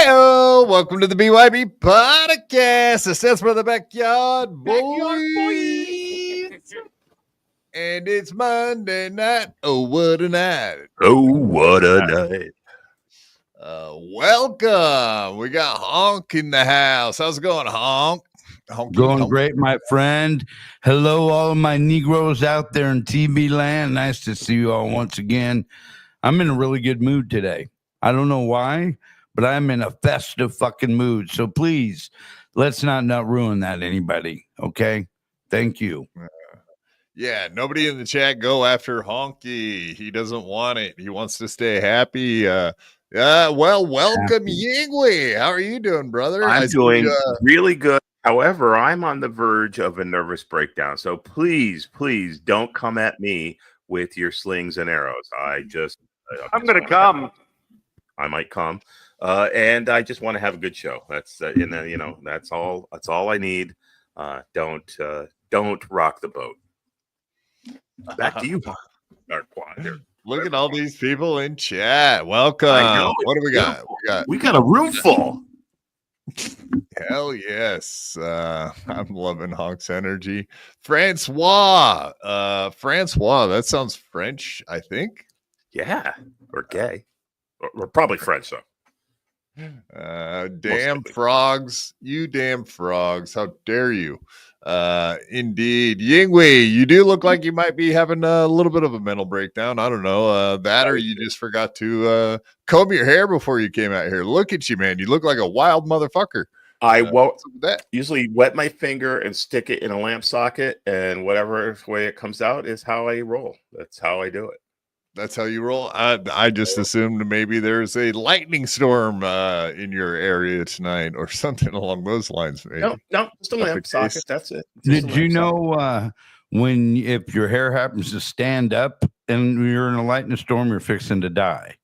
Hey, welcome to the BYB podcast. It stands for the backyard boys. And it's Monday night. Oh, what a night. Oh, what a night. Welcome. We got Honk in the house. How's it going, Honk? Going great, my friend. Hello, all of my Negroes out there in TV land. Nice to see you all once again. I'm in a really good mood today. I don't know why, but I'm in a festive fucking mood. So please, let's not ruin that, anybody. Okay? Thank you. Yeah, nobody in the chat go after Honky. He doesn't want it. He wants to stay happy. Well, welcome, Yingwei. How are you doing, brother? I'm doing really good. However, I'm on the verge of a nervous breakdown. So please don't come at me with your slings and arrows. I'm going to come. I might come. And I just want to have a good show. That's that's all I need. Don't rock the boat. Back to you. Look at all these people in chat. Welcome. What do we got? We got a room full. Hell yes. I'm loving Honk's energy. Francois. Francois, that sounds French, I think. Yeah, or gay. Or probably French, though. Damn frogs. You damn frogs. How dare you? Indeed. Yingwei, you do look like you might be having a little bit of a mental breakdown. I don't know. That or you just forgot to comb your hair before you came out here. Look at you, man. You look like a wild motherfucker. I usually wet my finger and stick it in a lamp socket, and whatever way it comes out is how I roll. That's how I do it. That's how you roll. I just assumed maybe there's a lightning storm in your area tonight or something along those lines. Maybe. No, just a lamp socket. That's it. Did you know if your hair happens to stand up and you're in a lightning storm, you're fixing to die?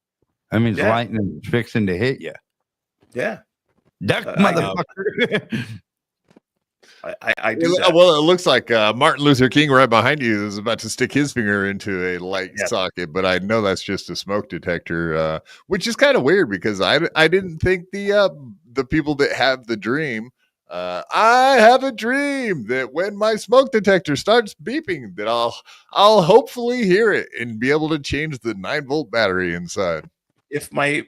I mean, lightning is fixing to hit you. Yeah. Duck, motherfucker. I do that. Well, it looks like Martin Luther King right behind you is about to stick his finger into a light socket, but I know that's just a smoke detector, which is kind of weird because I didn't think the people that have the dream, I have a dream that when my smoke detector starts beeping, that I'll hopefully hear it and be able to change the 9-volt battery inside. If my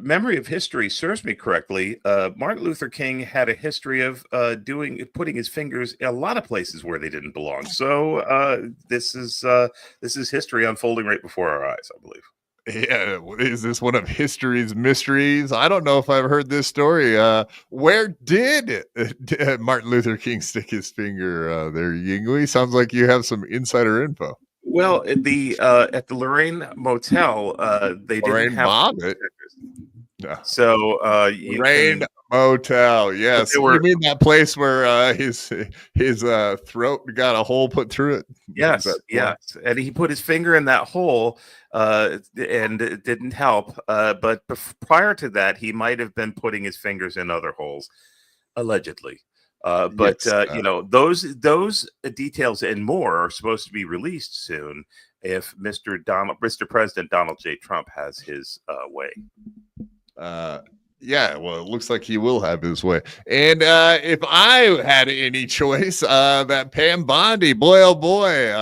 memory of history serves me correctly, Martin Luther King had a history of putting his fingers in a lot of places where they didn't belong. So this is history unfolding right before our eyes, I believe. Yeah, is this one of history's mysteries? I don't know if I've heard this story. Where did Martin Luther King stick his finger there, Yingwei? Sounds like you have some insider info. Well, at the Lorraine Motel, they didn't have no. So Lorraine Motel, yes. You mean that place where his throat got a hole put through it? Yes, and he put his finger in that hole, and it didn't help. But prior to that, he might have been putting his fingers in other holes, allegedly. But those details and more are supposed to be released soon if Mr. President Donald J. Trump has his way. Yeah, well, it looks like he will have his way. And if I had any choice, that Pam Bondi, boy, oh boy,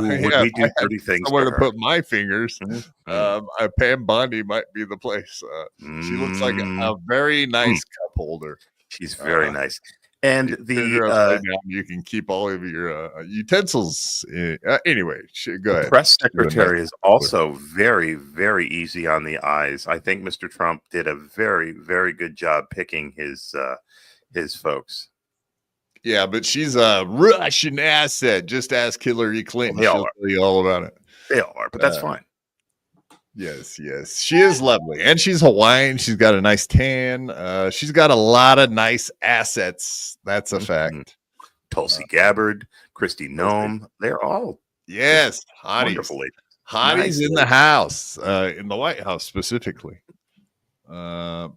we do dirty things. Somewhere to put my fingers. Pam Bondi might be the place. She looks like a very nice cup holder. She's very nice. And you can keep all of your utensils. Anyway, go ahead. The press secretary is also very, very easy on the eyes. I think Mr. Trump did a very, very good job picking his folks. Yeah, but she's a Russian asset. Just ask Hillary Clinton. She'll tell you all about it. They all are, but that's fine. Yes. She is lovely. And she's Hawaiian. She's got a nice tan. She's got a lot of nice assets. That's a fact. Tulsi Gabbard, Kristi Noem. They're all hotties. Wonderful ladies. Hotties nice in the house, in the White House specifically. Here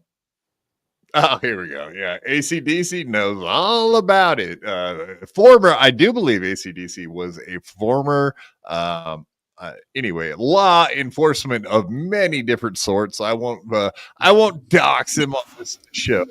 we go. Yeah. AC/DC knows all about it. I do believe AC/DC was a former Anyway, law enforcement of many different sorts. I won't dox him on this show. I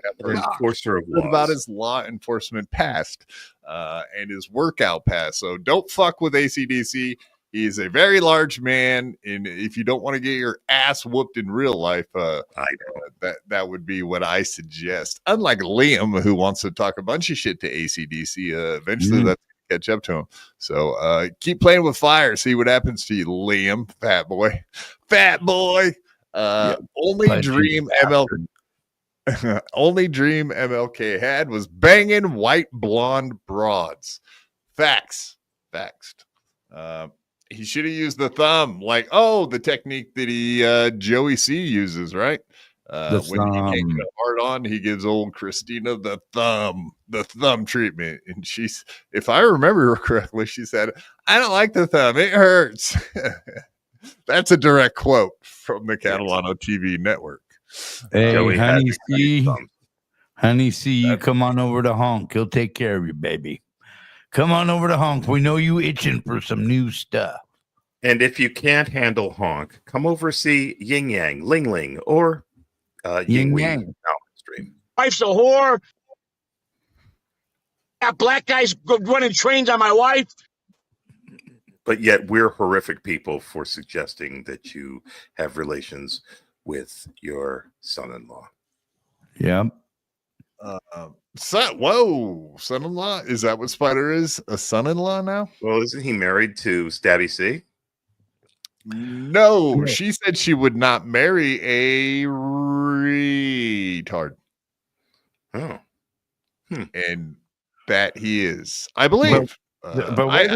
have An enforcer of heard about laws. his law enforcement past and his workout past. So don't fuck with ACDC. He's a very large man, and if you don't want to get your ass whooped in real life, that would be what I suggest. Unlike Liam, who wants to talk a bunch of shit to ACDC, eventually that's catch up to him. So keep playing with fire. See what happens to you, Liam. Fat boy. Only dream MLK had was banging white blonde broads. Facts. He should have used the thumb, like the technique that Joey C uses, right? When he can't get hard on, he gives old Christina the thumb treatment. And she's, if I remember correctly, she said, "I don't like the thumb; it hurts." That's a direct quote from the Catalano TV network. Hey, honey C, you come on over to Honk. He'll take care of you, baby. Come on over to Honk. We know you itching for some new stuff. And if you can't handle Honk, come over see Yin Yang, Ling Ling, or Yin Yang. Stream. Wife's a whore. Got black guys running trains on my wife. But yet we're horrific people for suggesting that you have relations with your son-in-law. Yeah. Son-in-law? Is that what Spider is? A son-in-law now? Well, isn't he married to Stabby C? No, she said she would not marry a retard. Oh. And that he is, I believe. But I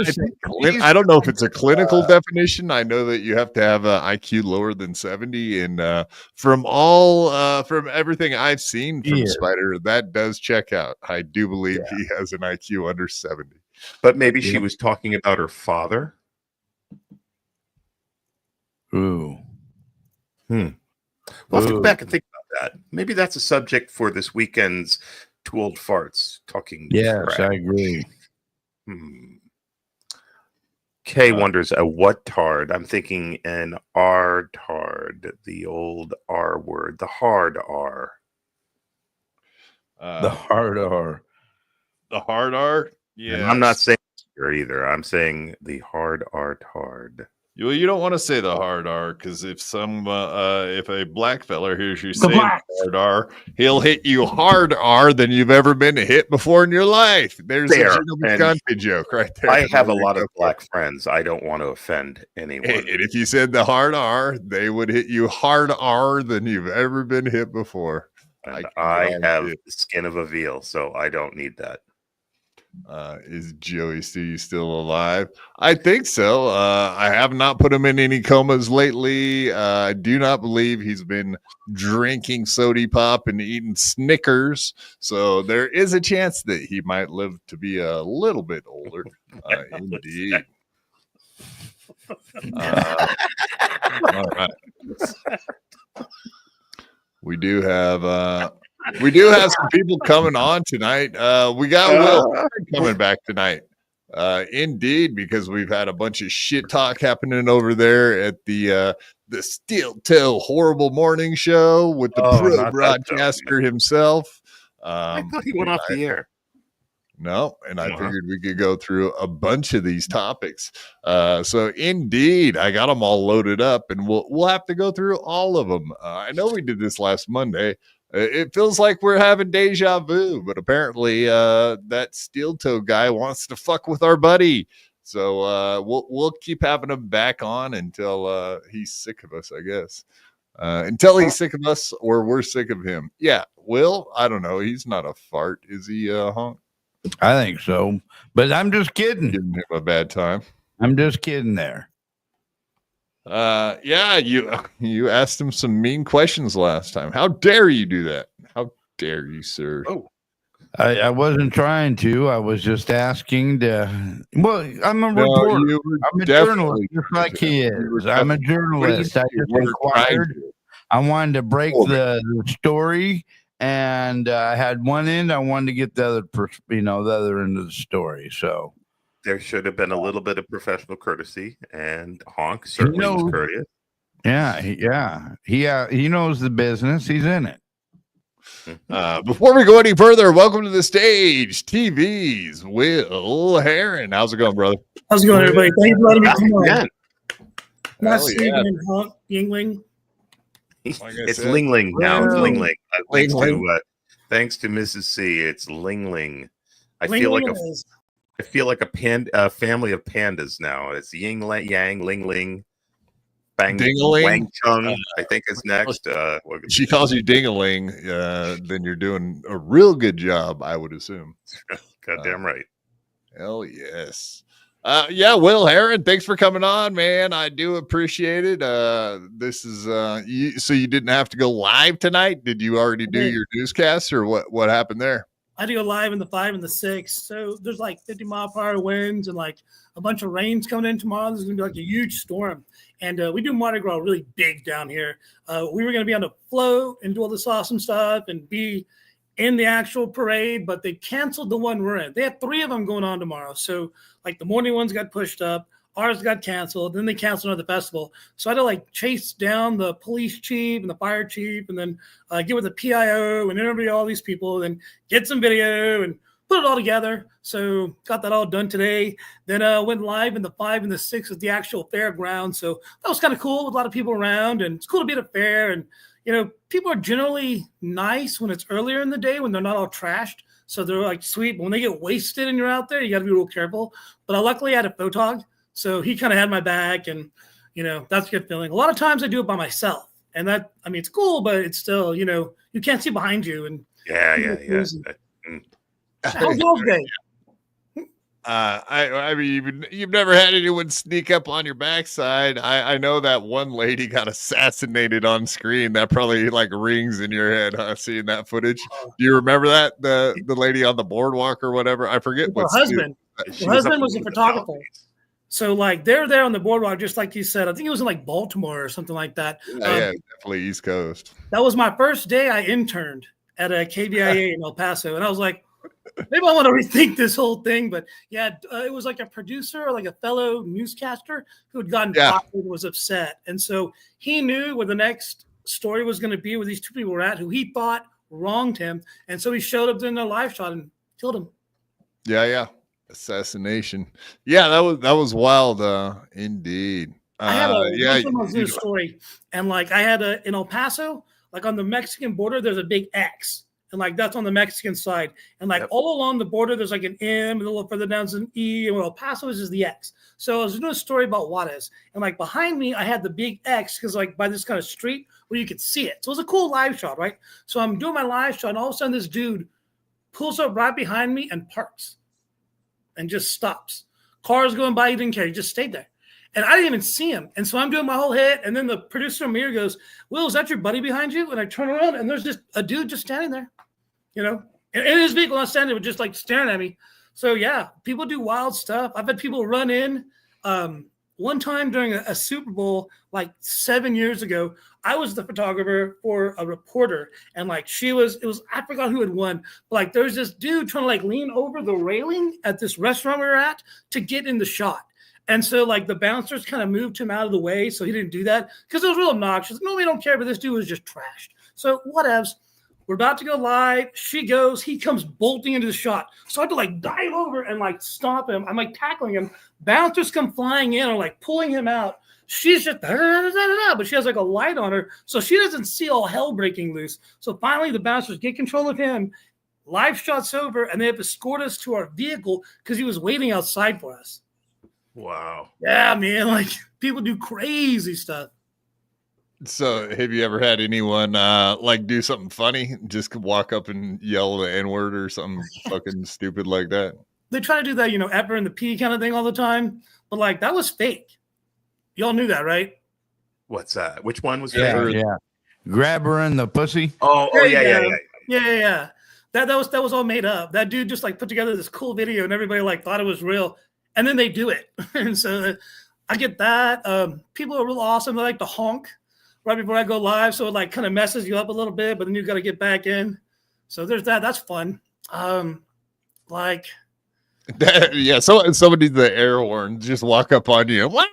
don't know if it's a clinical definition. I know that you have to have an IQ lower than 70, and from everything I've seen from Spider, that does check out. I do believe he has an IQ under 70. But maybe she was talking about her father. Ooh. We'll have to go back and think about that. Maybe that's a subject for this weekend's Two Old Farts talking. Yes, crap. I agree. Kay wonders a what tard. I'm thinking an R tard, the old R word, the hard R. The hard R. The hard R? Yeah. And I'm not saying here either. I'm saying the hard R tard. Well, you don't want to say the hard R, because if a black fella hears you saying hard R, he'll hit you hard R than you've ever been hit before in your life. There's a gentleman's country joke right there. I have a lot of black friends. I don't want to offend anyone. And if you said the hard R, they would hit you hard R than you've ever been hit before. And I have the skin of a veal, so I don't need that. Is Joey C still alive? I think so. I have not put him in any comas lately. I do not believe he's been drinking soda pop and eating Snickers. So there is a chance that he might live to be a little bit older. Indeed. All right. We do have some people coming on tonight. We got Will coming back tonight. Indeed, because we've had a bunch of shit talk happening over there at the Steel Toe Horrible Morning Show with the pro broadcaster himself. I thought he went off the air. No, and I figured we could go through a bunch of these topics. So indeed, I got them all loaded up, and we'll have to go through all of them. I know we did this last Monday. It feels like we're having deja vu, but apparently that steel toe guy wants to fuck with our buddy. So we'll keep having him back on until he's sick of us, I guess. Until he's sick of us or we're sick of him. Yeah, Will, I don't know. He's not a fart, is he, Honk? I think so, but I'm just kidding. Giving him a bad time. I'm just kidding there. Yeah, you asked him some mean questions last time. How dare you do that? How dare you, sir? Oh, I wasn't trying to. I was just asking to. Well, I'm a reporter. I'm a journalist, just like he is. I'm a journalist. I just inquired. I wanted to break the story, and I had one end. I wanted to get the other, the other end of the story. So There should have been a little bit of professional courtesy, and Honk certainly was courteous. He knows the business. He's in it. Before we go any further, welcome to the stage, TV's Will Herren. How's it going, brother? How's it going, everybody? Thank you for letting me come on. Yeah. Nice to see you again, Honk, Yingling. It's Ling Ling now. It's Ling Ling. Thanks to Mrs. C. It's Ling Ling. I feel like a family of pandas now. It's Ying Yang, Ling Ling, Bang Wang Chung. I think is next. She calls you Ding-a-ling, then you're doing a real good job, I would assume. Goddamn right. Hell yes. Will Herren, thanks for coming on, man. I do appreciate it. This is so you didn't have to go live tonight. Did you already do your newscasts, or what happened there? I do a live in the 5 and the 6. So there's like 50-mile-per-hour winds and like a bunch of rains coming in tomorrow. There's going to be like a huge storm. And we do Mardi Gras really big down here. We were going to be on the float and do all this awesome stuff and be in the actual parade, but they canceled the one we're in. They had 3 of them going on tomorrow. So like the morning ones got pushed up. Ours got canceled. Then they canceled another festival. So I had to like chase down the police chief and the fire chief and then get with the PIO and interview all these people and get some video and put it all together. So got that all done today. Then went live in the 5 and the 6 at the actual fairground. So that was kind of cool with a lot of people around. And it's cool to be at a fair. And, you know, people are generally nice when it's earlier in the day when they're not all trashed. So they're like sweet. But when they get wasted and you're out there, you got to be real careful. But luckily I had a photog. So he kind of had my back, and, you know, that's a good feeling. A lot of times I do it by myself, and that, I mean, it's cool, but it's still, you know, you can't see behind you. And yeah. How's yours day? I mean, you've never had anyone sneak up on your backside. I know that one lady got assassinated on screen. That probably like rings in your head, huh? Seeing that footage. Do you remember that the lady on the boardwalk or whatever? I forget what her husband. Her husband was a photographer. So, like, they're there on the boardwalk, just like you said. I think it was in, like, Baltimore or something like that. Yeah, definitely East Coast. That was my first day I interned at a KBIA in El Paso. And I was like, maybe I want to rethink this whole thing. But, yeah, it was like a producer or, like, a fellow newscaster who had gotten fired and was upset. And so he knew where the next story was going to be, where these 2 people were at, who he thought wronged him. And so he showed up in their live shot and killed him. Yeah. Assassination. Yeah, that was wild, indeed. I had a story, and like I had in El Paso, like on the Mexican border, there's a big X, and like that's on the Mexican side, and like all along the border, there's like an M, and a little further down is an E, and El Paso is just the X. So I was doing a story about Juarez, and like behind me, I had the big X because like by this kind of street where you could see it. So it was a cool live shot, right? So I'm doing my live shot, and all of a sudden this dude pulls up right behind me and parks. And just stops. Cars going by, he didn't care. He just stayed there. And I didn't even see him. And so I'm doing my whole hit. And then the producer mirror goes, Will, is that your buddy behind you? And I turn around and there's just a dude just standing there, you know, in his vehicle, not standing, but just like staring at me. So yeah, people do wild stuff. I've had people run in. One time during a Super Bowl, like 7 years ago, I was the photographer for a reporter, and like I forgot who had won, but like there's this dude trying to like lean over the railing at this restaurant we were at to get in the shot. And so like the bouncers kind of moved him out of the way, so he didn't do that because it was real obnoxious. No, we don't care, but this dude was just trashed. So whatevs. We're about to go live. She goes. He comes bolting into the shot. So I have to like dive over and like stop him. I'm like tackling him. Bouncers come flying in or like pulling him out. She's just but she has like a light on her, so she doesn't see all hell breaking loose. So finally, the bouncers get control of him. Live shot's over, and they have to escort us to our vehicle because he was waiting outside for us. Wow. Yeah, man. Like people do crazy stuff. So have you ever had anyone like do something funny, just walk up and yell the N-word or something fucking stupid like that? They try to do that, you know, Ever and the P kind of thing all the time, but like that was fake. Y'all knew that, right? What's that? Which one was fake? Yeah. Grab her in the pussy. Oh yeah. That was all made up. That dude just like put together this cool video and everybody like thought it was real, and then they do it. And so I get that. People are real awesome. They like to honk right before I go live, so it like kind of messes you up a little bit, but then you got to get back in. So there's that. That's fun. Like Yeah, so somebody the air horn just walk up on you. What?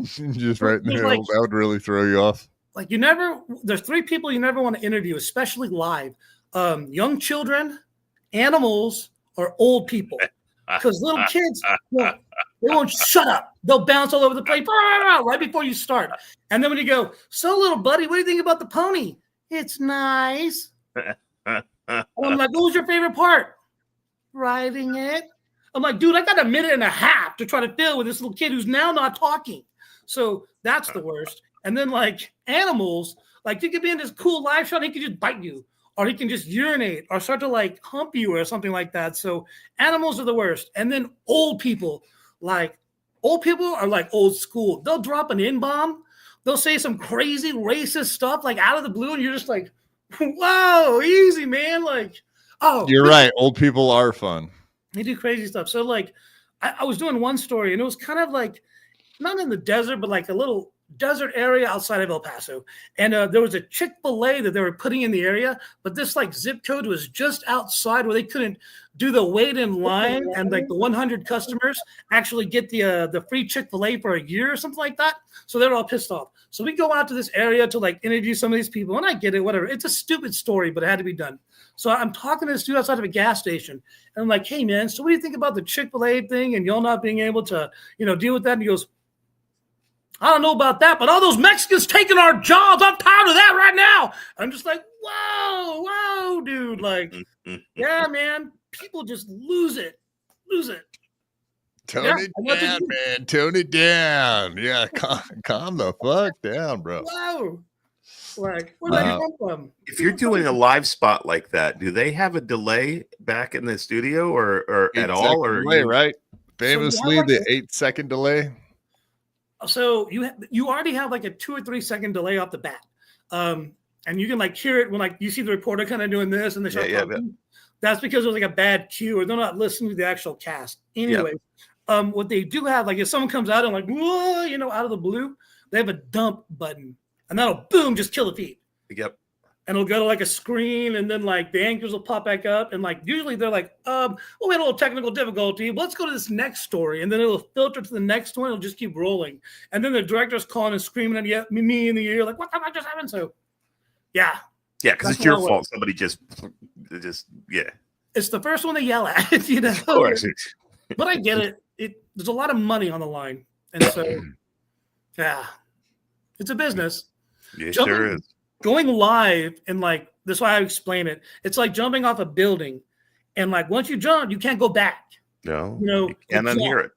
Just right in the middle. That would really throw you off. Like there's 3 people you never want to interview, especially live. Young children, animals, or old people. Because little kids, they won't shut up. They'll bounce all over the place right before you start. And then when you go, so little buddy, what do you think about the pony? It's nice. I'm like, what was your favorite part? Riding it. I'm like, dude, I got a minute and a half to try to fill with this little kid who's now not talking. So that's the worst. And then like animals, like you could be in this cool live shot, he could just bite you, or he can just urinate or start to like hump you or something like that. So animals are the worst. And then old people are like old school. They'll drop an in-bomb. They'll say some crazy racist stuff like out of the blue, and you're just like, whoa, easy, man. Like, oh, you're right. Old people are fun. They do crazy stuff. So like I was doing one story, and it was kind of like not in the desert, but like a little desert area outside of El Paso. And there was a Chick-fil-A that they were putting in the area, but this like zip code was just outside where they couldn't do the wait in line, and like the 100 customers actually get the free Chick-fil-A for a year or something like that. So they're all pissed off. So we go out to this area to like interview some of these people, and I get it, whatever. It's a stupid story, but it had to be done. So I'm talking to this dude outside of a gas station, and I'm like, hey man, so what do you think about the Chick-fil-A thing and y'all not being able to, deal with that? And he goes, I don't know about that, but all those Mexicans taking our jobs, I'm tired of that right now. I'm just like, whoa, dude. Like, yeah, man, people just lose it. Tone it down, man. Tone it down. Yeah, calm the fuck down, bro. Whoa. Like, where did that come from? If you're doing a live spot like that, do they have a delay back in the studio or at all? Or delay, right? Famously, so the 8-second delay. So you already have like a 2 or 3 second delay off the bat, and you can like hear it when like you see the reporter kind of doing this and they start talking. That's because there's like a bad cue or they're not listening to the actual cast. Anyway, what they do have, like if someone comes out and like whoa, out of the blue, they have a dump button, and that'll boom just kill the feed. Yep. And it'll go to like a screen, and then like the anchors will pop back up, and like usually they're like, well, we had a little technical difficulty, but let's go to this next story, and then it'll filter to the next one. It'll just keep rolling, and then the director's calling and screaming at me in the ear, like, what the fuck just happened? So, yeah, because it's your fault. Somebody just, It's the first one they yell at, Of course. But I get it. There's a lot of money on the line, and so, yeah, it's a business. Yeah, sure is. Going live and like that's why I explain it. It's like jumping off a building, and like once you jump, you can't go back. No, you can't unhear it.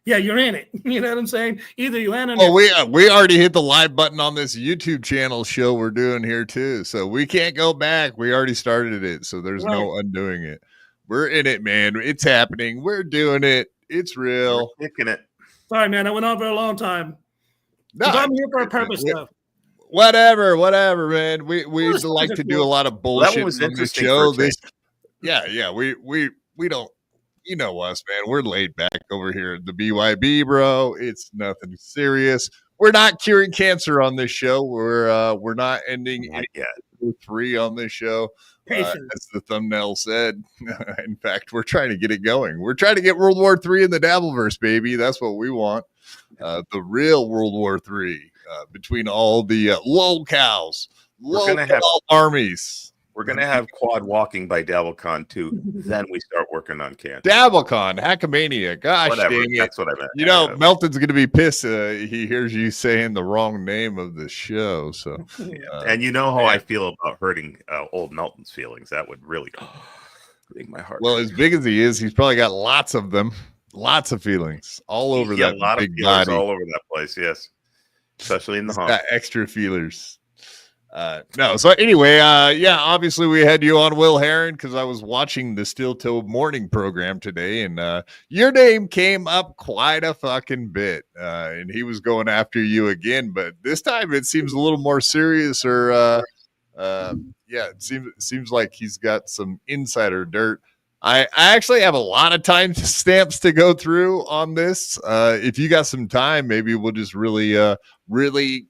Yeah, you're in it. You know what I'm saying? Either you land on. Oh, we already hit the live button on this YouTube channel show we're doing here too, so we can't go back. We already started it, so there's no undoing it. We're in it, man. It's happening. We're doing it. It's real. We're kicking it. Sorry, man. I went on for a long time. No, I'm here for a purpose, though. Whatever, man. We like to do a lot of bullshit on this show. We don't, us, man. We're laid back over here at the BYB, bro. It's nothing serious. We're not curing cancer on this show. We're not ending WW3 on this show. As the thumbnail said. In fact, we're trying to get it going. We're trying to get World War III in the Dabbleverse, baby. That's what we want. The real World War III. Between all the locals, armies. We're going to have quad walking by DabbleCon too. Then we start working on cancer. DabbleCon, Hackamania. Gosh dang it. That's what I meant. Melton's going to be pissed. He hears you saying the wrong name of the show. So, and you know how I feel about hurting old Melton's feelings. That would really break my heart. Well, as big as he is, he's probably got lots of them. Lots of feelings all over that. A lot big of feelings body. All over that place, yes. Especially in the got extra feelers. So anyway, obviously we had you on, Will Herren, because I was watching the Still Till Morning program today, and your name came up quite a fucking bit, and he was going after you again, but this time it seems a little more serious, or it seems like he's got some insider dirt. I actually have a lot of time stamps to go through on this. If you got some time, maybe we'll just really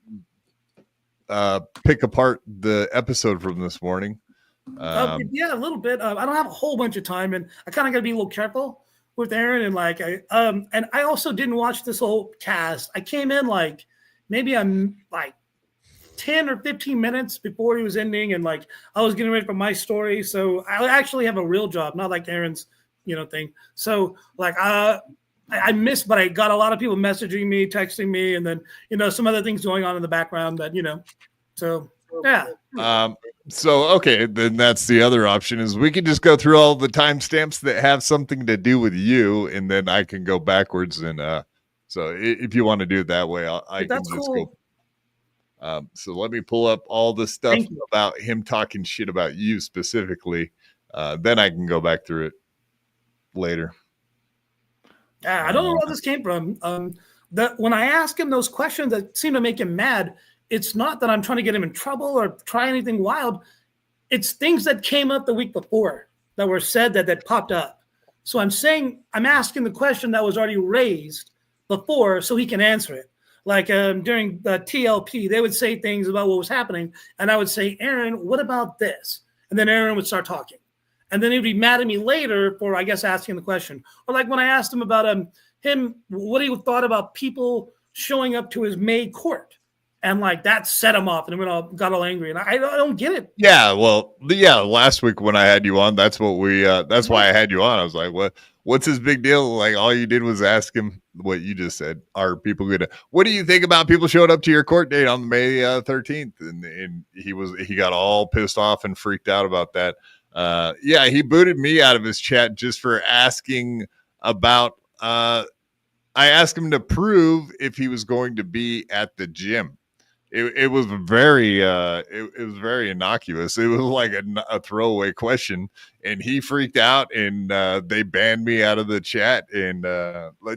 pick apart the episode from this morning. A little bit. I don't have a whole bunch of time, and I kind of got to be a little careful with Aaron, and like and I also didn't watch this whole cast. I came in like maybe I'm like 10 or 15 minutes before he was ending, and like I was getting ready for my story. So I actually have a real job, not like Aaron's, thing. So like I missed, but I got a lot of people messaging me, texting me, and then some other things going on in the background that so yeah. So okay, then that's the other option is we can just go through all the timestamps that have something to do with you, and then I can go backwards. And so if you want to do it that way, I can just cool. go. So let me pull up all the stuff about him talking shit about you specifically. Then I can go back through it later. Yeah, I don't know where this came from. That when I ask him those questions that seem to make him mad, it's not that I'm trying to get him in trouble or try anything wild. It's things that came up the week before that were said that popped up. So I'm asking the question that was already raised before so he can answer it. Like during the TLP, they would say things about what was happening. And I would say, Aaron, what about this? And then Aaron would start talking. And then he'd be mad at me later for, I guess, asking the question. Or like when I asked him about what he thought about people showing up to his May court. And like that set him off, and then got all angry, and I don't get it. Yeah, well, last week when I had you on, that's what that's why I had you on. I was like, what's his big deal? Like all you did was ask him what you just said. Are people gonna? What do you think about people showing up to your court date on May 13th? And he got all pissed off and freaked out about that. He booted me out of his chat just for asking about. I asked him to prove if he was going to be at the gym. It was very it was very innocuous. It was like a throwaway question, and he freaked out, and they banned me out of the chat, and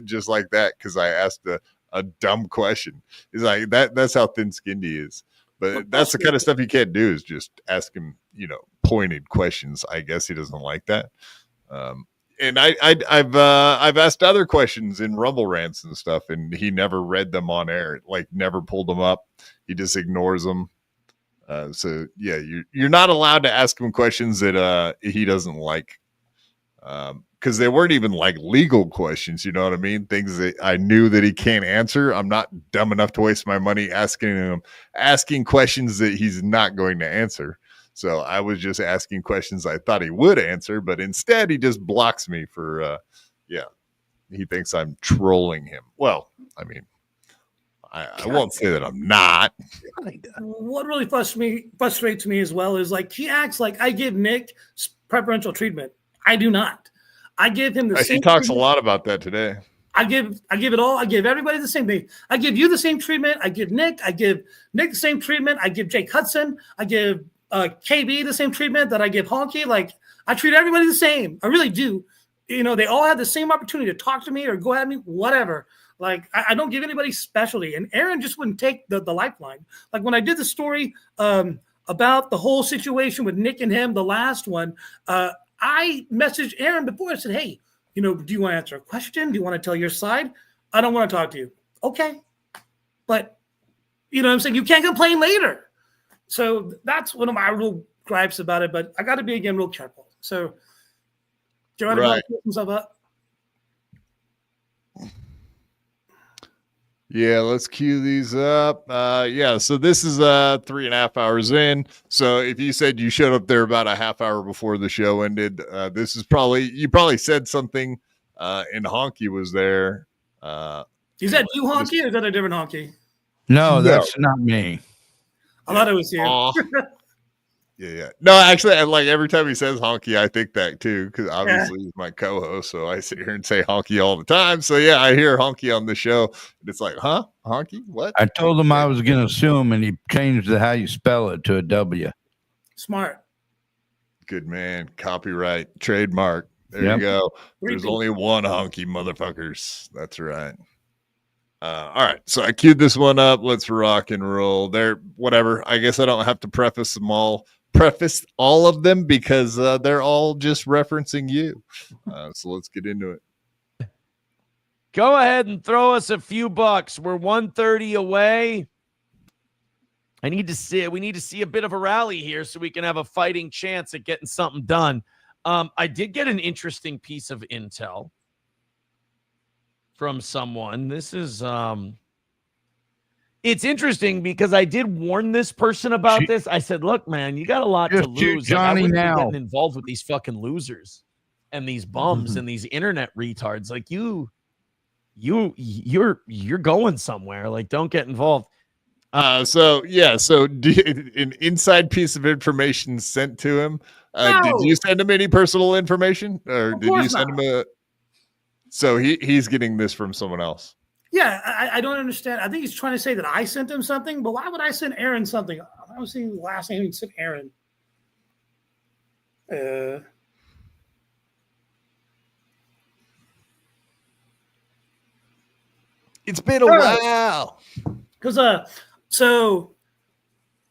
just like that because I asked a dumb question. He's like that's how thin-skinned he is. But that's the kind of stuff you can't do is just ask him pointed questions. I guess he doesn't like that. And I've asked other questions in Rumble rants and stuff, and he never read them on air, like never pulled them up. He just ignores them. So yeah, you're not allowed to ask him questions that he doesn't like, because they weren't even like legal questions. You know what I mean? Things that I knew that he can't answer. I'm not dumb enough to waste my money asking questions that he's not going to answer. So I was just asking questions I thought he would answer, but instead he just blocks me for, he thinks I'm trolling him. Well, I mean, I won't say that I'm not. What really frustrates me as well is like he acts like I give Nick preferential treatment. I do not. I give him the same. He talks a lot about that today. I give it all. I give everybody the same thing. I give you the same treatment. I give Nick the same treatment. I give Jake Hudson. I give KB the same treatment that I give Honky. Like I treat everybody the same. I really do. They all have the same opportunity to talk to me or go at me, whatever. Like I don't give anybody specialty. And Aaron just wouldn't take the lifeline. Like when I did the story about the whole situation with Nick and him, the last one, I messaged Aaron before. I said, hey, do you want to answer a question? Do you want to tell your side? I don't want to talk to you. Okay. But, I'm saying? You can't complain later. So that's one of my real gripes about it. But I got to be, again, real careful. So do you want to put himself up? Yeah, let's cue these up. So this is 3.5 hours in. So if you said you showed up there about a half hour before the show ended, this is you probably said something and Honky was there. Is that you, Honky, or is that a different Honky? No, that's not me. I thought it was you. Yeah. No, actually, like every time he says Honky, I think that too, because obviously he's my co-host, so I sit here and say Honky all the time. So yeah, I hear Honky on the show, and it's like, huh? Honky? What? I told him I was going to sue him, and he changed how you spell it to a W. Smart. Good man. Copyright, trademark. There you go. There's only one Honky, motherfuckers. That's right. All right, so I queued this one up. Let's rock and roll. Whatever. I guess I don't have to preface all of them because they're all just referencing you. So let's get into it. Go ahead and throw us a few bucks. We're 130 away. We need to see a bit of a rally here so we can have a fighting chance at getting something done. I did get an interesting piece of intel from someone. This is it's interesting because I did warn this person about this. I said, look, man, you got a lot to lose. Like, I wouldn't be getting involved with these fucking losers and these bums and these internet retards. Like you're going somewhere. Like, don't get involved. So an inside piece of information sent to him. Did you send him any personal information, or did you send him a? So he's getting this from someone else. Yeah, I don't understand. I think he's trying to say that I sent him something, but why would I send Aaron something? I was seeing the last name he sent Aaron. It's been a while. Because so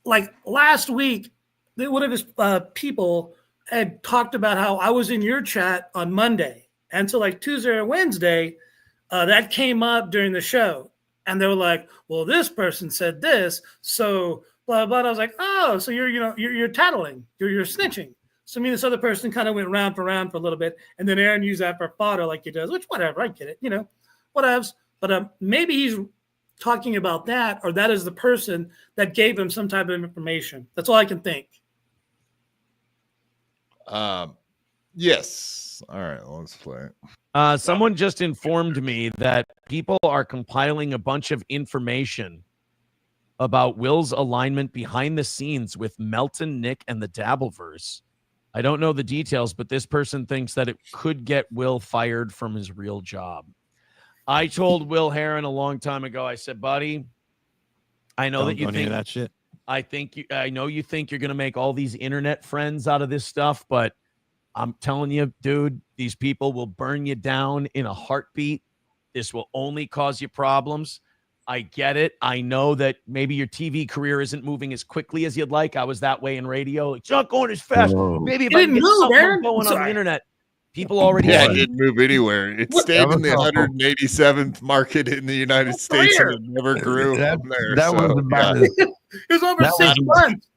like last week, one of his people had talked about how I was in your chat on Monday, and so like Tuesday or Wednesday. That came up during the show, and they were like, "Well, this person said this, so blah blah." I was like, "Oh, so you're tattling, you're snitching." So me and this other person kind of went round for a little bit, and then Aaron used that for fodder, like he does. Which whatever, I get it, whatevs. But maybe he's talking about that, or that is the person that gave him some type of information. That's all I can think. Yes. All right, let's play it. Someone just informed me that people are compiling a bunch of information about Will's alignment behind the scenes with Melton, Nick, and the Dabbleverse. I don't know the details, but this person thinks that it could get Will fired from his real job. I told Will Herren a long time ago, I said, buddy, I know that you think that shit. I know you think you're going to make all these internet friends out of this stuff, but I'm telling you, dude, these people will burn you down in a heartbeat. This will only cause you problems. I get it. I know that maybe your TV career isn't moving as quickly as you'd like. I was that way in radio. Like, it's not going as fast. Maybe if I can get something going on the internet. People already it didn't move anywhere. It stayed in the 187th market in the United States and it never grew from there. That was about it was over 6 months.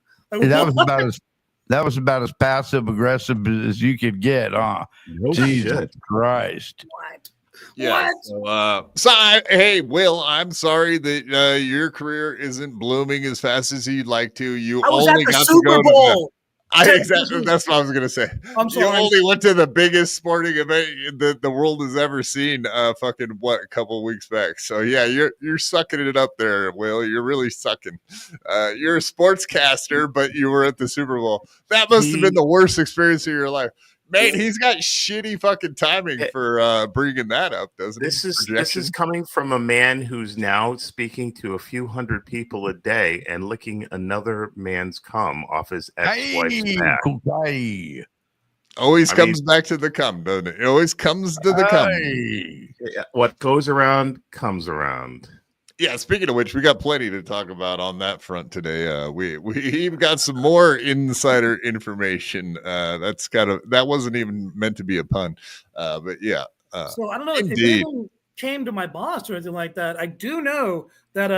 That was about as passive aggressive as you could get, huh? Jesus Christ! What? Yeah. Hey, Will, I'm sorry that your career isn't blooming as fast as you'd like to. You only got to go to exactly. That's what I was gonna say. You only went to the biggest sporting event the world has ever seen. A couple of weeks back. So yeah, you're sucking it up there, Will. You're really sucking. You're a sportscaster, but you were at the Super Bowl. That must have been the worst experience of your life. Man, he's got shitty fucking timing for bringing that up, doesn't he? This is coming from a man who's now speaking to a few hundred people a day and licking another man's cum off his ex-wife's back. Always comes back to the cum, doesn't it? It always comes to the cum. What goes around comes around. Yeah, speaking of which, we got plenty to talk about on that front today. We even got some more insider information. That wasn't even meant to be a pun. But yeah. So I don't know if anyone came to my boss or anything like that. I do know that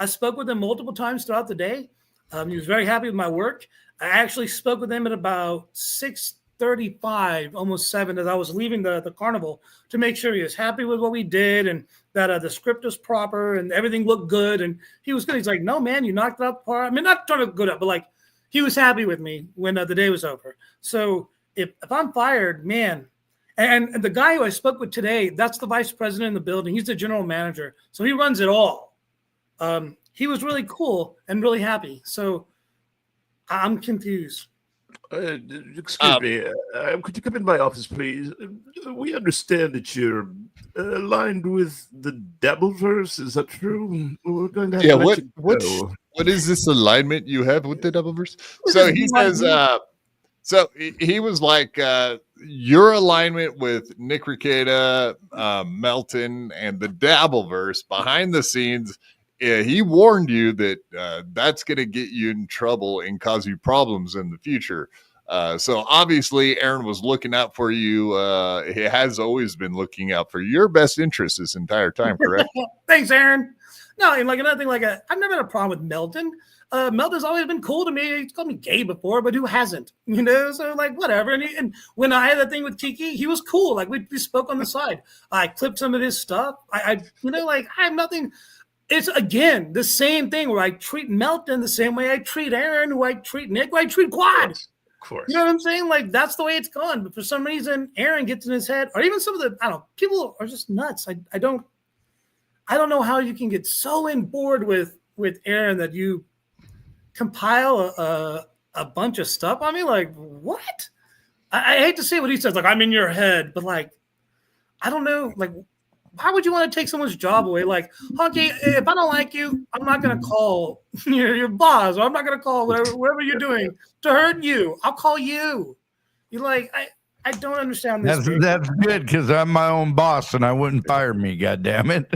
I spoke with him multiple times throughout the day. He was very happy with my work. I actually spoke with him at about 6:35, almost 7, as I was leaving the carnival to make sure he was happy with what we did and that the script was proper and everything looked good. And he was good. He's like, no, man, you knocked it out the park. I mean, not trying to go up, but like he was happy with me when the day was over. So if I'm fired, man, and the guy who I spoke with today, that's the vice president in the building. He's the general manager. So he runs it all. He was really cool and really happy. So I'm confused. Excuse me. Could you come in my office, please? We understand that you're aligned with the Dabbleverse. Is that true? We're going to have to what is this alignment you have with the Dabbleverse? So he says, so he was like, your alignment with Nick Rekieta, Melton, and the Dabbleverse behind the scenes. He warned you that that's going to get you in trouble and cause you problems in the future. So obviously, Aaron was looking out for you. He has always been looking out for your best interests this entire time, correct? Thanks, Aaron. No, and like another thing, I've never had a problem with Melton. Melton's always been cool to me. He's called me gay before, but who hasn't? You know, so like whatever. And when I had that thing with Kiki, he was cool. Like we spoke on the side. I clipped some of his stuff. I have nothing. It's again the same thing where I treat Melton the same way I treat Aaron, who I treat Nick, who I treat Quad. Of course. You know what I'm saying? Like that's the way it's gone. But for some reason, Aaron gets in his head, or even some of the people are just nuts. I don't know how you can get so in board with Aaron that you compile a bunch of stuff. I mean, like what? I hate to say what he says. Like I'm in your head, but like I don't know. Like why would you want to take someone's job away? Like, Honky, if I don't like you, I'm not going to call your boss, or I'm not going to call whatever you're doing to hurt you. I'll call you. You're like, I don't understand this. That's good because I'm my own boss and I wouldn't fire me. God damn it.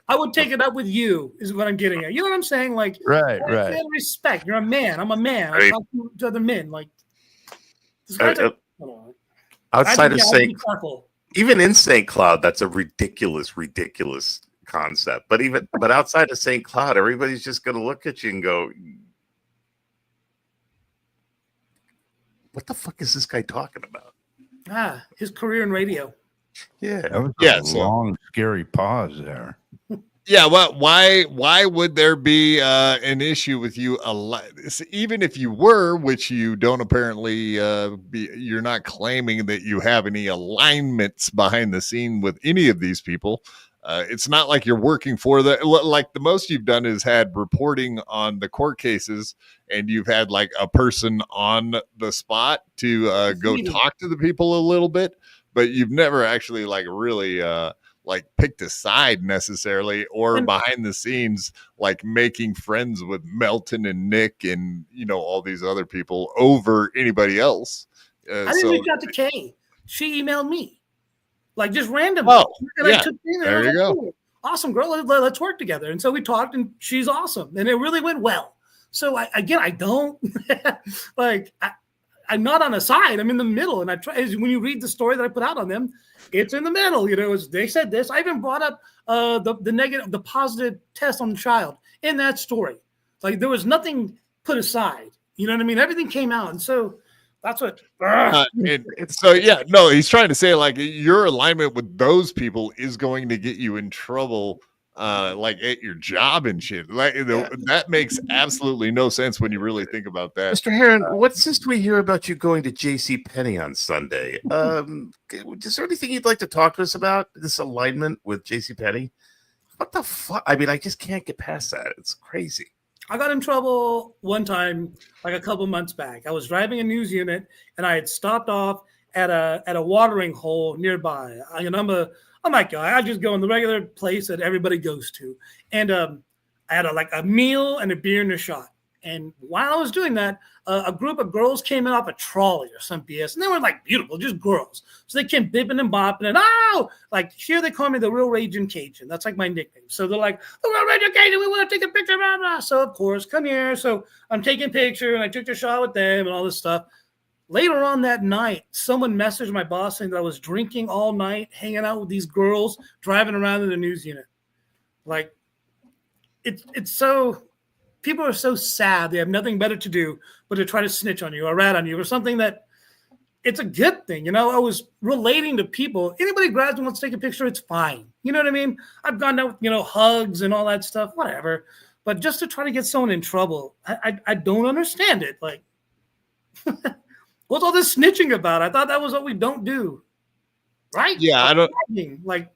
I would take it up with you is what I'm getting at. You know what I'm saying? Like, right. Respect. You're a man. I'm a man. Right. I talk to other men. Like, this guy's outside of St. Even in St. Cloud, that's a ridiculous concept. But outside of St. Cloud, everybody's just going to look at you and go, "What the fuck is this guy talking about?" His career in radio. Yeah, that was a long, scary pause there. Yeah, well, why would there be an issue with you? Even if you were, which you don't apparently you're not claiming that you have any alignments behind the scene with any of these people. It's not like you're working for like the most you've done is had reporting on the court cases, and you've had like a person on the spot to go talk to the people a little bit, but you've never actually like really like picked a side necessarily, or behind the scenes, like making friends with Melton and Nick and, all these other people over anybody else. I didn't reach out to Kay. She emailed me like just randomly. Oh, yeah. There you go. Cool. Awesome girl. Let's work together. And so we talked and she's awesome. And it really went well. So I don't like, I'm not on a side. I'm in the middle. And I try, when you read the story that I put out on them, it's in the middle. They said this. I even brought up the positive test on the child in that story. Like there was nothing put aside. You know what I mean? Everything came out. And so that's what. He's trying to say like your alignment with those people is going to get you in trouble. Like at your job and shit. Like that makes absolutely no sense when you really think about that. Mr. Herren, what's this we hear about you going to JCPenney on Sunday? Is there anything you'd like to talk to us about? This alignment with JCPenney? What the fuck? I mean, I just can't get past that. It's crazy. I got in trouble one time, like a couple months back. I was driving a news unit and I had stopped off at a watering hole nearby. I'm like, I just go in the regular place that everybody goes to. And I had a meal and a beer and a shot. And while I was doing that, a group of girls came in off a trolley or some BS. And they were like beautiful, just girls. So they came bipping and bopping. And like here they call me the Real Raging Cajun. That's like my nickname. So they're like, the Real Raging Cajun, we want to take a picture, blah, blah. So of course, come here. So I'm taking a picture and I took a shot with them and all this stuff. Later on that night, someone messaged my boss saying that I was drinking all night, hanging out with these girls, driving around in the news unit. Like, it's so, people are so sad. They have nothing better to do but to try to snitch on you or rat on you or something that it's a good thing. I was relating to people. Anybody grabs and wants to take a picture, it's fine. You know what I mean? I've gone out with, hugs and all that stuff, whatever. But just to try to get someone in trouble, I don't understand it. Like, what's all this snitching about? I thought that was what we don't do. Right? Yeah, I don't like.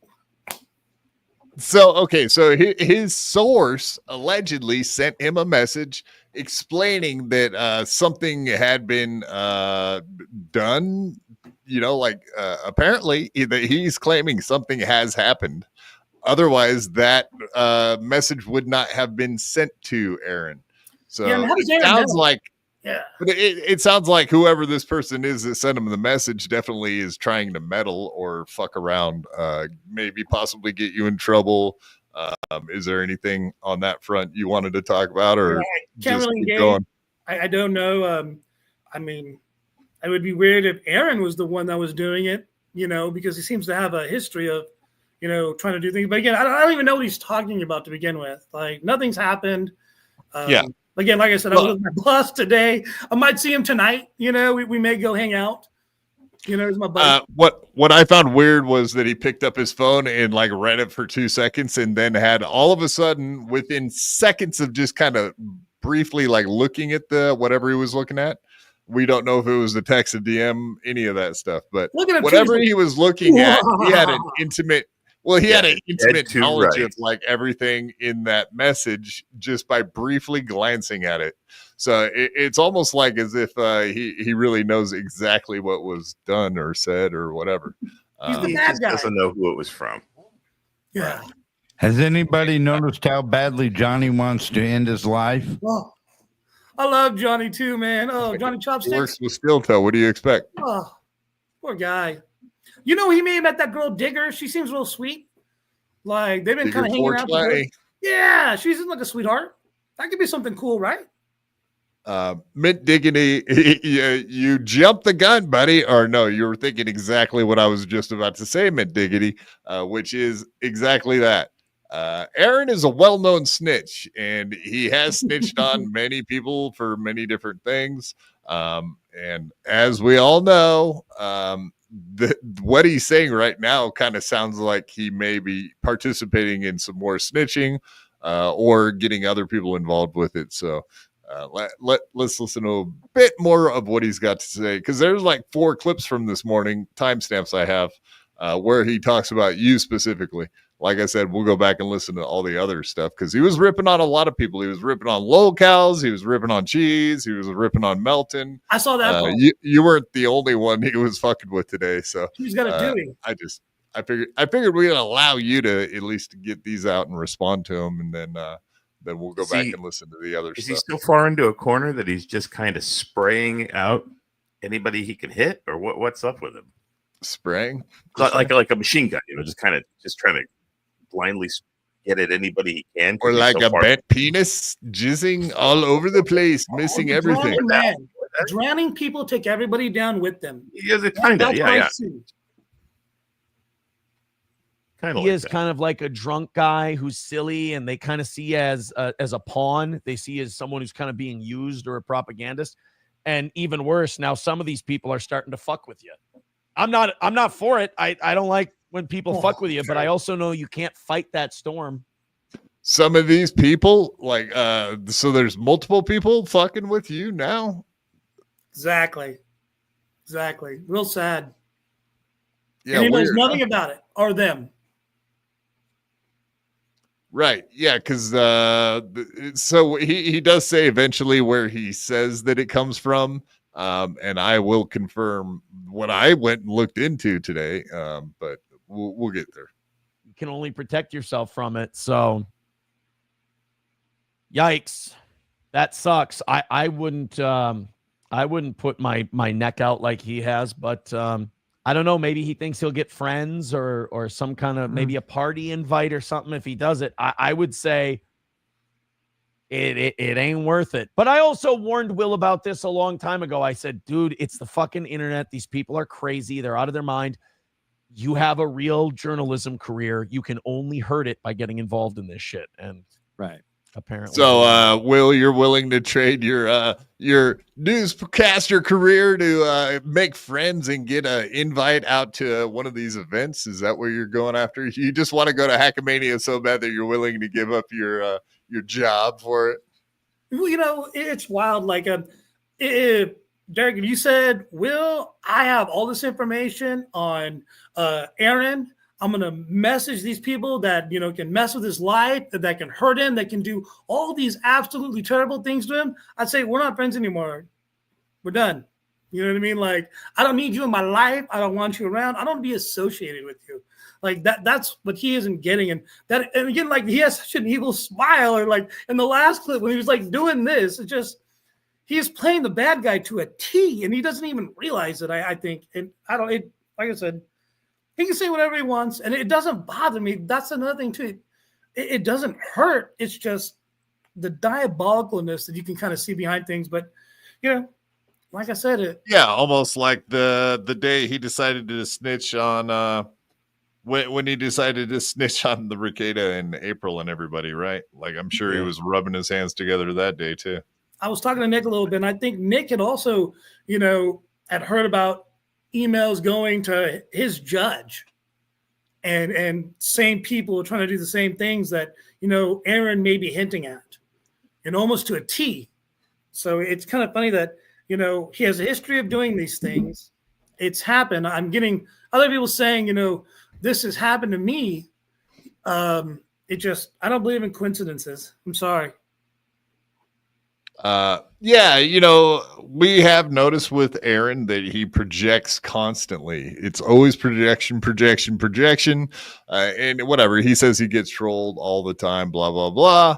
So his source allegedly sent him a message explaining that something had been done. Apparently he's claiming something has happened. Otherwise, that message would not have been sent to Aaron. So it sounds like. Yeah, but it sounds like whoever this person is that sent him the message definitely is trying to meddle or fuck around, maybe possibly get you in trouble. Is there anything on that front you wanted to talk about, or can't really keep going? I don't know. I mean, it would be weird if Aaron was the one that was doing it, because he seems to have a history of, trying to do things. But again, I don't even know what he's talking about to begin with. Like nothing's happened. Again, like I said, I was with my boss today. I might see him tonight. We may go hang out. He's my buddy. What I found weird was that he picked up his phone and like read it for 2 seconds and then had all of a sudden within seconds of just kind of briefly like looking at the whatever he was looking at. We don't know if it was the text, a DM, any of that stuff, but whatever he was looking at, he had an intimate. Well, he had an intimate knowledge of like everything in that message just by briefly glancing at it. So it's almost like as if he really knows exactly what was done or said or whatever. He just doesn't know who it was from. Yeah. Right. Has anybody noticed how badly Johnny wants to end his life? Oh, I love Johnny too, man. Oh, Johnny Chopsticks. He works with steel toe. What do you expect? Oh, poor guy. He may have met that girl Digger. She seems real sweet. Like they've been kind of hanging out together. Yeah, she seems like a sweetheart. That could be something cool, right? Mint Diggity, you jumped the gun, buddy. Or no, you were thinking exactly what I was just about to say, Mint Diggity, which is exactly that. Herren is a well-known snitch, and he has snitched on many people for many different things. And as we all know, what he's saying right now kind of sounds like he may be participating in some more snitching or getting other people involved with it. So let's listen to a bit more of what he's got to say, because there's like 4 clips from this morning, timestamps I have, where he talks about you specifically. Like I said, we'll go back and listen to all the other stuff because he was ripping on a lot of people. He was ripping on locals. He was ripping on cheese. He was ripping on Melton. I saw that. You weren't the only one he was fucking with today. So he's got a duty. I figured we'd allow you to at least get these out and respond to them, and then we'll go back and listen to the other stuff. Is he so far into a corner that he's just kind of spraying out anybody he can hit, or what's up with him? Spraying like a machine gun, just trying to blindly get at anybody he can, or like a bent penis jizzing all over the place, missing everything. Drowning people take everybody down with them. He is kind of kind of like a drunk guy who's silly, and they kind of see as a pawn. They see as someone who's kind of being used or a propagandist. And even worse, now some of these people are starting to fuck with you. I'm not for it. I don't like when people fuck with you, but I also know you can't fight that storm. Some of these people, like, so there's multiple people fucking with you now. Exactly. Real sad. Yeah, and he knows nothing about it or them. Right. Yeah, because so he does say eventually where he says that it comes from. And I will confirm what I went and looked into today. But we'll get there. You can only protect yourself from it. So yikes. That sucks. I wouldn't put my neck out like he has, but I don't know. Maybe he thinks he'll get friends or some kind of maybe a party invite or something. If he does it, I would say it ain't worth it. But I also warned Will about this a long time ago. I said, dude, it's the fucking internet. These people are crazy. They're out of their mind. You have a real journalism career. You can only hurt it by getting involved in this shit. And right. Apparently. So, Will, you're willing to trade your newscaster career to make friends and get an invite out to one of these events? Is that what you're going after? You just want to go to Hackamania so bad that you're willing to give up your job for it? Well, it's wild. Like, Derek, if you said, Will, I have all this information on Herren. I'm going to message these people that, can mess with his life, that can hurt him, that can do all these absolutely terrible things to him. I'd say, we're not friends anymore. We're done. You know what I mean? Like, I don't need you in my life. I don't want you around. I don't want to be associated with you. Like that's what he isn't getting. And again, like he has such an evil smile, or like in the last clip when he was like doing this, it's just, he is playing the bad guy to a T, and he doesn't even realize it. I think. And like I said, he can say whatever he wants, and it doesn't bother me. That's another thing too. It doesn't hurt. It's just the diabolicalness that you can kind of see behind things. But like I said, almost like the day he decided to snitch on when he decided to snitch on the Ricada in April and everybody, right? Like, I'm sure he was rubbing his hands together that day too. I was talking to Nick a little bit, and I think Nick had also, had heard about emails going to his judge, and same people trying to do the same things that Aaron may be hinting at, and almost to a T. So it's kind of funny that he has a history of doing these things. It's happened. I'm getting other people saying, this has happened to me. I don't believe in coincidences. I'm sorry. We have noticed with Aaron that he projects constantly. It's always projection, and whatever. He says he gets trolled all the time, blah, blah, blah.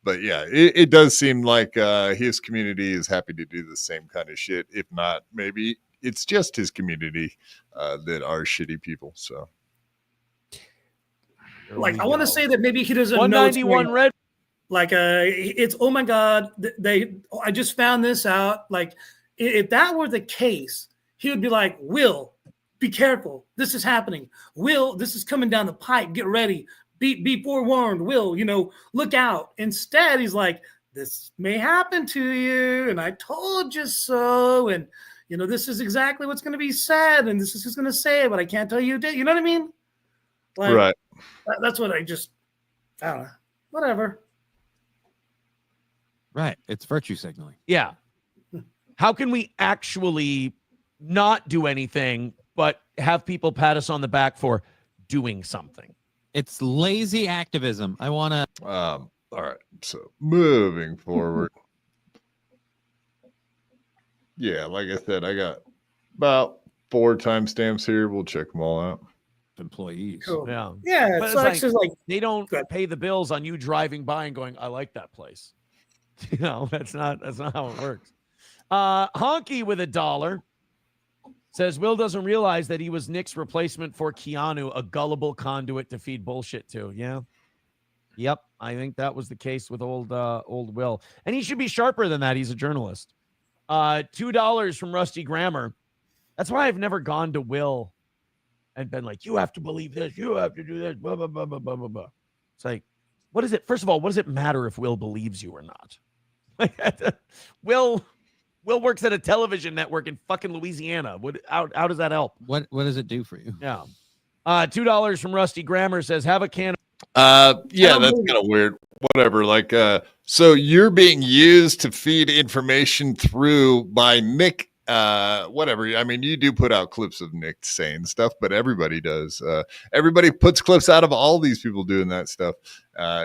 But yeah, it does seem like his community is happy to do the same kind of shit. If not, maybe it's just his community that are shitty people. So, I want to say that maybe he doesn't 191 know. red. It's, oh my God, I just found this out. Like, if that were the case, he would be like, Will, be careful. This is happening. Will, this is coming down the pipe. Get ready. Be forewarned. Will, look out. Instead, he's like, this may happen to you, and I told you so. And, this is exactly what's going to be said, and this is who's going to say it, but I can't tell you did. You know what I mean? Like, right. That's what I don't know. Whatever. Right. It's virtue signaling. Yeah. How can we actually not do anything, but have people pat us on the back for doing something? It's lazy activism. I want to. All right. So moving forward. Yeah, like I said, I got about 4 timestamps here. We'll check them all out. Employees. Cool. Yeah. Yeah. But So it's like they don't pay the bills on you driving by and going, I like that place. That's not how it works. Honky with $1 says Will doesn't realize that he was Nick's replacement for Keanu, a gullible conduit to feed bullshit to. Yeah. Yep. I think that was the case with old Will. And he should be sharper than that. He's a journalist. $2 from Rusty Grammar. That's why I've never gone to Will and been like, you have to believe this, you have to do this, blah, blah, blah, blah, blah, blah, blah. It's like, what is it? First of all, what does it matter if Will believes you or not? Will works at a television network in fucking Louisiana. How does that help? What does it do for you? Yeah. $2 from Rusty Grammar says, have a can. Yeah, that's kind of weird. Whatever. Like, so you're being used to feed information through by Nick. Whatever. I mean, you do put out clips of Nick saying stuff, but everybody does. Everybody puts clips out of all these people doing that stuff.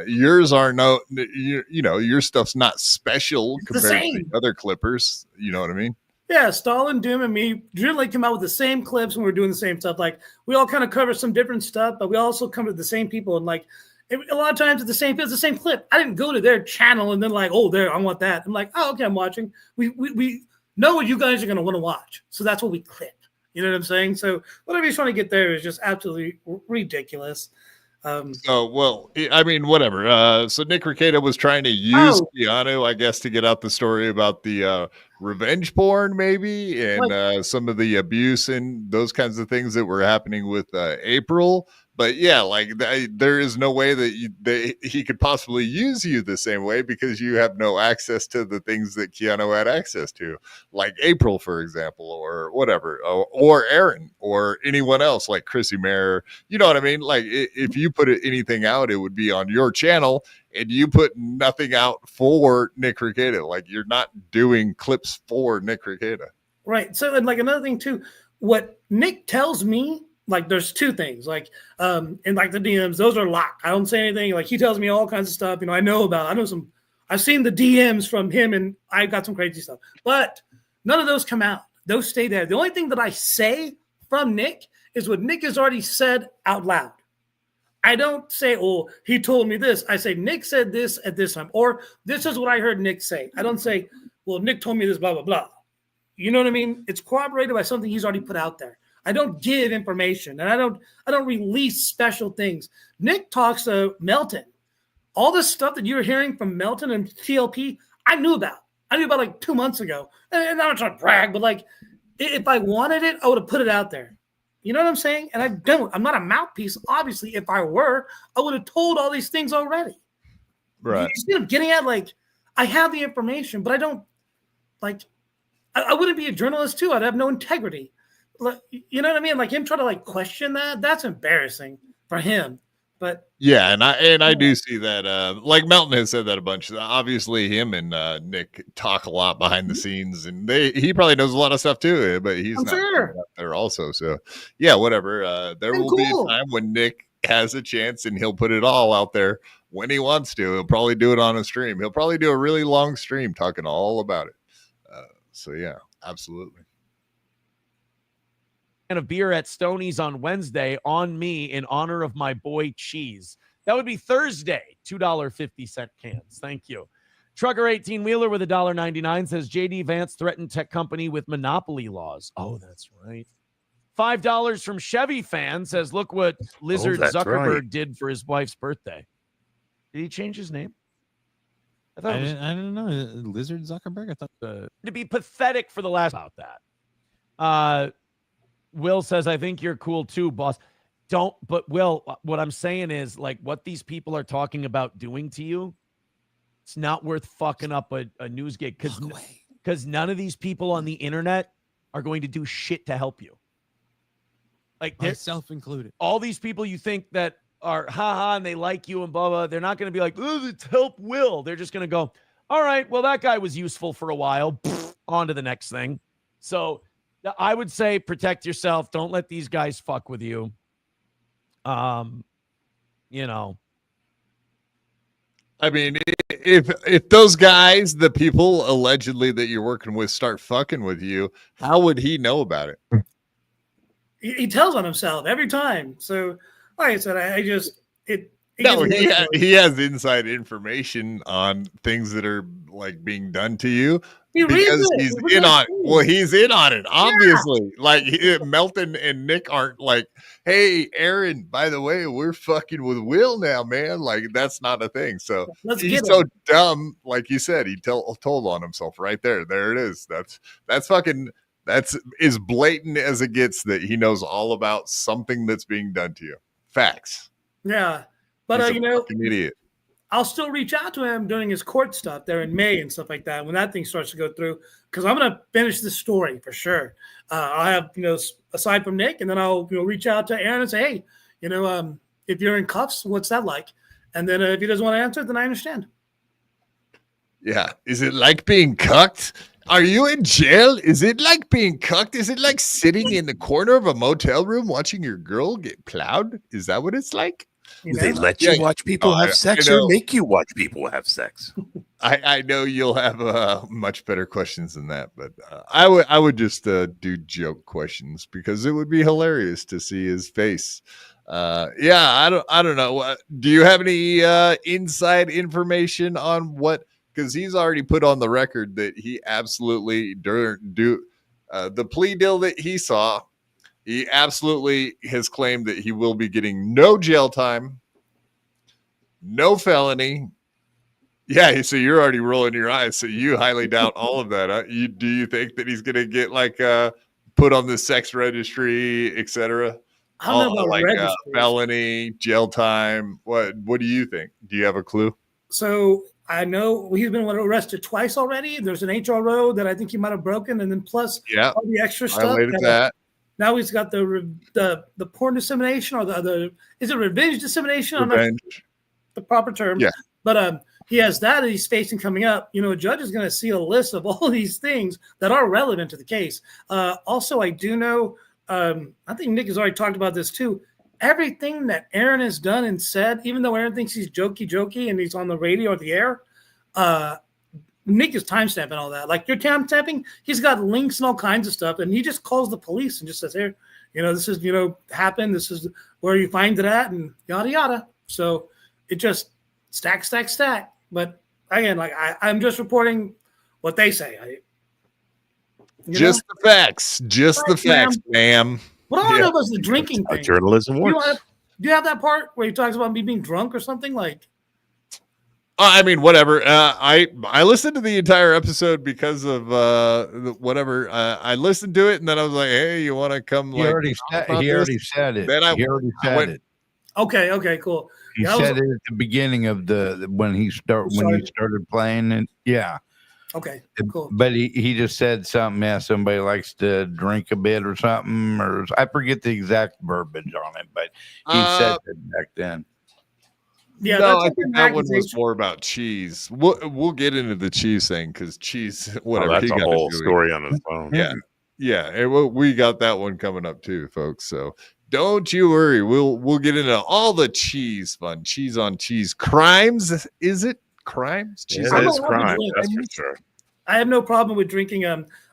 Yours are your stuff's not special compared to the other clippers. You know what I mean? Yeah, Stalin, Doom, and me generally come out with the same clips when we're doing the same stuff. Like, we all kind of cover some different stuff, but we also come to the same people. And like, a lot of times it's the same clip. I didn't go to their channel and then like, oh, there, I want that. I'm like, oh, okay, I'm watching. We know what you guys are going to want to watch. So that's what we clip. You know what I'm saying? So whatever he's trying to get there is just absolutely ridiculous. Whatever. So Nick Ricada was trying to use Keanu, I guess, to get out the story about the revenge porn, maybe, and some of the abuse and those kinds of things that were happening with April. But yeah, like there is no way that he could possibly use you the same way because you have no access to the things that Keanu had access to, like April, for example, or whatever, or Aaron, or anyone else like Chrissy Mayer. You know what I mean? Like if you put anything out, it would be on your channel, and you put nothing out for Nick Ricada. Like you're not doing clips for Nick Ricada. Right. So, and like another thing too, what Nick tells me. Like there's 2 things, like, and like the DMs, those are locked. I don't say anything. Like he tells me all kinds of stuff. I've seen the DMs from him and I got some crazy stuff, but none of those come out. Those stay there. The only thing that I say from Nick is what Nick has already said out loud. I don't say, oh, he told me this. I say, Nick said this at this time, or this is what I heard Nick say. I don't say, well, Nick told me this, blah, blah, blah. You know what I mean? It's corroborated by something he's already put out there. I don't give information, and I don't release special things. Nick talks to Melton. All this stuff that you're hearing from Melton and TLP, I knew about. Like 2 months ago. And I'm not trying to brag, but like if I wanted it, I would have put it out there. You know what I'm saying? And I don't. I'm not a mouthpiece. Obviously, if I were, I would have told all these things already. Right. You see what I'm getting at? Like, I have the information, but I don't, like, I wouldn't be a journalist too. I'd have no integrity. Like, you know what I mean? Like him trying to like question that's embarrassing for him. But yeah, and I do see that. Like Melton has said that a bunch. Obviously, him and Nick talk a lot behind the scenes, and he probably knows a lot of stuff too. But he's not sure up there also. So yeah, whatever. There will be a time when Nick has a chance, and he'll put it all out there when he wants to. He'll probably do it on a stream. He'll probably do a really long stream talking all about it. So yeah, absolutely. And a beer at Stoney's on Wednesday on me in honor of my boy Cheese. That would be Thursday, $2.50 cans. Thank you. Trucker 18 Wheeler with $1.99 says JD Vance threatened tech company with monopoly laws. Oh, that's right. $5 from Chevy fan says, look what Lizard Zuckerberg did for his wife's birthday. Did he change his name? I don't know. Lizard Zuckerberg? I thought to be pathetic for the last about that. Will says, I think you're cool too, boss. But Will, what I'm saying is like what these people are talking about doing to you, it's not worth fucking up a news gig because none of these people on the internet are going to do shit to help you. Like myself included. All these people you think that are haha and they like you and blah blah, they're not going to be like, oh, let's help Will. They're just going to go, all right, well, that guy was useful for a while. On to the next thing. So I would say protect yourself. Don't let these guys fuck with you. You know. I mean, if those guys, the people allegedly that you're working with, start fucking with you, how would he know about it? He tells on himself every time. So, like I said, he has inside information on things that are like being done to you because he's in on it. Well, he's in on it, obviously. Yeah. Like Melton and Nick aren't like, hey, Aaron, by the way, we're fucking with Will now, man. Like that's not a thing. So he's so dumb, like you said, he told on himself right there. There it is. That's as blatant as it gets that he knows all about something that's being done to you. Facts. Yeah. But you know, idiot. I'll still reach out to him during his court stuff there in May and stuff like that when that thing starts to go through, because I'm going to finish this story for sure. I'll have, aside from Nick, and then I'll reach out to Aaron and say, hey, if you're in cuffs, what's that like? And then if he doesn't want to answer, then I understand. Yeah. Is it like being cucked? Are you in jail? Is it like being cucked? Is it like sitting in the corner of a motel room watching your girl get plowed? Is that what it's like? Do they let you watch people have sex or make you watch people have sex? I know you'll have much better questions than that, but I would just do joke questions because it would be hilarious to see his face. Yeah, I don't know. Do you have any inside information on what? Because he's already put on the record that he absolutely the plea deal that he saw. He absolutely has claimed that he will be getting no jail time, no felony. Yeah, so you're already rolling your eyes. So you highly doubt all of that. Huh? Do you think that he's going to get put on the sex registry, etc.? I don't know about felony, jail time. What do you think? Do you have a clue? So I know he's been arrested twice already. There's an HRO that I think he might have broken, and then plus all the extra stuff. Now he's got the porn dissemination or the is it revenge dissemination? Revenge. I don't know the proper term. Yeah. But he has that he's facing coming up. A judge is going to see a list of all these things that are relevant to the case. Also, I do know, I think Nick has already talked about this too. Everything that Aaron has done and said, even though Aaron thinks he's jokey and he's on the radio or the air, Nick is timestamping all that. Like you're timestamping, he's got links and all kinds of stuff, and he just calls the police and just says, "Here, this is happened. This is where you find it at, and yada yada." So it just stack. But again, I'm just reporting what they say. The facts. Just the facts, ma'am. What I want to know is the drinking thing. Journalism works. Do you have that part where he talks about me being drunk or something like? I mean, whatever. I listened to the entire episode because of whatever. I listened to it and then I was like, "Hey, you want to come?" He already said it. Then I said went, it. Okay, cool. He said it at the beginning of when he started playing it. Yeah. Okay, cool. But he just said something. Yeah, somebody likes to drink a bit or something, or I forget the exact verbiage on it, but he said it back then. Yeah, no, I think that one was more about cheese. We'll get into the cheese thing because cheese, whatever. That's a whole story on its own. Yeah. We got that one coming up too, folks. So don't you worry. We'll get into all the cheese fun. Cheese on cheese crimes. Is it crimes? Cheese it is crime. That's for sure. I have no problem with drinking.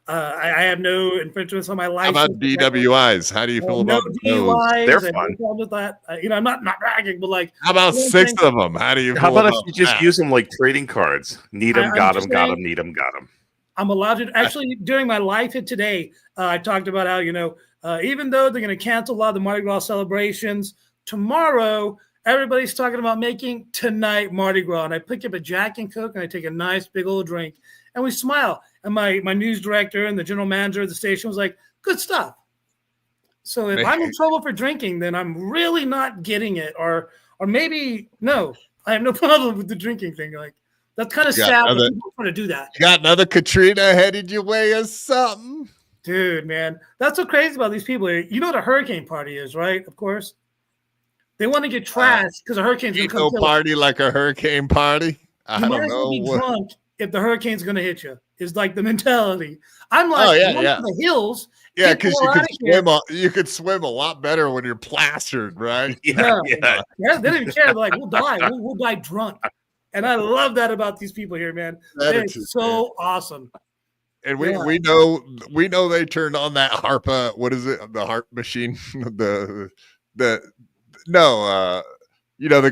I have no infringements on my license. How about DWIs? How do you feel about DUIs? They're fun. No problem with that. I'm not bragging, but like, how about 6 of them? How do you? How about if you just use them like trading cards? Need them, got them, got them, need them, got them. I'm allowed to. Actually, during my live hit today, I talked about how even though they're going to cancel a lot of the Mardi Gras celebrations tomorrow, everybody's talking about making tonight Mardi Gras, and I pick up a Jack and Coke and I take a nice big old drink. And we smile. And my news director and the general manager of the station was like, good stuff. So if I'm in trouble for drinking, then I'm really not getting it. Or maybe, no, I have no problem with the drinking thing. Like, that's kind of sad that people want to do that. You got another Katrina headed your way or something? Dude, man. That's so crazy about these people. You know what a hurricane party is, right? Of course. They want to get trashed because a hurricane's going to come. No party like a hurricane party? I don't know. Be drunk if the hurricane's going to hit you, is like the mentality. I'm like, the hills. Yeah, because you could swim a lot better when you're plastered, right? Yeah. They don't even care. They're like, we'll die. We'll die drunk. And I love that about these people here, man. They're so awesome. And we know they turned on that HARPA. What is it? The HARP machine? The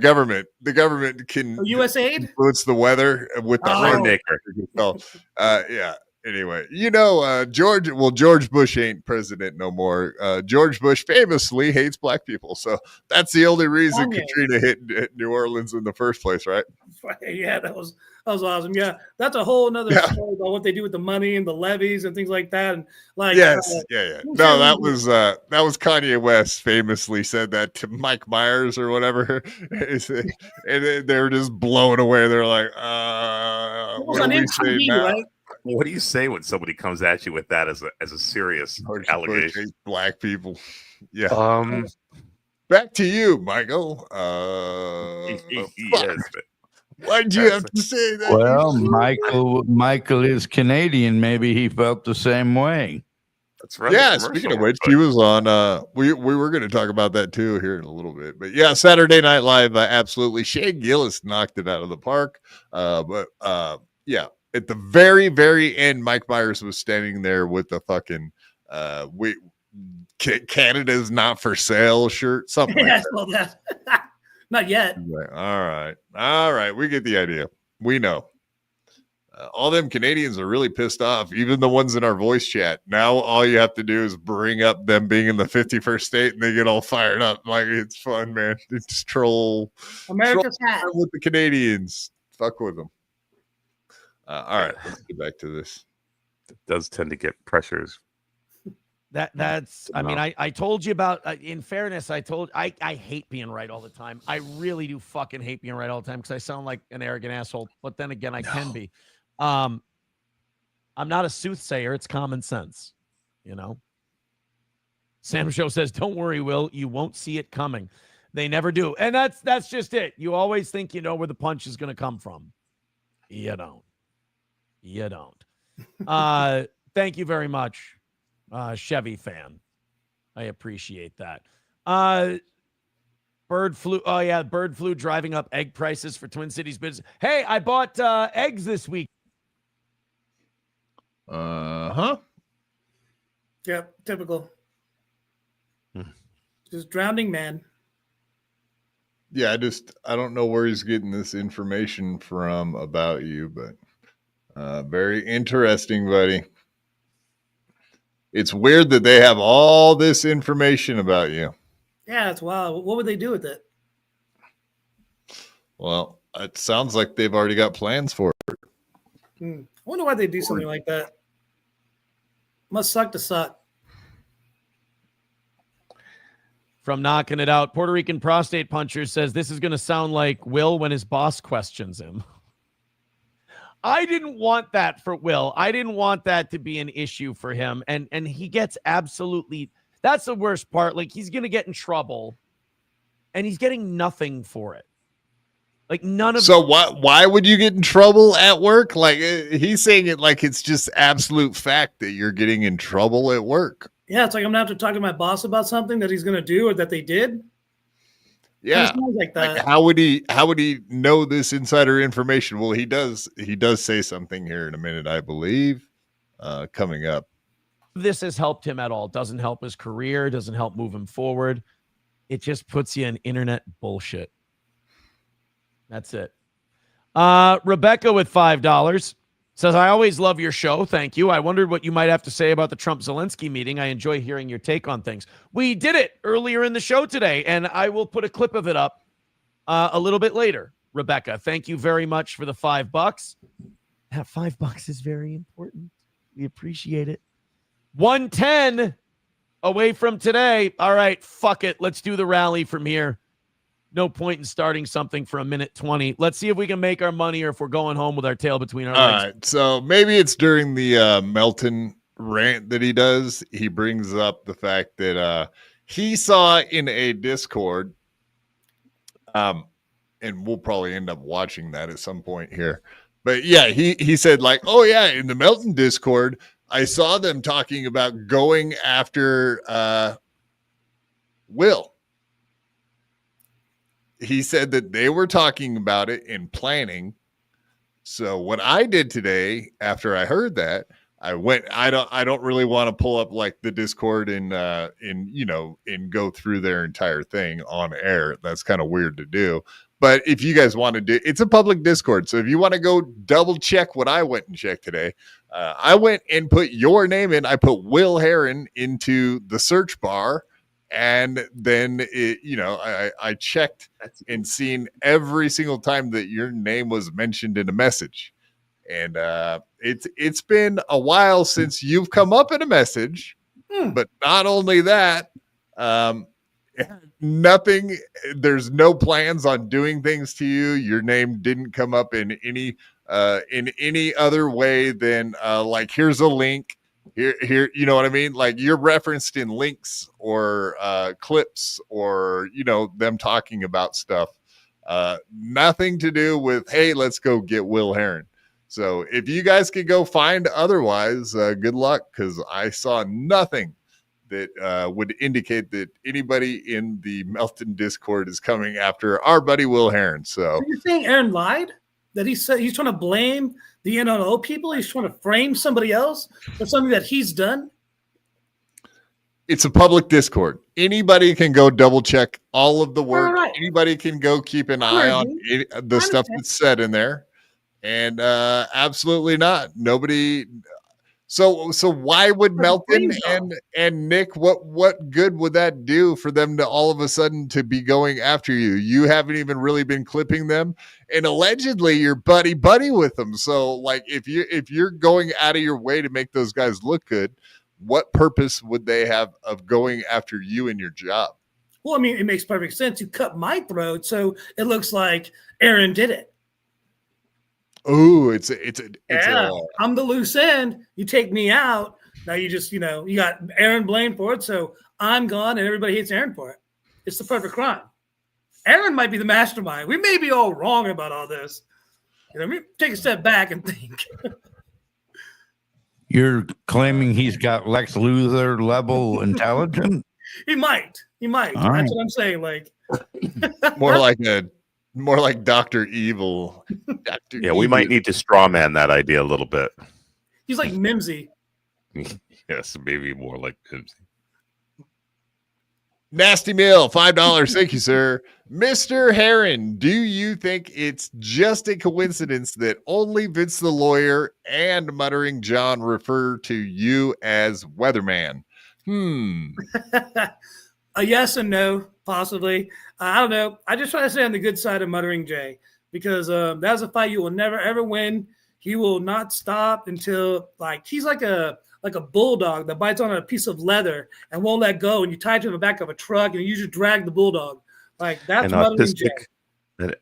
government. The government can USAID influence the weather with the rainmaker. Yeah. Anyway, George Bush ain't president no more. George Bush famously hates black people, so that's the only reason Katrina hit New Orleans in the first place, right? Yeah, that was awesome. Yeah, that's a whole another story about what they do with the money and the levies and things like that. And like, No, that was Kanye West famously said that to Mike Myers or whatever, and they were just blown away. They're like, "What do we say now?" Right? What do you say when somebody comes at you with that as a serious allegation? Black people. Yeah. Back to you, Michael. Yes, why'd you have to say that? Well, Michael is Canadian. Maybe he felt the same way. That's right. Yeah, speaking of which, he was on we were going to talk about that too here in a little bit. But yeah, Saturday Night Live, absolutely. Shane Gillis knocked it out of the park. Yeah, at the very, very end, Mike Myers was standing there with the fucking Canada's not for sale shirt, something like that. Not yet. Like, all right. We get the idea. We know. All them Canadians are really pissed off, even the ones in our voice chat. Now all you have to do is bring up them being in the 51st state and they get all fired up. Like, it's fun, man. It's troll. America's hat with the Canadians. Fuck with them. All right, let's get back to this. It does tend to get pressures. That's I mean, I told you about in fairness, I hate being right all the time. I really do fucking hate being right all the time because I sound like an arrogant asshole, but then again, I can be. I'm not a soothsayer, it's common sense, Sam Show says, don't worry, Will, you won't see it coming. They never do. And that's just it. You always think you know where the punch is going to come from. You don't. Thank you very much. Chevy fan. I appreciate that. Bird flu driving up egg prices for Twin Cities business. Hey, I bought eggs this week. Yep, typical. Just drowning man. Yeah, I don't know where he's getting this information from about you, but very interesting, buddy. It's weird that they have all this information about you. Yeah, it's wild. What would they do with it? Well, It sounds like they've already got plans for it. I wonder why they do something like that. Must suck to suck. From Knocking It Out, Puerto Rican Prostate Puncher says this is going to sound like Will when his boss questions him. I didn't want that for Will. I didn't want that to be an issue for him. And he gets absolutely, that's the worst part. Like, he's going to get in trouble and he's getting nothing for it. Like, none of. So why would you get in trouble at work? Like, he's saying it like it's just absolute fact that you're getting in trouble at work. Yeah, it's like I'm going to have to talk to my boss about something that he's going to do or that they did. Yeah, like that. Like, how would he know this insider information? Well, he does say something here in a minute, I believe, coming up. This has helped him at all. Doesn't help his career. Doesn't help move him forward. It just puts you in internet bullshit. That's it. Rebecca with $5 says, I always love your show. Thank you. I wondered what you might have to say about the Trump-Zelensky meeting. I enjoy hearing your take on things. We did it earlier in the show today, and I will put a clip of it up a little bit later. Rebecca, thank you very much for the $5. That $5 is very important. We appreciate it. 110 away from today. All right, fuck it. Let's do the rally from here. No point in starting something for 1:20. Let's see if we can make our money or if we're going home with our tail between our legs. All right. So maybe it's during the Melton rant that he does. He brings up the fact that he saw in a Discord, and we'll probably end up watching that at some point here. But yeah, he said like, oh yeah, in the Melton Discord, I saw them talking about going after Will. He said that they were talking about it and planning. So what I did today, after I heard that, I went. I don't really want to pull up like the Discord and go through their entire thing on air. That's kind of weird to do. But if you guys want to do, it's a public Discord. So if you want to go double check what I went and checked today, I went and put your name in. I put Will Herren into the search bar. And then, I checked and seen every single time that your name was mentioned in a message. And it's been a while since you've come up in a message. But not only that, nothing, there's no plans on doing things to you. Your name didn't come up in any other way than like, here's a link. Here, you know what I mean? Like, you're referenced in links or clips or, them talking about stuff. Nothing to do with, hey, let's go get Will Herren. So if you guys could go find otherwise, good luck, because I saw nothing that would indicate that anybody in the Melton Discord is coming after our buddy Will Herren. So you're saying Aaron lied? That he said he's trying to blame the NLO people? He's trying to frame somebody else for something that he's done? It's a public Discord. Anybody can go double check all of the work. Right. Anybody can go keep an eye on the stuff that's said in there. And absolutely not. Nobody. So why would Melton and Nick, what good would that do for them to all of a sudden to be going after you? You haven't even really been clipping them, and allegedly you're buddy with them. So like, if you're going out of your way to make those guys look good, what purpose would they have of going after you and your job? Well, I mean, it makes perfect sense. You cut my throat, so it looks like Aaron did it. Oh, I'm the loose end. You take me out. Now you just, you got Aaron blamed for it. So I'm gone and everybody hates Aaron for it. It's the perfect crime. Aaron might be the mastermind. We may be all wrong about all this. Let me take a step back and think. You're claiming he's got Lex Luthor level intelligence? He might. All That's what I'm saying. Like more like Dr. Evil. We might need to straw man that idea a little bit. He's like Mimsy. Yes, maybe more like Mimsy. Nasty Meal, $5. Thank you, sir. Mr. Herren, do you think it's just a coincidence that only Vince the Lawyer and Muttering John refer to you as Weatherman? A yes and no, possibly. I don't know. I just try to stay on the good side of Muttering Jay. because that's a fight you will never ever win. He will not stop until he's like a bulldog that bites on a piece of leather and won't let go, and you tie it to the back of a truck and you just drag the bulldog. That's autistic,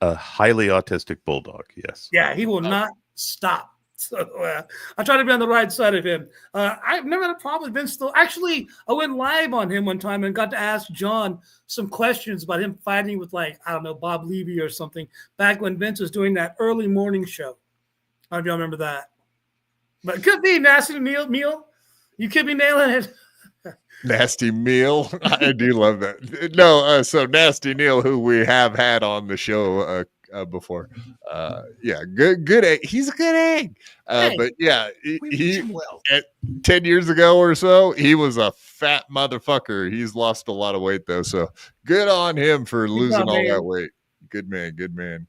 a highly autistic bulldog. Yes. Yeah, he will not stop. So I try to be on the right side of him. I've never had a problem with Vince. Still, actually, I went live on him one time and got to ask John some questions about him fighting with Bob Levy or something back when Vince was doing that early morning show. I don't know if y'all remember that, but it could be Nasty Meal. You could be nailing it. Nasty Meal. I do love that. No, so Nasty Neil, who we have had on the show before. Good egg. He's a good egg. But yeah, he 10 years ago or so, he was a fat motherfucker. He's lost a lot of weight though. So good on him for losing all that weight. Good man.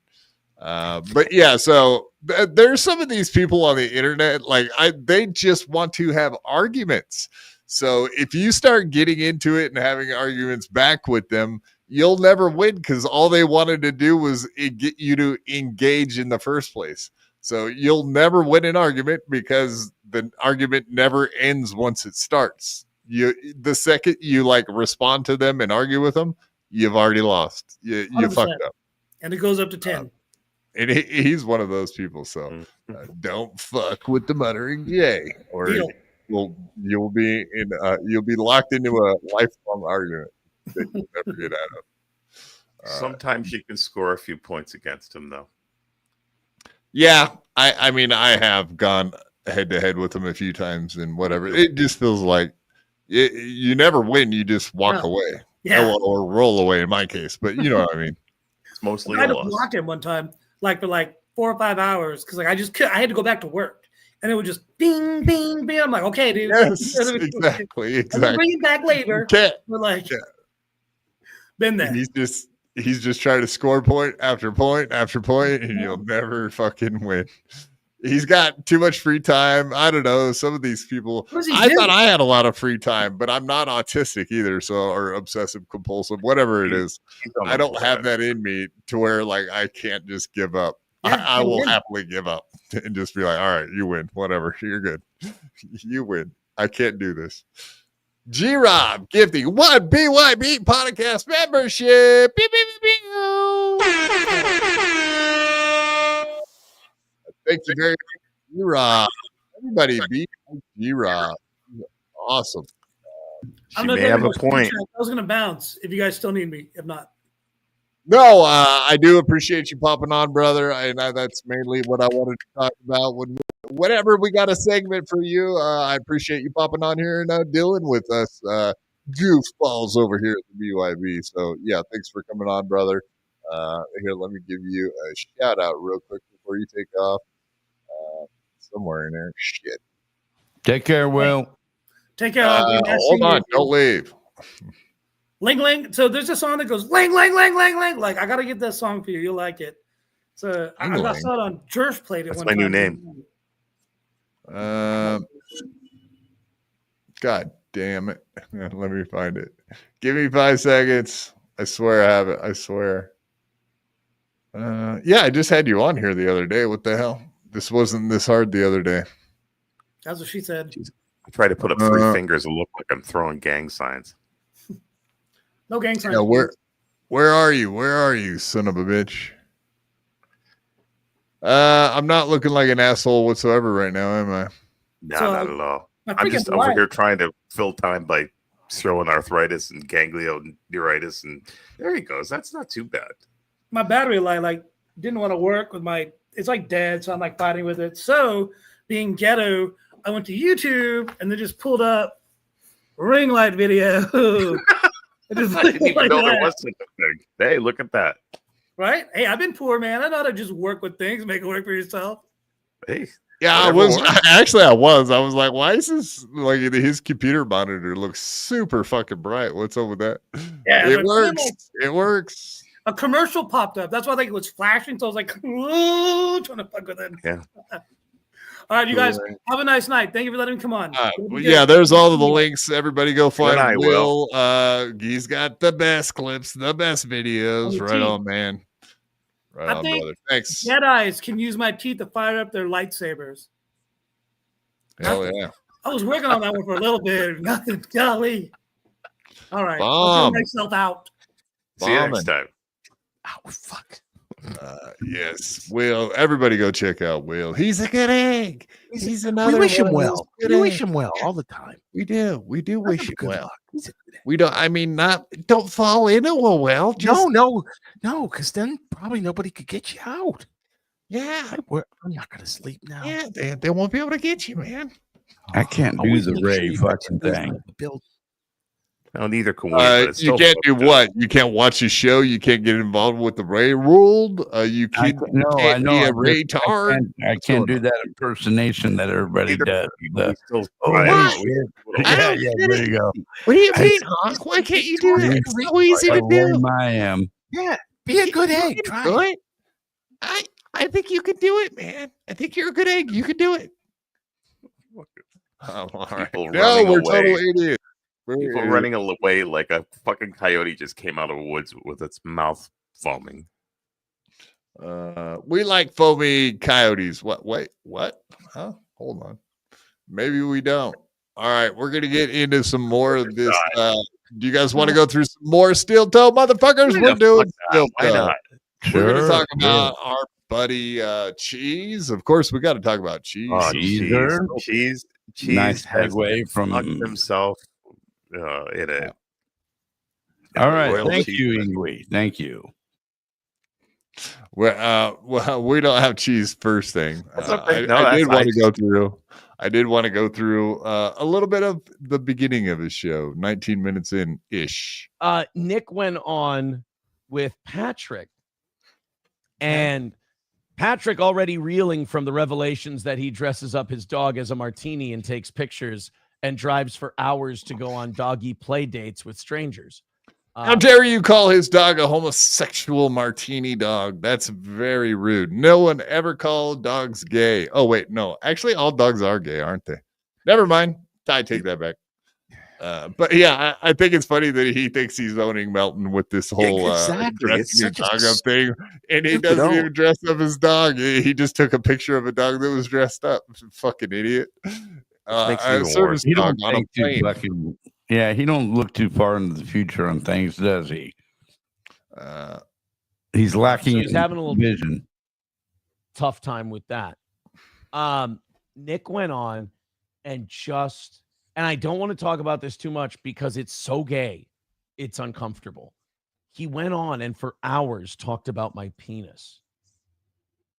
But yeah, so there's some of these people on the internet, they just want to have arguments. So if you start getting into it and having arguments back with them, you'll never win because all they wanted to do was get you to engage in the first place. So you'll never win an argument because the argument never ends once it starts. The second you respond to them and argue with them, you've already lost. You fucked up. And it goes up to 10. And he's one of those people. So don't fuck with the muttering Jay, or you'll be locked into a lifelong argument that you'll never get out of. Sometimes you can score a few points against him, though. Yeah, I mean, I have gone head to head with him a few times, and whatever. It just feels like you never win. You just walk away, or roll away in my case. But you know what I mean. It's mostly I had to block him one time, for 4 or 5 hours, because I had to go back to work. And it would just bing, bing, bing. I'm like, okay, dude. Yes, exactly. Bring it back later. But been there. He's just trying to score point after point after point, and you'll never fucking win. He's got too much free time. I don't know. Some of these people, I thought I had a lot of free time, but I'm not autistic either. Or obsessive compulsive, whatever it is. I don't have that in me to where I can't just give up. I will happily give up and just be like, all right, you win, whatever, you're good. You win. I can't do this. G-Rob gifting 1 BYB podcast membership. Beep, beep, beep, beep. Thank you very much, G-Rob. Everybody beat G-Rob. Awesome. She may have a point. I was going to bounce if you guys still need me. If not. No, I do appreciate you popping on, brother. And that's mainly what I wanted to talk about. Whenever we got a segment for you, I appreciate you popping on here and dealing with us goofballs over here at the BYB. So, yeah, thanks for coming on, brother. Here, let me give you a shout out real quick before you take off. Somewhere in there. Shit. Take care, Will. Take care. Hold on. Don't leave. Ling Ling. So there's a song that goes Ling Ling Ling Ling Ling. I gotta get that song for you. You'll like it. So I saw it on Jersh played it. That's one my time. new name. God damn it. Let me find it. Give me 5 seconds. I swear I have it. I swear. Yeah, I just had you on here the other day. What the hell? This wasn't this hard the other day. That's what she said. Jeez. I try to put up 3 fingers and look like I'm throwing gang signs. No gang signs. Yeah, where are you? Where are you, son of a bitch? I'm not looking like an asshole whatsoever right now, am I? No, not at all. I'm just over here trying to fill time by throwing arthritis and ganglioneuritis, and there he goes. That's not too bad. My battery light didn't want to work with my. It's dead, so I'm fighting with it. So being ghetto, I went to YouTube and then just pulled up ring light video. I didn't even know there was such a thing. Hey, look at that. Right? Hey, I've been poor, man. I know how to just work with things, make it work for yourself. Hey. Yeah, I was. I was like, why is this his computer monitor looks super fucking bright? What's up with that? Yeah, it works. It works. A commercial popped up. That's why I think it was flashing. So I was like, ooh, trying to fuck with it. Yeah. All right, you guys have a nice night. Thank you for letting me come on. Yeah, there's all of the links. Everybody go find Will. He's got the best clips, the best videos. Right on, man. Right I on, think brother. Thanks. Jedi's can use my teeth to fire up their lightsabers. Hell yeah. I was working on that one for a little bit. Nothing. Golly. All right. I'll Bomb. throw myself out. See you next time. Oh, fuck. Yes, Will. Everybody go check out Will. He's a good egg. He's another. We wish him one of those well. good We wish eggs. him well all the time. We do. We do wish him Good well. luck. He's a good egg. We don't. I mean, don't fall into a well. Just, No, because then probably nobody could get you out. Yeah. I'm not going to sleep now. Yeah. They won't be able to get you, man. I can't do Always the make sure Ray you got fucking your thing. build. No, neither can we. But it's You still can't do fucked up. what? You can't watch a show. You can't get involved with the Ray ruled. You I can't, know. be a Raytard. I can't do that impersonation that everybody Neither does. can we. Still Oh, try. what? yeah, there you go. What do you mean, Honk? Why can't you do it? It's so easy to do. I am. Yeah, be a good egg. You Try can do it. it. I think you can do it, man. I think you're a good egg. You can do it. Oh, all right. People No, running we're away. total idiots. People running away like a fucking coyote just came out of the woods with its mouth foaming. We like foamy coyotes. What? Wait, what? Huh? Hold on. Maybe we don't. All right, we're gonna get into some more of this. Do you guys want to go through some more steel toe motherfuckers? We're doing steel toe. Why not? We're gonna talk about our buddy Cheese. Of course, we got to talk about Cheese. Oh, Cheeser. cheese. Nice has segue from fucked himself in a All right, royal thank cheese. you, Ingwe. Thank you. Well, we don't have Cheese first thing. That's okay. I did want to go through. I did want to go through a little bit of the beginning of his show, 19 minutes in ish. Nick went on with Patrick, and Patrick already reeling from the revelations that he dresses up his dog as a martini and takes pictures and drives for hours to go on doggy play dates with strangers. How dare you call his dog a homosexual martini dog? That's very rude. No one ever called dogs gay. Oh, wait, no. Actually, all dogs are gay, aren't they? Never mind. I take that back. But yeah, I think it's funny that he thinks he's owning Melton with this whole Exactly. It's dressing his such a dog up thing, and he stupid doesn't own. even dress up his dog. He just took a picture of a dog that was dressed up. Fucking idiot. makes it A even service He dog don't on a think too plane. fucking. Yeah, he don't look too far into the future on things, does he? He's lacking So he's in having a little vision. tough time with that. Nick went on and I don't want to talk about this too much because it's so gay. It's uncomfortable. He went on and for hours talked about my penis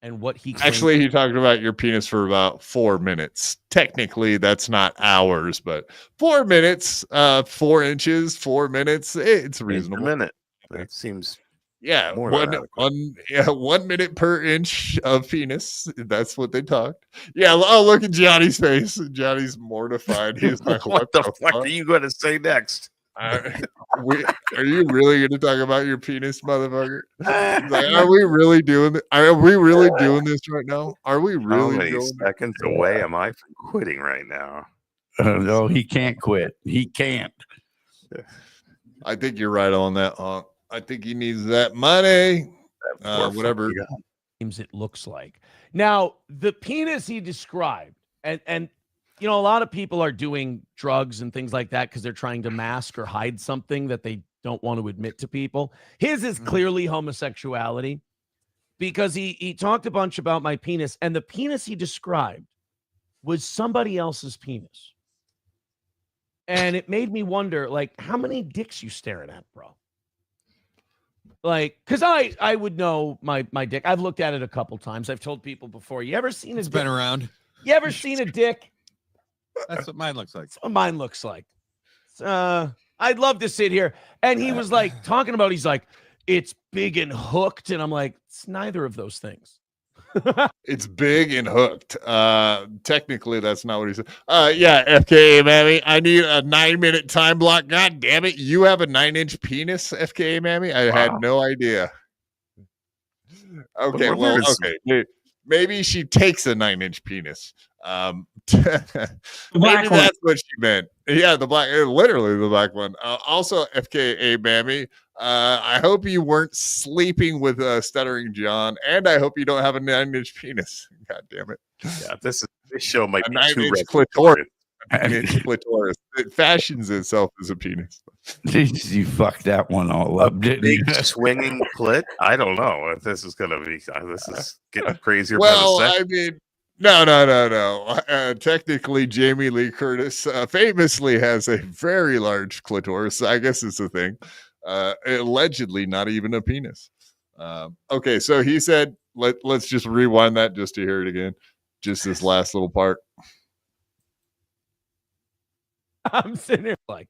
and what he Actually, he talked about your penis for about 4 minutes. Technically, that's not hours, but 4 minutes, 4 inches, 4 minutes. It's reasonable. A minute. That seems Yeah, more than adequate. 1 minute per inch of penis. That's what they talked. Yeah. Oh, look at Johnny's face. Johnny's mortified. He's like, what the fuck are you going to say next? Are you really going to talk about your penis, motherfucker? He's like, are we really doing this? Are we really doing this right now? Are we How really many doing seconds away am I from quitting right now? No, he can't quit. He can't. I think you're right on that, Honk. I think he needs that money. Whatever. it looks like. Now, the penis he described, and you know, a lot of people are doing drugs and things like that because they're trying to mask or hide something that they don't want to admit to people. His is clearly homosexuality because he talked a bunch about my penis, and the penis he described was somebody else's penis. And it made me wonder, like, how many dicks you staring at, bro? Like, because I would know my dick. I've looked at it a couple times. I've told people before. You ever seen a It's dick? been around. You ever seen a dick? That's what mine looks like. That's what mine looks like. I'd love to sit here. And he was like talking about, he's like, it's big and hooked. And I'm like, it's neither of those things. It's big and hooked. Technically, that's not what he said. Yeah, FKA Mammy. I need a 9-minute time block. God damn it. You have a 9-inch penis, FKA Mammy? I had no idea. Okay, well, okay. Maybe she takes a 9-inch penis. Maybe that's what she meant. Yeah, the black, literally the black one. Also, FKA Mammy. I hope you weren't sleeping with Stuttering John, and I hope you don't have a 9-inch penis. God damn it. Yeah, this show might A be 9-inch too clitoris. A 9-inch clitoris. It fashions itself as a penis. Jeez, you fucked that one all up, didn't big you? swinging clit. I don't know if this is gonna be. This is getting crazier. Well, by the second. I mean, no. Technically, Jamie Lee Curtis famously has a very large clitoris. I guess it's a thing. Allegedly, not even a penis. Okay, so he said, let's just rewind that just to hear it again. Just this last little part. I'm sitting here like,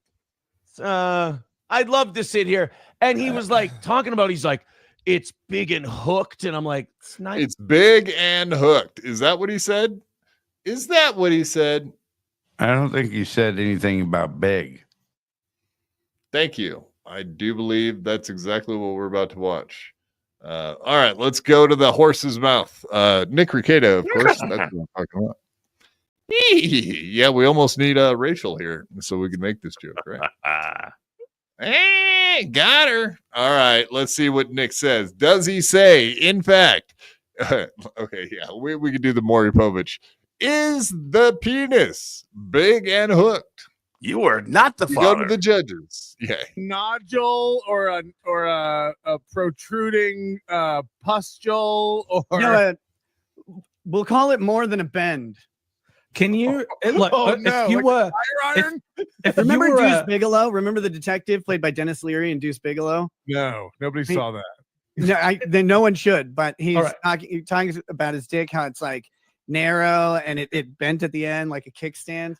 I'd love to sit here. And he was like talking about, he's like, it's big and hooked. And I'm like, it's big and hooked. Is that what he said? Is that what he said? I don't think he said anything about big. Thank you. I do believe that's exactly what we're about to watch. All right, let's go to the horse's mouth. Nick Ricada, of course. That's what I'm talking about. Yeah, we almost need Rachel here so we can make this joke, right? Hey, got her. All right, let's see what Nick says. Does he say, in fact, okay, yeah, we can do the Maury Povich. Is the penis big and hooked? You are not the father. Go father. to the judges. Yeah. Nodule or a protruding pustule or you know what? We'll call it more than a bend. Can you look? no, if you like fire iron? if remember Deuce Bigelow, remember the detective played by Dennis Leary in Deuce Bigelow? No, nobody saw that. No, then no one should. But he's right. talking about his dick, how it's like narrow and it bent at the end like a kickstand.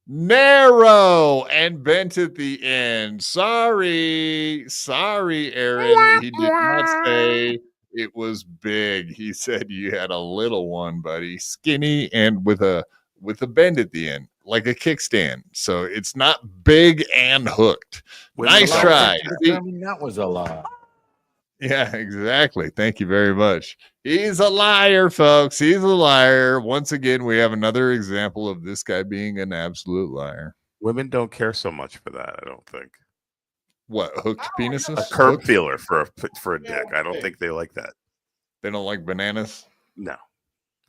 Narrow and bent at the end. Sorry, Aaron. He did not say it was big. He said you had a little one, buddy, skinny and with a bend at the end, like a kickstand. So it's not big and hooked. Nice try. That was a lie. Yeah, exactly. Thank you very much. He's a liar, folks. He's a liar. Once again, we have another example of this guy being an absolute liar. Women don't care so much for that, I don't think. What, hooked penises? A curb feeler for a dick. I don't think they like that. They don't like bananas? No.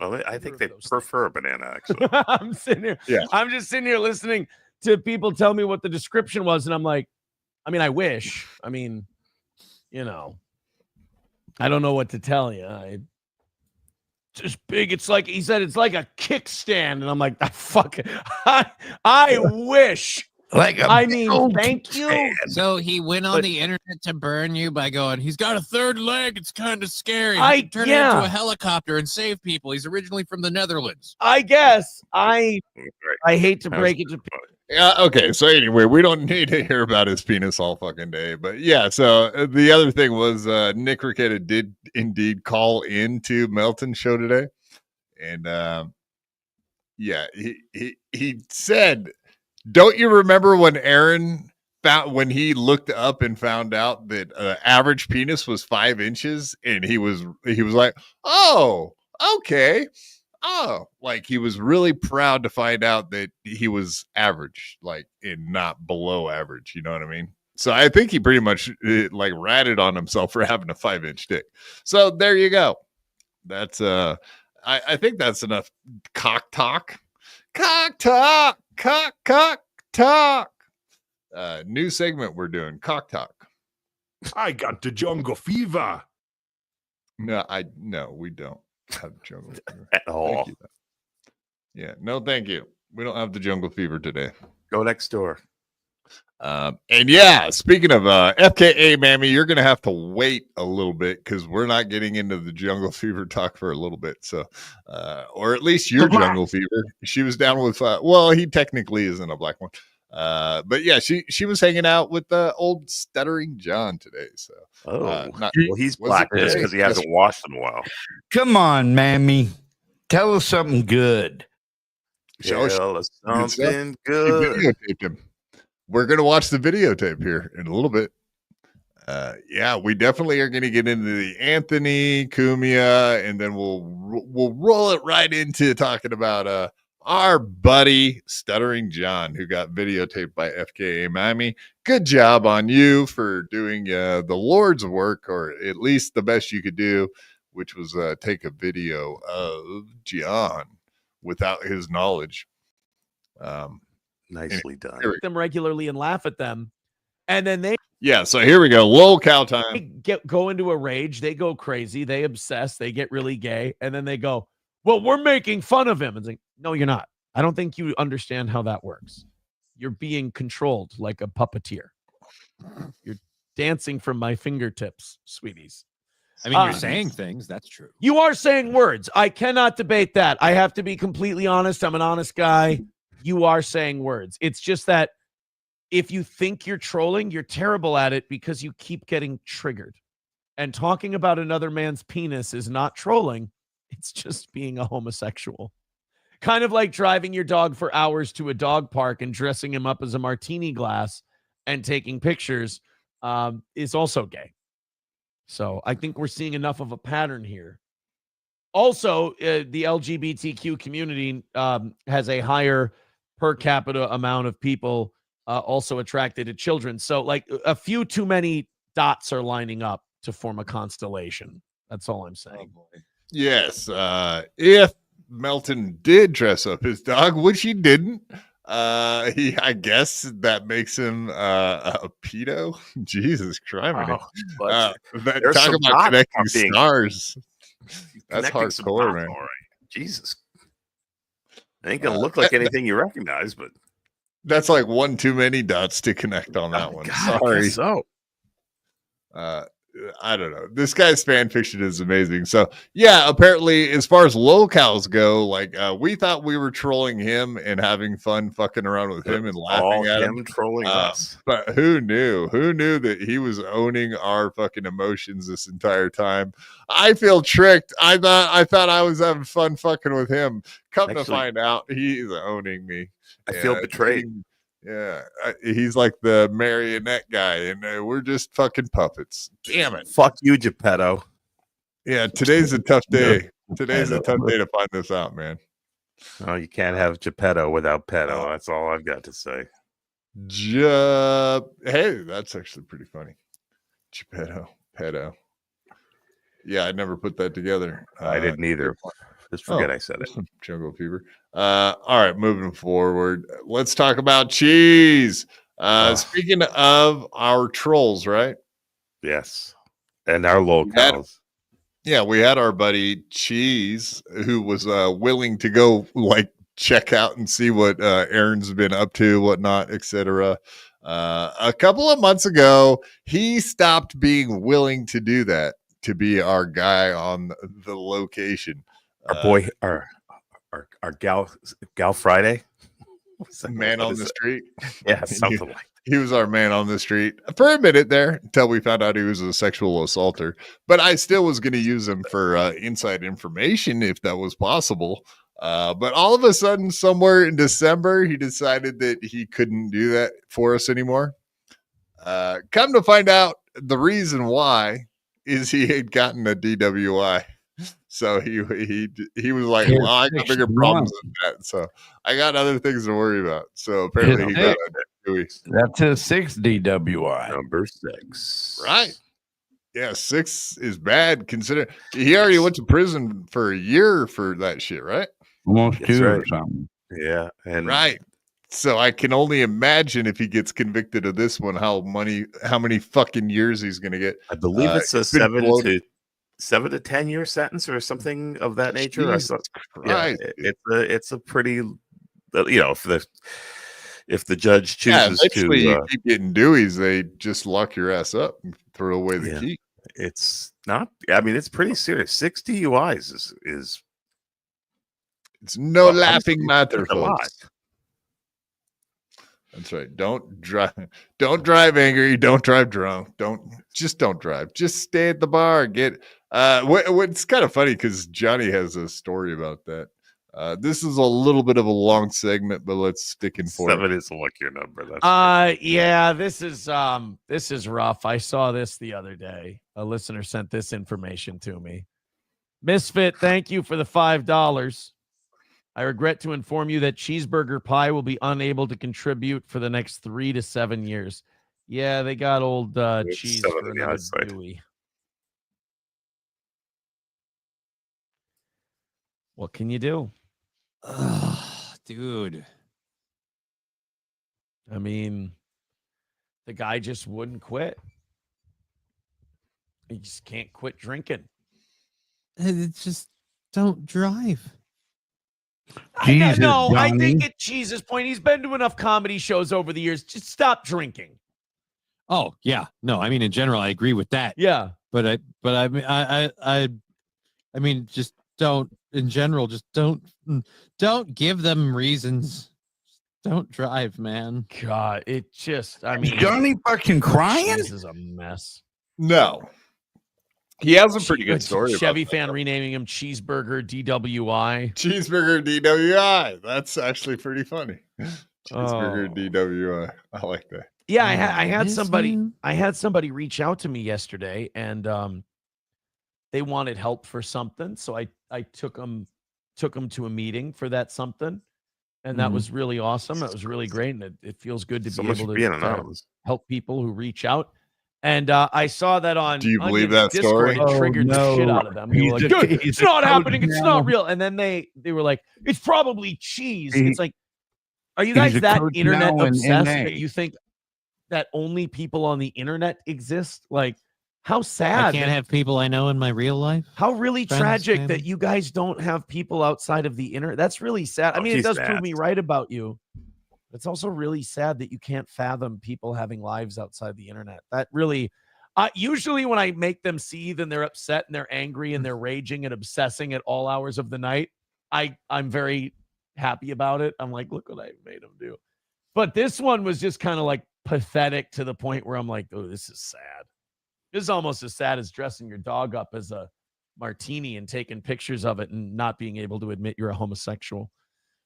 Well, I think they prefer a banana, actually. I'm sitting here. Yeah. I'm just sitting here listening to people tell me what the description was. And I'm like, I mean, I wish. I mean, you know, I don't know what to tell you. It's just big. It's like, he said, it's like a kickstand. And I'm like, I wish. I mean, thank you. So he went on the internet to burn you by going, he's got a third leg. It's kind of scary. He turn it into a helicopter and save people. He's originally from the Netherlands. I guess. I hate to break it to people. Yeah, okay. So anyway, we don't need to hear about his penis all fucking day. But yeah, so the other thing was Nick Ricada did indeed call into Melton's show today. And yeah, he said, don't you remember when Aaron when he looked up and found out that average penis was 5 inches, and he was like, oh, okay. Oh, like he was really proud to find out that he was average, like, and not below average. You know what I mean? So I think he pretty much like ratted on himself for having a 5-inch dick. So there you go. That's I think that's enough cock talk. Cock talk. New segment we're doing, cock talk. I got the jungle fever. No, we don't have jungle fever at all. Yeah, no, thank you. We don't have the jungle fever today. Go next door. And yeah, speaking of FKA, Mammy, you're gonna have to wait a little bit because we're not getting into the jungle fever talk for a little bit. So, or at least your jungle fever. She was down with. Well, he technically isn't a black one. But yeah, she was hanging out with the old Stuttering John today. So, well, he's black just because he hasn't washed in a while. Come on, Mammy, tell us something good. Tell us something good. Videotaped him. We're gonna watch the videotape here in a little bit. Yeah, we definitely are gonna get into the Anthony Cumia, and then we'll roll it right into talking about our buddy Stuttering John, who got videotaped by FKA Miami. Good job on you for doing the Lord's work, or at least the best you could do, which was take a video of John without his knowledge. Nicely done. Them regularly and laugh at them, and then they so here we go. Lol cow time. Go into a rage. They go crazy. They obsess. They get really gay, and then they go, "Well, we're making fun of him." And it's like, no, you're not. I don't think you understand how that works. You're being controlled like a puppeteer. You're dancing from my fingertips, sweeties. I mean, you're saying things. That's true. You are saying words. I cannot debate that. I have to be completely honest. I'm an honest guy. You are saying words. It's just that if you think you're trolling, you're terrible at it because you keep getting triggered. And talking about another man's penis is not trolling. It's just being a homosexual. Kind of like driving your dog for hours to a dog park and dressing him up as a martini glass and taking pictures is also gay. So I think we're seeing enough of a pattern here. Also, the LGBTQ community has a higher per capita amount of people also attracted to children. So like a few too many dots are lining up to form a constellation. That's all I'm saying. Oh, yes. If Melton did dress up his dog, which he didn't, I guess that makes him a pedo. Jesus Christ. Talk about connecting stars. That's hardcore, man. Jesus. It ain't gonna look like anything you recognize, but that's like one too many dots to connect on that one. God, sorry. So I don't know. This guy's fan fiction is amazing. So yeah, apparently as far as locals go, like we thought we were trolling him and having fun fucking around with him and laughing at him trolling us. But who knew that he was owning our fucking emotions this entire time? I feel tricked. I thought I was having fun fucking with him. Come to find out, he's owning me. I feel betrayed. He's like the marionette guy, and we're just fucking puppets. Damn it! Fuck you, Geppetto. Yeah, today's a tough day. Today's a tough day to find this out, man. Oh, you can't have Geppetto without pedo. That's all I've got to say. Hey, that's actually pretty funny. Geppetto, pedo. Yeah, I never put that together. I didn't either. Just forget I said it. Jungle fever. All right, moving forward. Let's talk about cheese. Speaking of our trolls, right? Yes. And our locals. We had our buddy Cheese, who was willing to go like check out and see what Aaron's been up to, whatnot, etc. A couple of months ago, he stopped being willing to do that, to be our guy on the location. Our boy, our gal Friday, man on the street. Yeah, something like that. He was our man on the street for a minute there until we found out he was a sexual assaulter. But I still was going to use him for inside information if that was possible. But all of a sudden, somewhere in December, he decided that he couldn't do that for us anymore. Come to find out, the reason why is he had gotten a DWI. So he was like, well, I got bigger problems than that. So I got other things to worry about. So apparently he got a DWI. That's a 6 DWI. Number 6. Right. Yeah, 6 is bad considering he already went to prison for a year for that shit, right? Almost 2 or something. Yeah. And right. So I can only imagine if he gets convicted of this one, how many fucking years he's gonna get. I believe it's a 7 to 10 year sentence or something of that nature. Right. It's a pretty, if the judge chooses to you keep getting deweys, they just lock your ass up and throw away the key. It's not. I mean, it's pretty serious. 6 DUIs is. It's no laughing matter, folks. That's right. Don't drive angry. Don't drive drunk. Don't drive. Just stay at the bar. What's kind of funny because Johnny has a story about that. This is a little bit of a long segment, but let's stick in for 7 is a luckier number. Yeah, this is rough. I saw this the other day. A listener sent this information to me. Misfit, thank you for the $5. I regret to inform you that Cheeseburger Pie will be unable to contribute for the next 3 to 7 years. Yeah, they got old cheese for another Dewey. What can you do? Dude. I mean, the guy just wouldn't quit. He just can't quit drinking. It's just don't drive. Jesus, I Johnny. think at Cheese's point, he's been to enough comedy shows over the years. Just stop drinking. Oh yeah, no. I mean, in general, I agree with that. Yeah, but I mean, just don't. In general, just don't give them reasons. Don't drive, man. God, it just. I mean, Johnny fucking crying. This is a mess. No. He has a pretty good story. Chevy fan renaming him Cheeseburger DWI. Cheeseburger DWI. That's actually pretty funny. Cheeseburger DWI. I like that. Yeah, I had somebody reach out to me yesterday, and they wanted help for something, so I took them to a meeting for that something, and that was really awesome. That was really great, and it feels good to be able to help people who reach out. And I saw that on. Do you believe that Discord, story? It triggered the shit out of them. They were like, "Dude, it's not happening. It's not real." And then they were like, "It's probably cheese." It's like, are you guys that internet obsessed that you think that only people on the internet exist? Like, how sad. I can't have people I know in my real life. How really tragic that you guys don't have people outside of the internet. That's really sad. I mean, it does prove me right about you. It's also really sad that you can't fathom people having lives outside the internet. That really, usually when I make them seethe and they're upset and they're angry and they're raging and obsessing at all hours of the night, I'm very happy about it. I'm like, look what I made them do. But this one was just kind of like pathetic to the point where I'm like, oh, this is sad. This is almost as sad as dressing your dog up as a martini and taking pictures of it and not being able to admit you're a homosexual.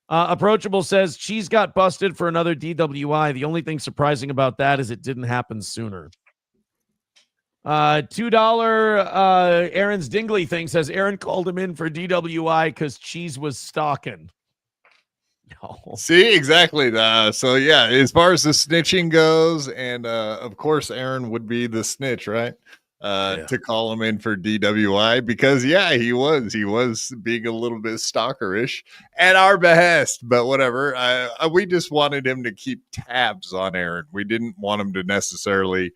Approachable says Cheese got busted for another DWI. The only thing surprising about that is it didn't happen sooner. $2 Aaron's Dingley thing says Aaron called him in for DWI because Cheese was stalking. No. See, exactly. So yeah, as far as the snitching goes, and of course Aaron would be the snitch, right? To call him in for DWI because he was being a little bit stalkerish at our behest, but whatever. We just wanted him to keep tabs on Aaron. We didn't want him to necessarily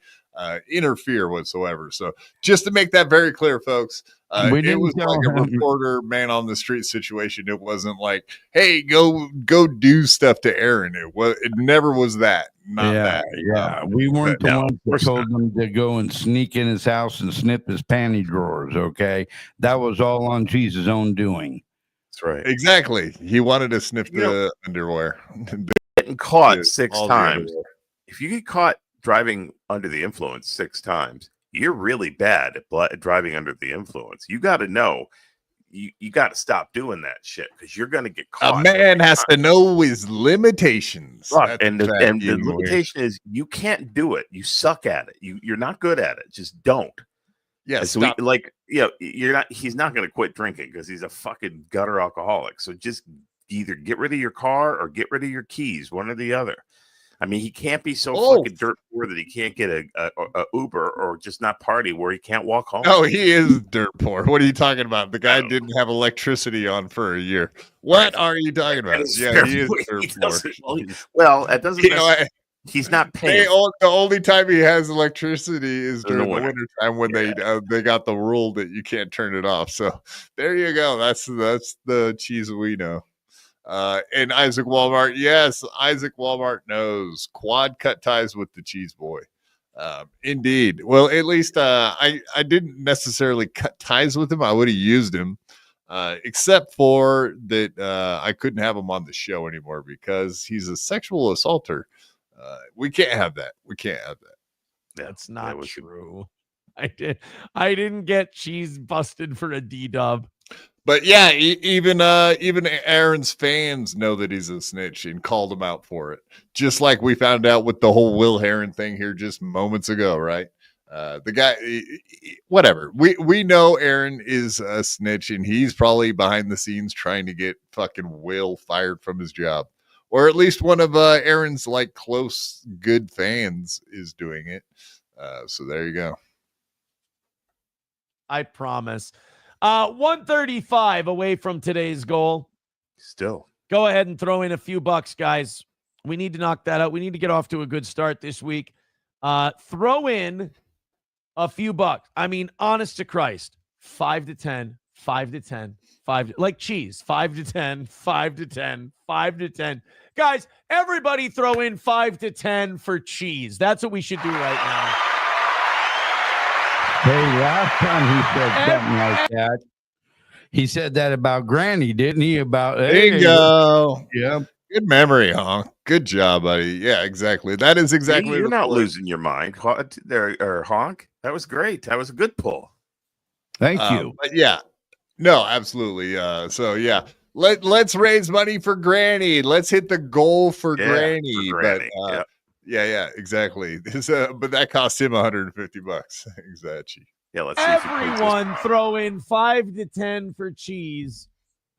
interfere whatsoever. So just to make that very clear, folks, it was like a reporter man on the street situation. It wasn't like, hey, go do stuff to Aaron. It never was that. Not that. Yeah. We weren't the ones that told him to go and sneak in his house and snip his panty drawers. Okay. That was all on Jesus' own doing. That's right. Exactly. He wanted to sniff the underwear. Getting caught 6 times. If you get caught driving under the influence 6 times, you're really bad at driving under the influence. You got to know, you got to stop doing that shit because you're going to get caught. A man has to know his limitations. Right. And the limitation is you can't do it. You suck at it. You're not good at it. Just don't. Yeah. So he's not going to quit drinking because he's a fucking gutter alcoholic. So just either get rid of your car or get rid of your keys, one or the other. I mean, he can't be so fucking dirt poor that he can't get a Uber or just not party where he can't walk home. Oh, he is dirt poor. What are you talking about? The guy didn't have electricity on for a year. What are you talking about? Yeah, he is dirt poor. Well, that doesn't. He's not paying. The only time he has electricity is during the winter time when they got the rule that you can't turn it off. So there you go. That's the cheese we know. And Isaac Walmart, yes, Isaac Walmart knows quad cut ties with the cheese boy. Indeed. Well, at least I didn't necessarily cut ties with him. I would have used him, except for that I couldn't have him on the show anymore because he's a sexual assaulter. We can't have that. We can't have that. That's not true. I didn't get cheese busted for a D-dub. But yeah, even Aaron's fans know that he's a snitch and called him out for it. Just like we found out with the whole Will Herren thing here just moments ago, right? The guy, whatever. We know Aaron is a snitch, and he's probably behind the scenes trying to get fucking Will fired from his job, or at least one of Aaron's like close good fans is doing it. So there you go. I promise. 135 away from today's goal. Still. Go ahead and throw in a few bucks, guys. We need to knock that out. We need to get off to a good start this week. Throw in a few bucks. I mean, honest to Christ, 5 to 10, 5 to 10, 5 to, like cheese, 5 to 10, 5 to 10, 5 to 10. Guys, everybody throw in 5 to 10 for cheese. That's what we should do right now. Hey, last time he said something like that, he said that about Granny, didn't he? About Bingo. Yeah. Good memory, huh? Good job, buddy. Yeah, exactly. That is exactly. You're the not point. losing your mind there, or Honk. That was great. That was a good pull. Thank you. But yeah, no, absolutely. So yeah, let's raise money for Granny. Let's hit the goal for Granny. But yeah, exactly. But that cost him $150. Exactly. Yeah, let's see everyone throw in 5 to 10 for cheese,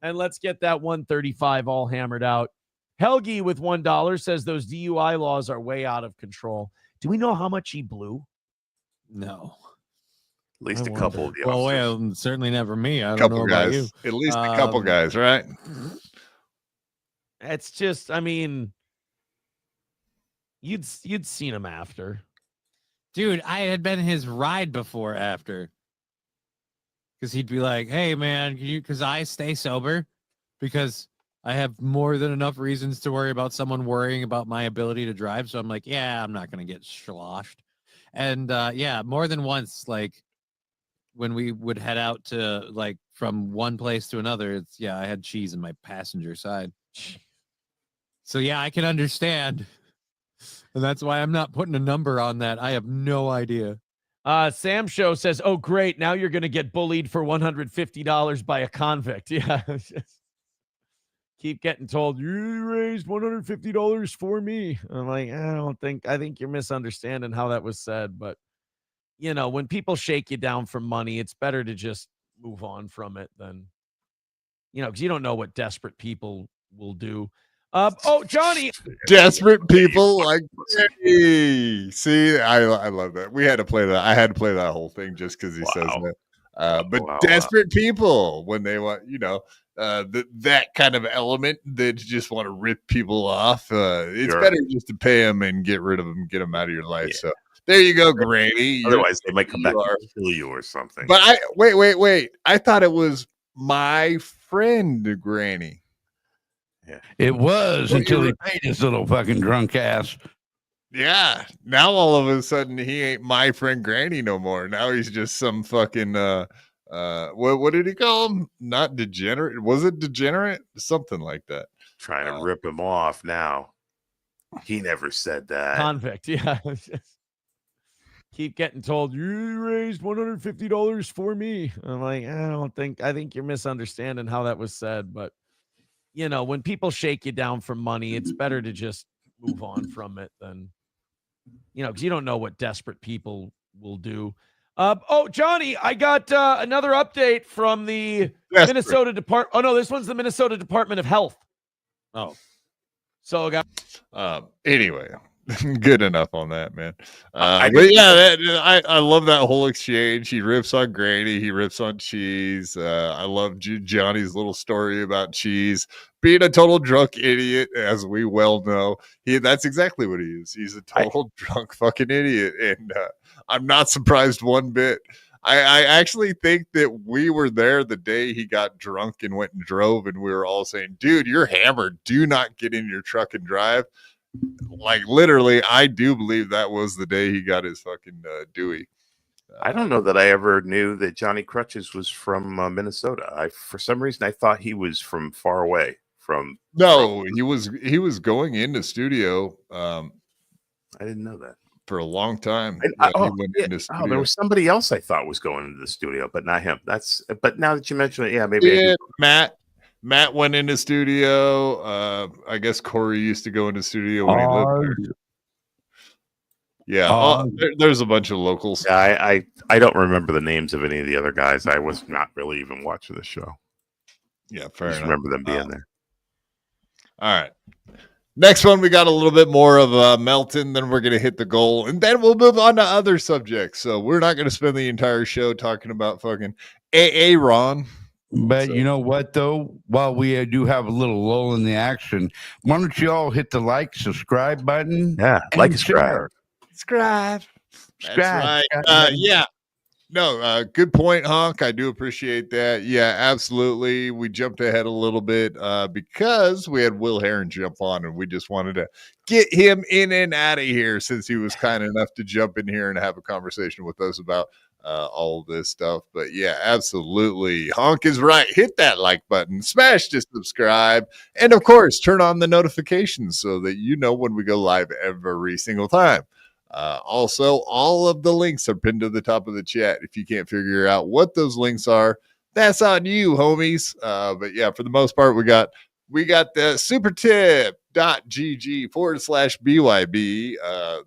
and let's get that 135 all hammered out. Helgi with $1 says those DUI laws are way out of control. Do we know how much he blew? No. At least a couple of the well, certainly never me. I don't know about you. At least a couple guys, right? It's just, I mean, you'd seen him after. Dude, I had been his ride before after. Because he'd be like, hey, man, because I stay sober because I have more than enough reasons to worry about someone worrying about my ability to drive. So I'm like, yeah, I'm not going to get sloshed. And yeah, more than once, like when we would head out to like from one place to another, I had cheese in my passenger side. So yeah, I can understand. And that's why I'm not putting a number on that. I have no idea. Sam Show says, oh, great. Now you're going to get bullied for $150 by a convict. Yeah. Keep getting told you raised $150 for me. I'm like, I think you're misunderstanding how that was said. But, you know, when people shake you down for money, it's better to just move on from it than, you know, because you don't know what desperate people will do. Johnny, desperate people like me. See, I love that. We had to play that. I had to play that whole thing just because he says that. But desperate people, when they want, you know, that kind of element that just want to rip people off. It's better just to pay them and get rid of them, get them out of your life. So there you go, Granny. Otherwise, they might come back and kill you or something. But wait. I thought it was my friend Granny. Yeah. It was until he paid his little fucking drunk ass. Yeah. Now all of a sudden he ain't my friend Granny no more. Now he's just some fucking what did he call him? Not degenerate. Was it degenerate? Something like that. Trying to rip him off now. He never said that. Convict, yeah. Keep getting told you raised $150 for me. I'm like, I think you're misunderstanding how that was said, but you know, when people shake you down for money, it's better to just move on from it than, you know, because you don't know what desperate people will do. Johnny, I got another update from the Minnesota Department. Oh, no, this one's the Minnesota Department of Health. Oh. So, anyway, good enough on that, man. But yeah, I love that whole exchange. He rips on Granny, he rips on cheese. I love Johnny's little story about cheese being a total drunk idiot, as we well know. That's exactly what he is. He's a total drunk fucking idiot, and I'm not surprised one bit. I actually think that we were there the day he got drunk and went and drove, and we were all saying, dude, you're hammered. Do not get in your truck and drive. Like, literally, I do believe that was the day he got his fucking Dewey. I don't know that I ever knew that Johnny Crutches was from Minnesota. For some reason, I thought he was from far away. He was going into studio. I didn't know that. For a long time. There was somebody else I thought was going into the studio, but not him. But now that you mention it, maybe Matt went into studio. I guess Corey used to go into studio when he lived there. Yeah, there's a bunch of locals. Yeah, I don't remember the names of any of the other guys. I was not really even watching the show. Yeah, I fair just enough. remember them being there. All right. Next one, we got a little bit more of Melton, then we're going to hit the goal, and then we'll move on to other subjects. So we're not going to spend the entire show talking about fucking Ron. But you know what, though? While we do have a little lull in the action, why don't you all hit the like, subscribe button? Yeah, like, subscribe. Subscribe. That's right. Yeah. No, good point, Honk. I do appreciate that. Yeah, absolutely. We jumped ahead a little bit because we had Will Herren jump on, and we just wanted to get him in and out of here since he was kind enough to jump in here and have a conversation with us about all of this stuff. But yeah, absolutely. Honk is right. Hit that like button, smash to subscribe, and of course, turn on the notifications so that you know when we go live every single time. Also, all of the links are pinned to the top of the chat. If you can't figure out what those links are, that's on you, homies. But yeah, for the most part, we got the supertip.gg/BYB.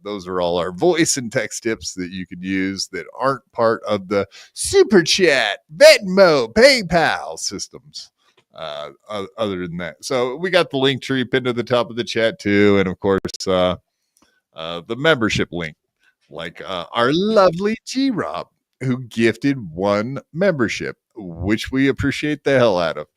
Those are all our voice and text tips that you can use that aren't part of the Super Chat, Venmo, PayPal systems. Other than that, so we got the link tree pinned to the top of the chat too, and of course, the membership link, like our lovely G-Rob, who gifted one membership, which we appreciate the hell out of.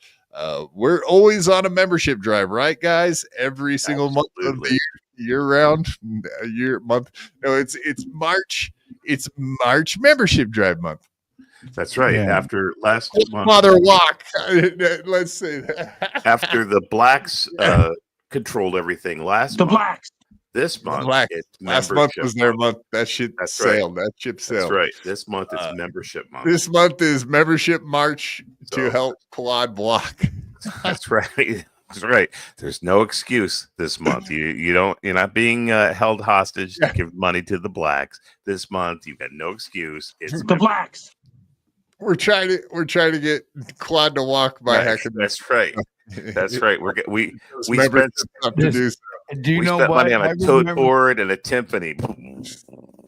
We're always on a membership drive, right, guys? Every single month of the year round, month. No, it's March. It's March membership drive month. That's right. Yeah. After last month, Mother Walk. Let's say that. After the blacks controlled everything last month. Blacks. This month, last month was their month. That shit sailed. That ship sailed. That's right. This month is membership month. This month is membership March to help Claude block. That's right. That's right. There's no excuse this month. You're not being held hostage to give money to the blacks. This month you've got no excuse. It's the blacks. We're trying to get Claude to walk by hacking. That's right. That's right. We spent stuff to do. Do you know what? Money on a tote board and a timpani.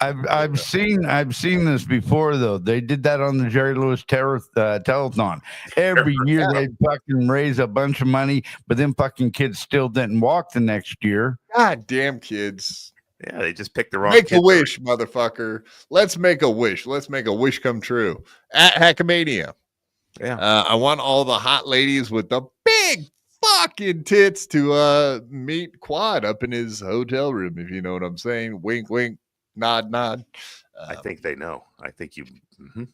I've seen this before though. They did that on the Jerry Lewis telethon. Every year they fucking raise a bunch of money, but then fucking kids still didn't walk the next year. God damn kids. Yeah, they just picked the wrong. Make a wish, motherfucker. Let's make a wish. Let's make a wish come true. At Hackamania. Yeah. I want all the hot ladies with the big fucking tits to meet Quad up in his hotel room, if you know what I'm saying. Wink, wink, nod, nod. I think they know. I think you. Mm-hmm.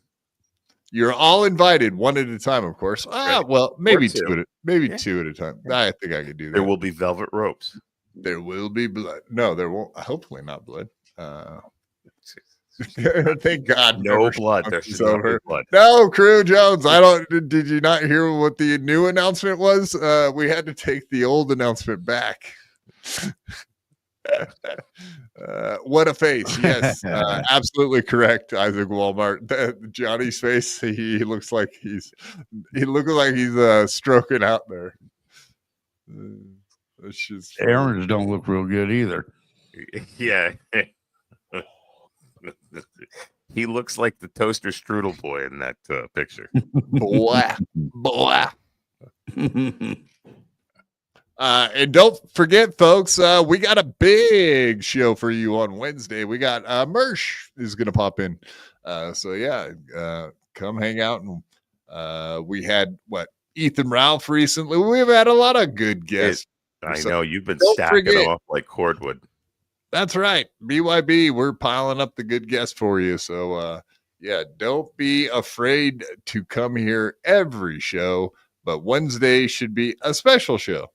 You're all invited, one at a time, of course. Well, maybe two at a time. I think I could do that. There will be velvet ropes. There will be blood. No, there won't. Hopefully not blood. Thank God. No blood. There's no blood. No, Crew Jones. Did you not hear what the new announcement was? We had to take the old announcement back. What a face. Yes, absolutely correct, Isaac Walmart. Johnny's face, he looks like he's stroking out there. Aaron's don't look real good either. Yeah. He looks like the toaster strudel boy in that picture. Blah, blah. And don't forget, folks, we got a big show for you on Wednesday. We got Mersh is going to pop in. So yeah, come hang out. And we had Ethan Ralph recently. We've had a lot of good guests. I know you've been stacking them off like cordwood. That's right. BYB, we're piling up the good guests for you. So yeah, don't be afraid to come here every show, but Wednesday should be a special show.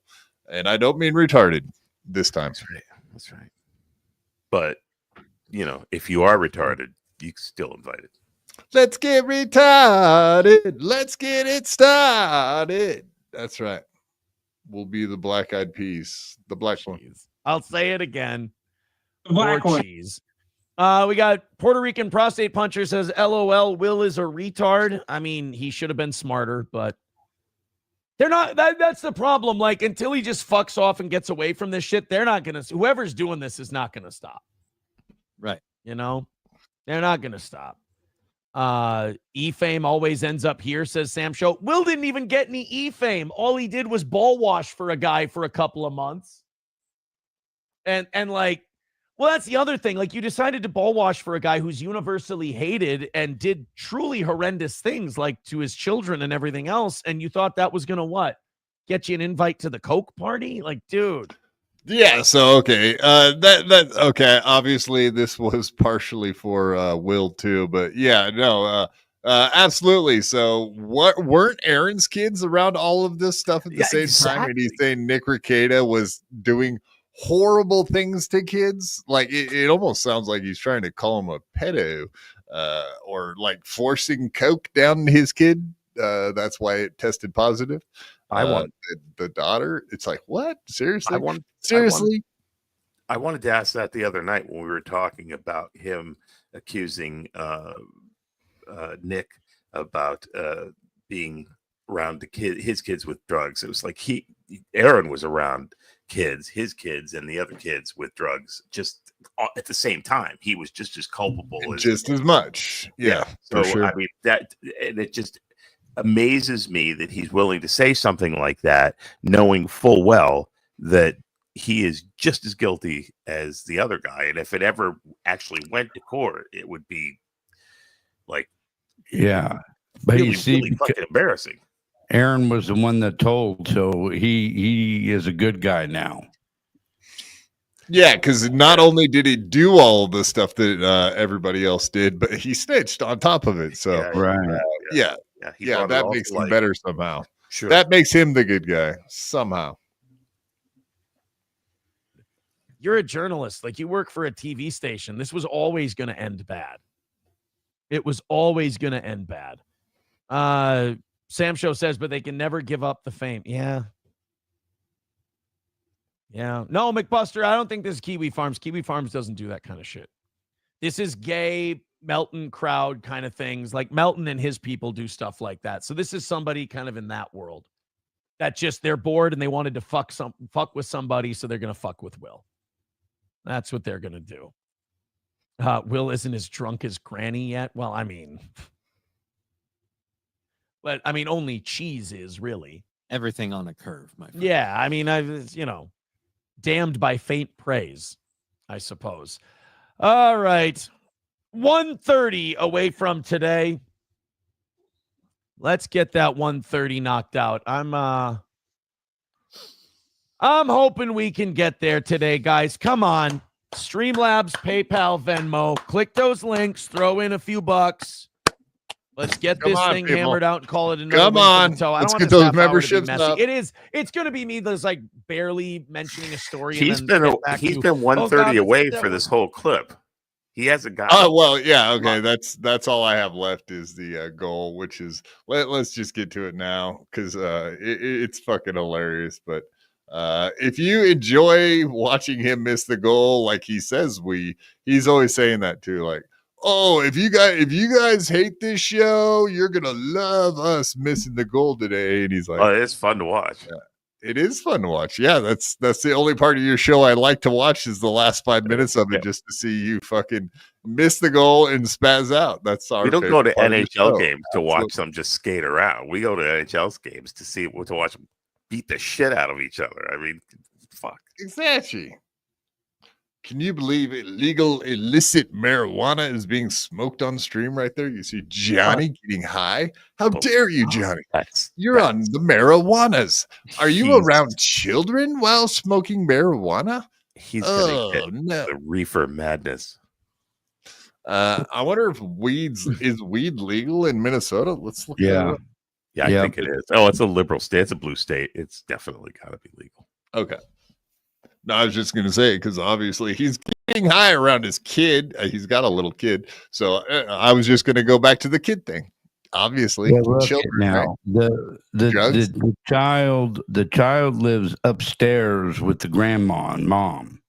And I don't mean retarded this time. That's right. But, if you are retarded, you still invited. Let's get retarded. Let's get it started. That's right. We'll be the Black Eyed Peas. The black one. I'll say it again. Black one. Cheese. We got Puerto Rican prostate puncher says, LOL, Will is a retard. I mean, he should have been smarter, but they're not. That's the problem. Like, until he just fucks off and gets away from this shit, they're not going to. Whoever's doing this is not going to stop. Right. You know, they're not going to stop. E-fame always ends up here, says Sam Show. Will didn't even get any E-fame. All he did was ball wash for a guy for a couple of months. And like, well, that's the other thing. Like, you decided to ball wash for a guy who's universally hated and did truly horrendous things, like to his children and everything else. And you thought that was going to what? Get you an invite to the Coke party? Like, dude. Yeah, so okay. That okay. Obviously this was partially for Will too, but yeah, no, absolutely. So what weren't Aaron's kids around all of this stuff at the same time? And he's saying Nick Rekieta was doing horrible things to kids. Like it almost sounds like he's trying to call him a pedo, or like forcing Coke down his kid. That's why it tested positive. I want the daughter. It's like, what? Seriously? I wanted to ask that the other night when we were talking about him accusing Nick about being around his kids with drugs. It was like Aaron was around his kids and the other kids with drugs just at the same time. He was just as culpable as much. Yeah. So for sure. I mean it just amazes me that he's willing to say something like that, knowing full well that he is just as guilty as the other guy. And if it ever actually went to court, it would be like, yeah, but really, you see, really fucking embarrassing. Aaron was the one that told, so he is a good guy now. Yeah, because not only did he do all of the stuff that everybody else did, but he snitched on top of it. So yeah, that makes him better somehow. Sure, that makes him the good guy somehow. You're a journalist. Like, you work for a TV station. This was always going to end bad. It was always going to end bad. Sam Show says, but they can never give up the fame. Yeah. No, McBuster, I don't think this is Kiwi Farms. Kiwi Farms doesn't do that kind of shit. This is gay Melton crowd kind of things. Like, Melton and his people do stuff like that. So this is somebody kind of in that world that just, they're bored and they wanted to fuck with somebody, so they're going to fuck with Will. That's what they're going to do. Will isn't as drunk as Granny yet. Well, I mean, but I mean, only cheese is really everything on a curve, my friend. Yeah, I mean, damned by faint praise, I suppose. All right, 1:30 away from today. Let's get that 1:30 knocked out. I'm hoping we can get there today, guys. Come on. Streamlabs, PayPal, Venmo. Click those links. Throw in a few bucks. Let's get this thing hammered out and call it another. Come on. Let's get those memberships up. It's going to be me that's like barely mentioning a story. He's been 1:30 away for this whole clip. He hasn't got. Oh, well, yeah. Okay. That's all I have left is the goal, which is let's just get to it now, because it's fucking hilarious. But if you enjoy watching him miss the goal, like he says, he's always saying that too. Like, oh, if you guys hate this show, you're gonna love us missing the goal today. And he's like, oh, it's fun to watch. Yeah, it is fun to watch. Yeah, that's the only part of your show I like to watch is the last 5 minutes of it, just to see you fucking miss the goal and spaz out. That's our. We don't go to NHL games to watch them just skate around. We go to NHL games to watch them beat the shit out of each other. I mean, fuck. Exactly. Can you believe illicit marijuana is being smoked on stream right there? You see Johnny getting high. How dare you, Johnny? You're on the marijuanas. Are you around children while smoking marijuana? He's gonna get the reefer madness. I wonder if is weed legal in Minnesota? Let's look. Yeah. Yeah, I think it is. Oh, it's a liberal state. It's a blue state. It's definitely got to be legal. Okay. No, I was just going to say, because obviously he's getting high around his kid. He's got a little kid. So I was just going to go back to the kid thing. Obviously, children, now right? the child lives upstairs with the grandma and mom.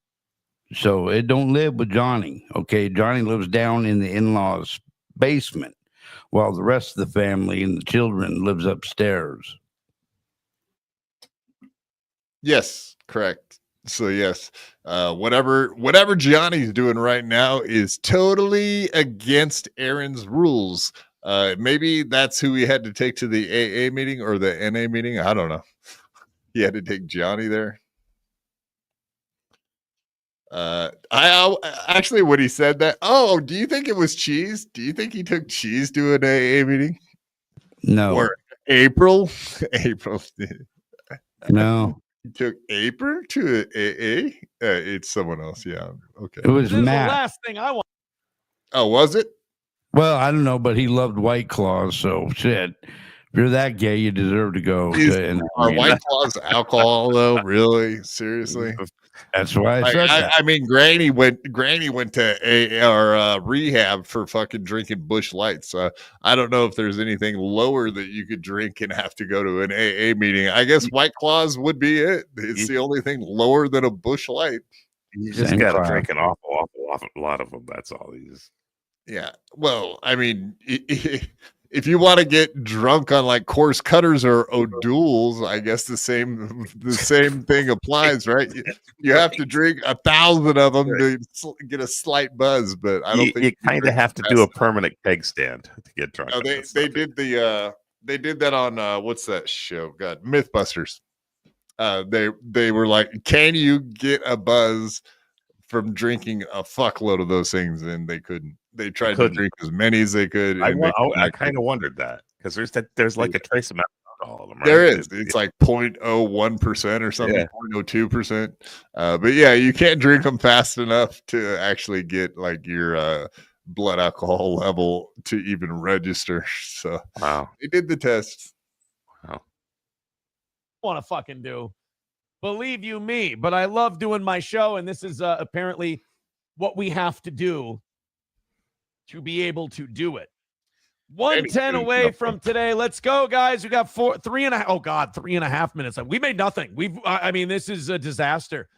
So it don't live with Johnny. Okay. Johnny lives down in the in-laws' basement, while the rest of the family and the children lives upstairs. Yes, correct. So yes, whatever Gianni's doing right now is totally against Aaron's rules. Maybe that's who he had to take to the AA meeting or the NA meeting. I don't know. He had to take Johnny there. I actually, when he said that, oh, do you think it was Cheese? Do you think he took Cheese to an AA meeting? No. Or April? April. No. He took April to AA? It's someone else. Yeah. Okay. It was This is the Matt. last thing I want. Oh, was it? Well, I don't know, but he loved White Claws, so shit. If you're that gay, you deserve to go. Are White Claws alcohol though? Really? Seriously? That's why I said that. I mean, Granny went to rehab for fucking drinking Busch Lights. I don't know if there's anything lower that you could drink and have to go to an AA meeting. I guess White Claws would be it. It's the only thing lower than a Busch Light. You just got to drink an awful lot of them. That's all. Yeah. Well, I mean, if you want to get drunk on like Course Cutters or O'Doul's, I guess the same thing applies, right? You have to drink 1,000 of them to get a slight buzz, but I don't think you kind of have to do a permanent keg stand to get drunk. No, they did that on what's that show? God, Mythbusters. They were like, can you get a buzz from drinking a fuckload of those things? And they couldn't. They tried to drink as many as they could. I kind of wondered that because there's like a trace amount of alcohol in them. Right? There is. It's like 0.01% or something, 0.02%. But yeah, you can't drink them fast enough to actually get like your blood alcohol level to even register. So wow, they did the tests. Wow. Want to fucking do, believe you me, but I love doing my show, and this is apparently what we have to do to be able to do it. 110 away from today. Let's go, guys. We got 3.5 minutes. We made nothing. This is a disaster,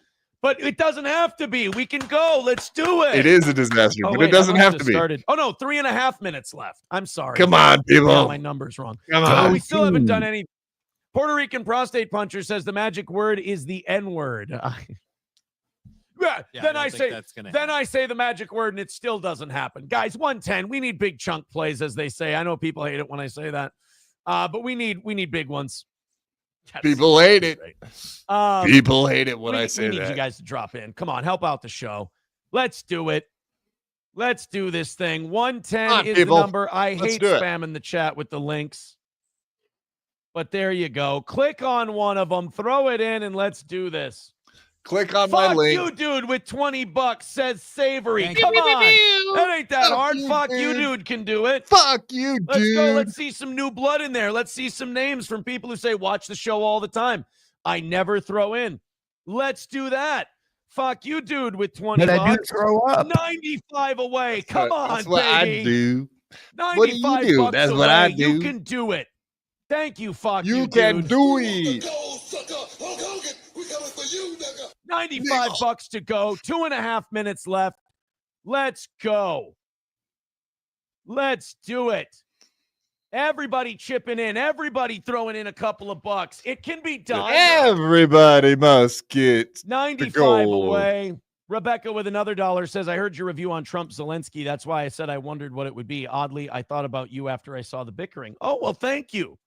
but it doesn't have to be. We can go. Let's do it. It is a disaster, but it doesn't have to be. Oh no, 3.5 minutes left. I'm sorry. Come on, people. Yeah, my number's wrong. Come on. We still haven't done any. Puerto Rican prostate puncher says the magic word is the N-word. Then I say the magic word and it still doesn't happen. Guys, 110. We need big chunk plays, as they say. I know people hate it when I say that. But we need big ones. People hate it. People hate it when I say that. We need you guys to drop in. Come on, help out the show. Let's do it. Let's do this thing. 110 is people. The number. I hate spamming the chat with the links. But there you go. Click on one of them, throw it in, and let's do this. Click on my link. Fuck you, dude, with $20 says Savory. Come on. That ain't that hard. Fuck you, dude, can do it. Fuck you, dude. Let's go. Let's see some new blood in there. Let's see some names from people who say, watch the show all the time. I never throw in. Let's do that. Fuck you, dude, with $20. But I do throw up. 95 away. Come on, That's what baby. I do. 95 What do you do? bucks That's away. what I do. You can do it. Thank you, fuck you, You can dude. do it. 95 bucks to go. 2.5 minutes left. Let's go. Let's do it. Everybody chipping in. Everybody throwing in a couple of bucks. It can be done. Everybody must get 95 away. Rebecca with another $1 says, I heard your review on Trump Zelensky. That's why I said I wondered what it would be. Oddly, I thought about you after I saw the bickering. Oh, well, thank you.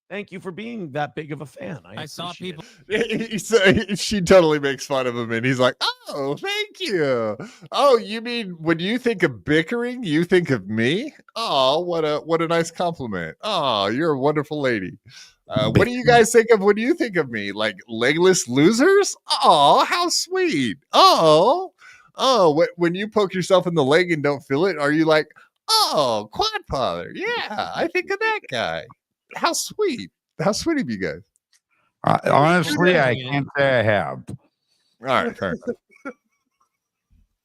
Thank you for being that big of a fan. I saw people. She totally makes fun of him, and he's like, "Oh, thank you. Oh, you mean when you think of bickering, you think of me? Oh, what a nice compliment. Oh, you're a wonderful lady. What do you guys think of when you think of me? Like legless losers? Oh, how sweet. Oh, when you poke yourself in the leg and don't feel it, are you like, oh, quad father? Yeah, I think of that guy. How sweet. How sweet of you guys. Honestly, I can't say I have. All right. Fair enough.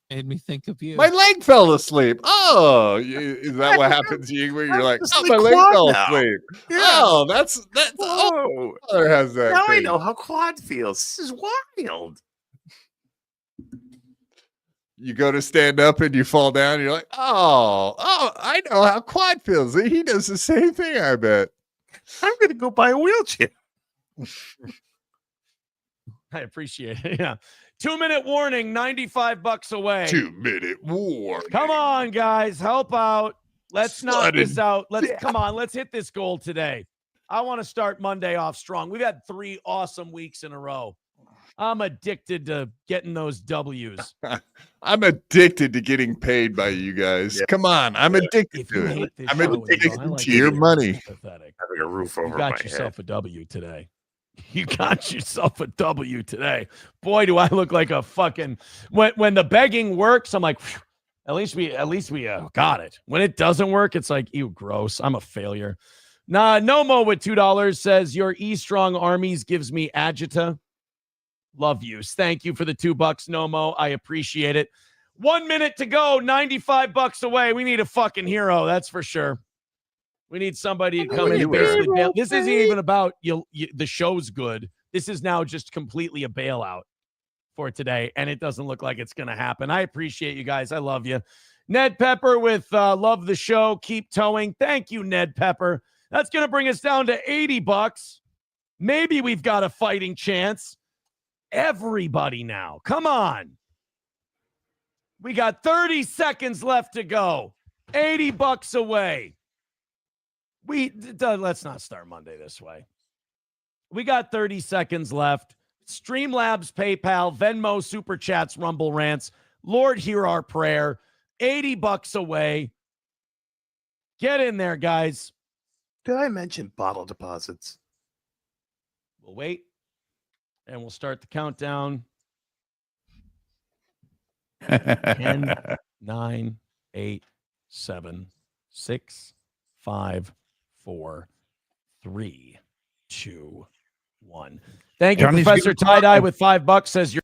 Made me think of you. My leg fell asleep. Oh, is that what happens to you when you're like, oh, my leg fell asleep? Yeah. Oh, that's oh, father has that. Now thing. I know how quad feels. This is wild. You go to stand up and you fall down. And you're like, oh, I know how quad feels. He does the same thing, I bet. I'm going to go buy a wheelchair. I appreciate it. Yeah. 2-minute warning, $95 away. 2-minute warning. Come on, guys. Help out. Let's knock this Sudden out. death. Come on. Let's hit this goal today. I want to start Monday off strong. We've had 3 awesome weeks in a row. I'm addicted to getting those W's. I'm addicted to getting paid by you guys. Yeah. Come on. I'm addicted If you to hate it. this I'm show, addicted I like to your it. money. Pathetic. Having a roof over You my got head. yourself a W today. You got yourself a W today. Boy, do I look like a fucking when the begging works, I'm like, phew, at least we got it. When it doesn't work, it's like, ew, gross. I'm a failure. Nah, Nomo with $2 says your E-Strong Armies gives me agita. Love yous. Thank you for the $2, Nomo. I appreciate it. 1 minute to go, $95 away. We need a fucking hero, that's for sure. We need somebody to come in and basically bail. This isn't even about the show's good. This is now just completely a bailout for today, and it doesn't look like it's going to happen. I appreciate you guys. I love you. Ned Pepper with love the show. Keep towing. Thank you, Ned Pepper. That's going to bring us down to $80. Maybe we've got a fighting chance. Everybody now. Come on. We got 30 seconds left to go. $80 away. Let's not start Monday this way. We got 30 seconds left. Streamlabs, PayPal, Venmo, Super Chats, Rumble Rants. Lord, hear our prayer. $80 away. Get in there, guys. Did I mention bottle deposits? We'll wait, and we'll start the countdown. 10, 9, 8, 7, 6, 5, 4, 3, 2, 1. Thank you, Johnny's Professor Tie-Dye with $5 says you're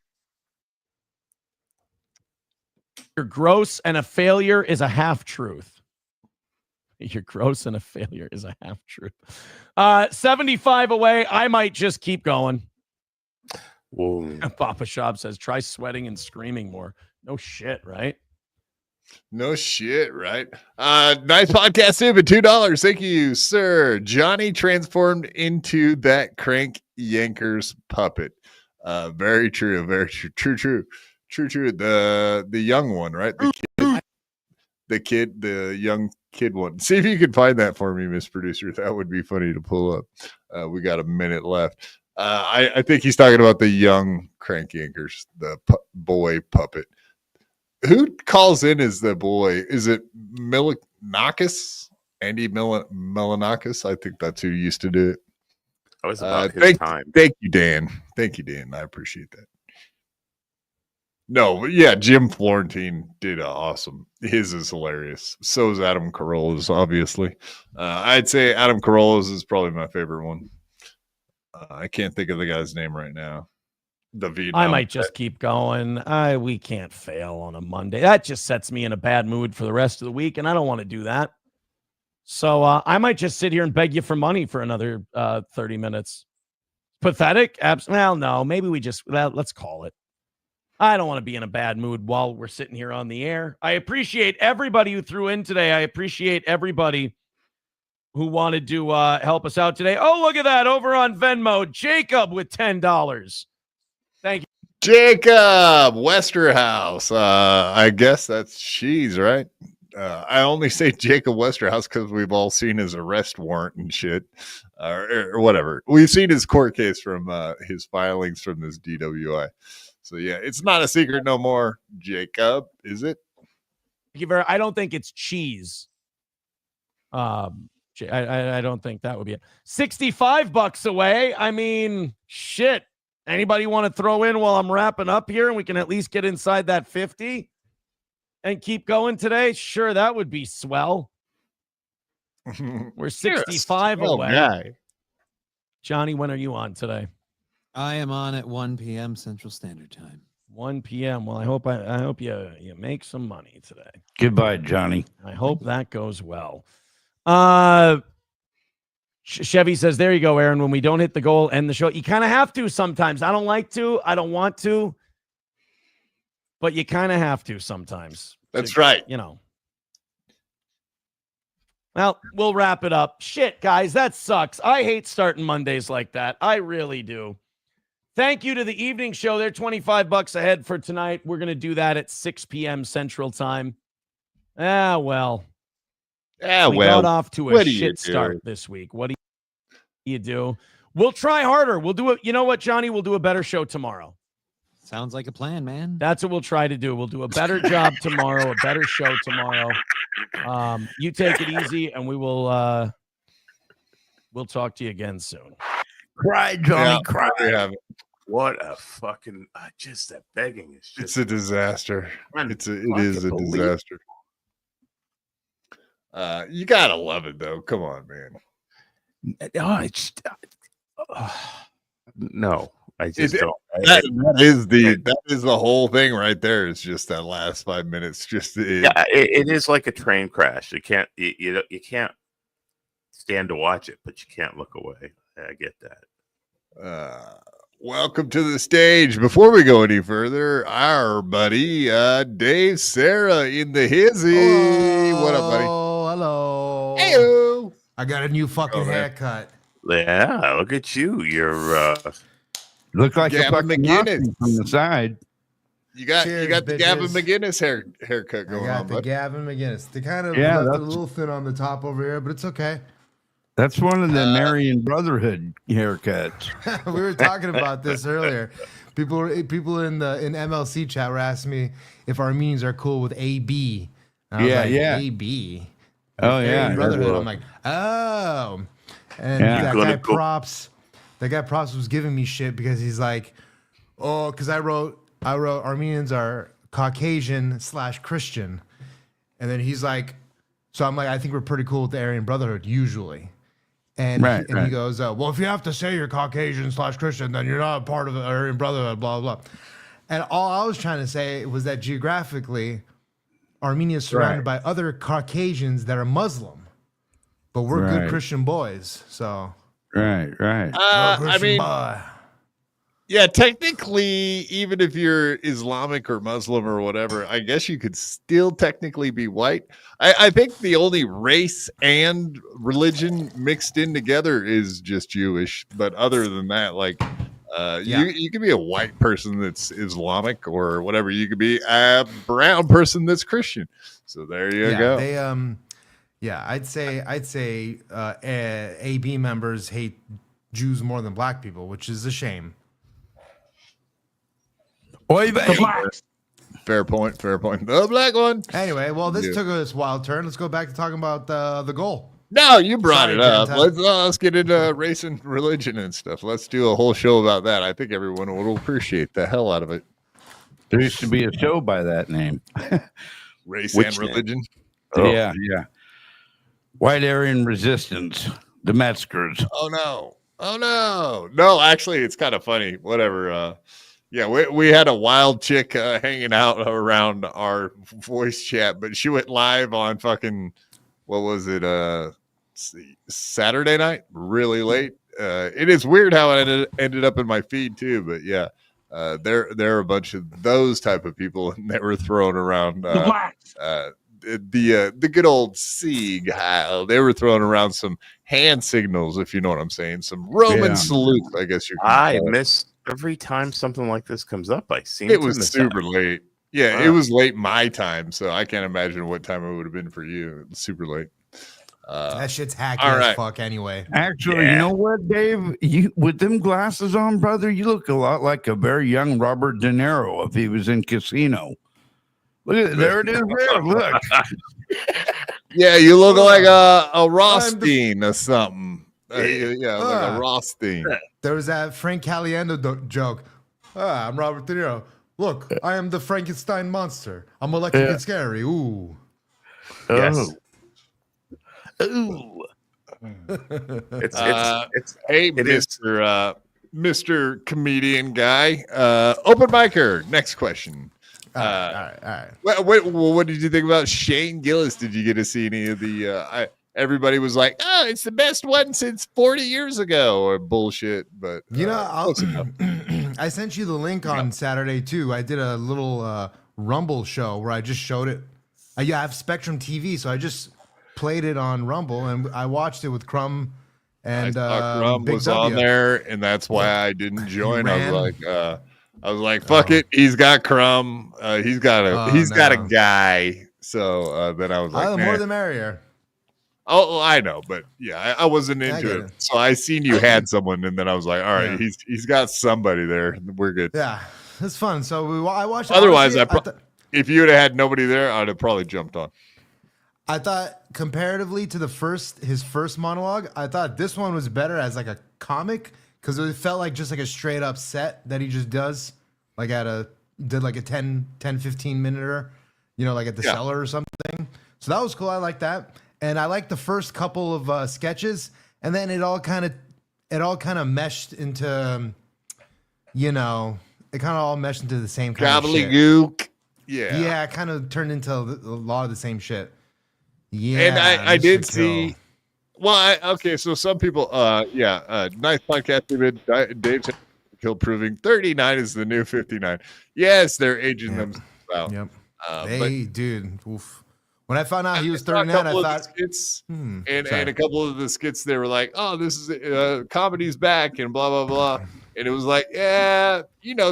gross and a failure is a half-truth. You're gross and a failure is a half-truth. 75 away. I might just keep going. Whoa. Papa Shop says, try sweating and screaming more. No shit, right? No shit, right? Nice podcast, David. $2. Thank you, sir. Johnny transformed into that crank yankers puppet. Very true. Very true. True. The young one, right? The young kid one. See if you can find that for me, Miss Producer. That would be funny to pull up. We got a minute left. I think he's talking about the young crank yankers, the boy puppet. Who calls in as the boy? Is it Milanakis? Andy Milanakis? I think that's who used to do it. That was about his time. Thank you, Dan. I appreciate that. No, but yeah, Jim Florentine did awesome. His is hilarious. So is Adam Carolla's, obviously. I'd say Adam Carolla's is probably my favorite one. I can't think of the guy's name right now. I might just keep going. We can't fail on a Monday. That just sets me in a bad mood for the rest of the week, and I don't want to do that. So I might just sit here and beg you for money for another 30 minutes. Pathetic? Well, no. Maybe let's call it. I don't want to be in a bad mood while we're sitting here on the air. I appreciate everybody who threw in today. I appreciate everybody who wanted to help us out today. Oh, look at that over on Venmo. Jacob with $10. Thank you. Jacob Westerhouse. I guess that's cheese, right? I only say Jacob Westerhouse because we've all seen his arrest warrant and shit, or whatever. We've seen his court case from his filings from this DWI. So yeah, it's not a secret no more. Jacob, is it? I don't think it's cheese. I don't think that would be it. $65 away. I mean, shit. Anybody want to throw in while I'm wrapping up here and we can at least get inside that 50 and keep going today? Sure, that would be swell. We're 65 away. Guy. Johnny, when are you on today? I am on at 1 p.m. Central Standard Time. 1 p.m. Well, I hope you make some money today. Goodbye, Johnny. I hope that goes well. Chevy says, there you go, Aaron. When we don't hit the goal, end the show. You kind of have to sometimes. I don't like to. I don't want to. But you kind of have to sometimes. That's right. You know. Well, we'll wrap it up. Shit, guys, that sucks. I hate starting Mondays like that. I really do. Thank you to the evening show. They're $25 ahead for tonight. We're going to do that at 6 p.m. Central Time. We got off to a shit start this week. What do you do? We'll try harder. We'll do it. You know what, Johnny? We'll do a better show tomorrow. Sounds like a plan, man. That's what we'll try to do. We'll do a better job tomorrow, a better show tomorrow. You take it easy, and we'll talk to you again soon. Cry, Johnny, cry. What a fucking just that begging is just it's a disaster. It is a disaster. You gotta love it though. Come on, man. No, I just don't. That is the whole thing right there. It's just that last 5 minutes. It is like a train crash. You can't stand to watch it, but you can't look away. I get that. Welcome to the stage. Before we go any further, our buddy Dave Sarra in the hizzy. Hello, what up, buddy? Hello. Hey-o. I got a new fucking haircut. Yeah, look at you. You're look like Gavin a fucking McGinnis from the side. You got Cheers, the bitches. Gavin McGinnis haircut going I got on, the bud. Gavin McGinnis. They kind of Yeah, left it a that's- little thin on the top over here, but it's okay. That's one of the Marian Brotherhood haircuts. We were talking about this earlier. People in MLC chat were asking me if Armenians are cool with AB. And I was like, AB. Oh, yeah. Aryan Brotherhood. I'm like, oh. And that guy Props was giving me shit because he's like, oh, because I wrote Armenians are Caucasian/Christian. And then he's like, so I'm like, I think we're pretty cool with the Aryan Brotherhood usually. And, he goes, well, if you have to say you're Caucasian/Christian, then you're not a part of the Aryan Brotherhood, blah, blah, blah. And all I was trying to say was that geographically, Armenia is surrounded by other Caucasians that are Muslim, but we're good Christian boys. So, right. I mean, yeah, technically, even if you're Islamic or Muslim or whatever, I guess you could still technically be white. I think the only race and religion mixed in together is just Jewish. But other than that, like, you could be a white person that's Islamic or whatever. You could be a brown person that's Christian. So there you go. They I'd say AB members hate Jews more than black people, which is a shame. Fair point. The black one. Anyway, well, this took a wild turn. Let's go back to talking about the goal. No, you brought it up. Let's get into race and religion and stuff. Let's do a whole show about that. I think everyone will appreciate the hell out of it. There used to be a show by that name. Race and religion. Oh. Yeah. White Aryan Resistance. The Metzgers. Oh no. No, actually, it's kind of funny. Whatever. We had a wild chick hanging out around our voice chat, but she went live on fucking, what was it? Saturday night, really late. It is weird how it ended up in my feed too, but yeah, there are a bunch of those type of people that were throwing around the good old Sieg. They were throwing around some hand signals, if you know what I'm saying, some Roman salute, I guess you can call it. Miss every time something like this comes up. I seem it was super late. Yeah, it was late my time, so I can't imagine what time it would have been for you. It was super late. That shit's hacky as fuck anyway. Actually, you know what, Dave? You with them glasses on, brother, you look a lot like a very young Robert De Niro if he was in Casino. Look at there it is there. Look. Yeah, you look like a Rothstein or something. Like a Rothstein. There was that Frank Caliendo joke. I'm Robert De Niro. Look, I am the Frankenstein monster. I'm electric and scary. Ooh. Yes. Ooh. Mr. Comedian guy. Open micer. Next question. All right. What did you think about Shane Gillis? Did you get to see any of the? Everybody was like, "Oh, it's the best one since 40 years ago," or bullshit. But I sent you the link on Saturday too. I did a little Rumble show where I just showed it. I have Spectrum TV, so I just played it on Rumble and I watched it with Crumb And Crumb Big was W. on there, and that's why I didn't join. ran. I was like, fuck it. He's got Crumb. He's got a guy. So then I was like, the more the merrier. Oh, I know, but yeah, I wasn't into it. So I seen you had someone, and then I was like, all right, he's got somebody there. We're good. Yeah, it's fun. So I watched. Otherwise, if you would have had nobody there, I'd have probably jumped on. I thought comparatively to his first monologue, I thought this one was better as like a comic because it felt like just like a straight up set that he just does, like did like a 10, 15 minute, like at the cellar or something. So that was cool. I like that. And I like the first couple of sketches, and then it all kind of meshed into, it kind of all meshed into the same kind of shit. Gobbledygook. Yeah. Yeah, it kind of turned into a lot of the same shit. Yeah. And I did see. Well, okay, so some people, nice podcast, David. Dave Kill proving 39 is the new 59. Yes, they're aging themselves out. Yep. Dude. Oof. When I found out he was 39, I thought skits, and a couple of the skits, they were like, "Oh, this is comedy's back," and blah blah blah. And it was like,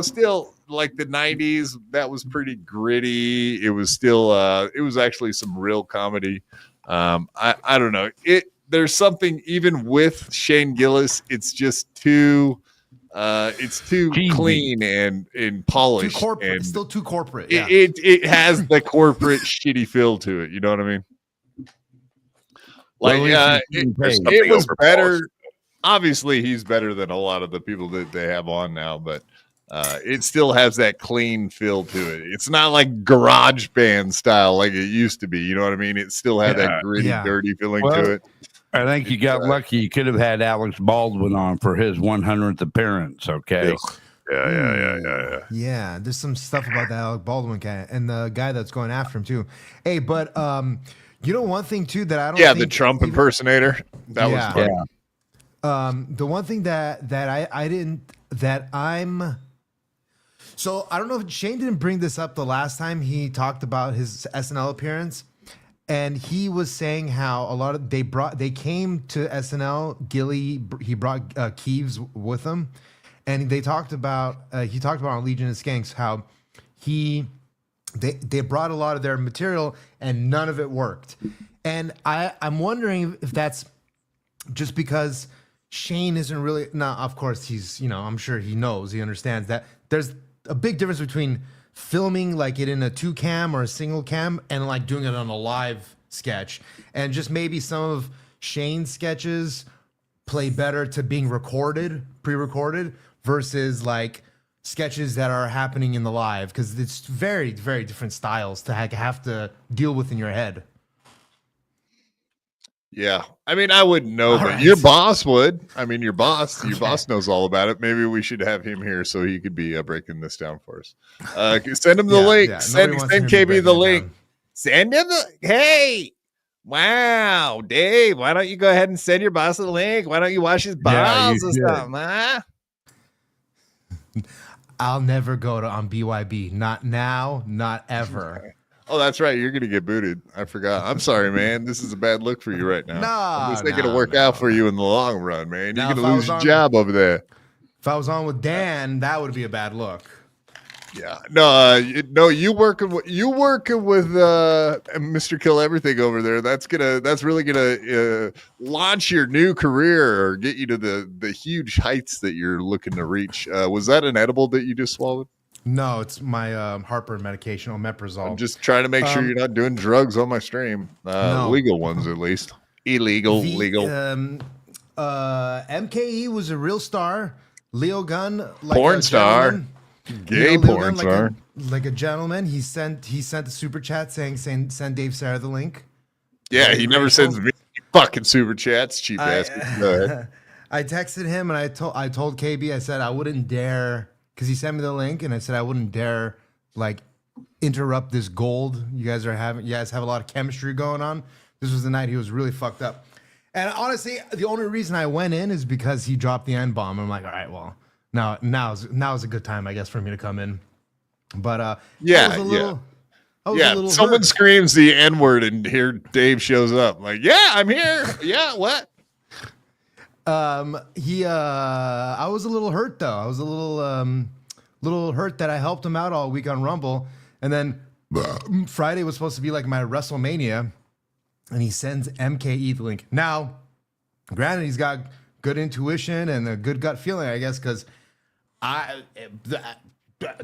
still like the '90s. That was pretty gritty. It was still, it was actually some real comedy. I don't know. There's something even with Shane Gillis. It's just too. It's too clean and polished. Too corporate. And still too corporate. Yeah. It has the corporate shitty feel to it. You know what I mean? Like, it was better. Obviously, he's better than a lot of the people that they have on now, but it still has that clean feel to it. It's not like garage band style like it used to be. You know what I mean? It still had that gritty, dirty feeling to it. I think you got lucky. You could have had Alex Baldwin on for his 100th appearance. Okay. Yeah. There's some stuff about that Alec Baldwin guy and the guy that's going after him too. Hey, but one thing too that I don't. Yeah, the Trump impersonator. That was fun. Yeah. The one thing so I don't know if Shane didn't bring this up the last time he talked about his SNL appearance. And he was saying how they came to SNL. Gilly, he brought Keeves with him, and he talked about on Legion of Skanks how they brought a lot of their material and none of it worked. And I'm wondering if that's just because Shane isn't really. Now, of course, he's I'm sure he understands that there's a big difference between filming like it in a 2-cam or a single cam and like doing it on a live sketch, and just maybe some of Shane's sketches play better to being pre-recorded versus like sketches that are happening in the live, because it's very, very different styles to have to deal with in your head. Yeah, I mean, I wouldn't know, but your boss would. I mean, your boss knows all about it. Maybe we should have him here so he could be breaking this down for us. Send him the link. Yeah. Send KB the link. Send him hey, wow, Dave, why don't you go ahead and send your boss the link? Why don't you wash his balls or something, huh? I'll never go on BYB. Not now, not ever. Oh, that's right. You're going to get booted. I forgot. I'm sorry, man. This is a bad look for you right now. No, this ain't going to work out for you in the long run, man. You're going to lose your job over there. If I was on with Dan, that would be a bad look. Yeah. No, you working with Mr. Kill Everything over there. That's really gonna launch your new career or get you to the huge heights that you're looking to reach. Was that an edible that you just swallowed? No, it's my heartburn medication, omeprazole. I'm just trying to make sure you're not doing drugs on my stream. No. Legal ones, at least. Illegal, legal. MKE was a real star. Leo Gunn, like porn star. Gay porn star. Like a gentleman. He sent the super chat saying send Dave Sarra the link. Yeah, he never sends me fucking super chats, cheap ass. Go ahead. I texted him and I told KB, I said I wouldn't dare, because he sent me the link, and I said I wouldn't dare like interrupt this gold you guys have a lot of chemistry going on. This was the night he was really fucked up. And honestly, the only reason I went in is because he dropped the N-bomb. I'm like, all right, well, now's a good time, I guess, for me to come in. But someone screams the N-word and here Dave shows up. Like, yeah, I'm here. Yeah, what? I was a little hurt though. I was a little hurt that I helped him out all week on Rumble, and then Friday was supposed to be like my WrestleMania, and he sends MKE the link. Now, granted, he's got good intuition and a good gut feeling, I guess, because that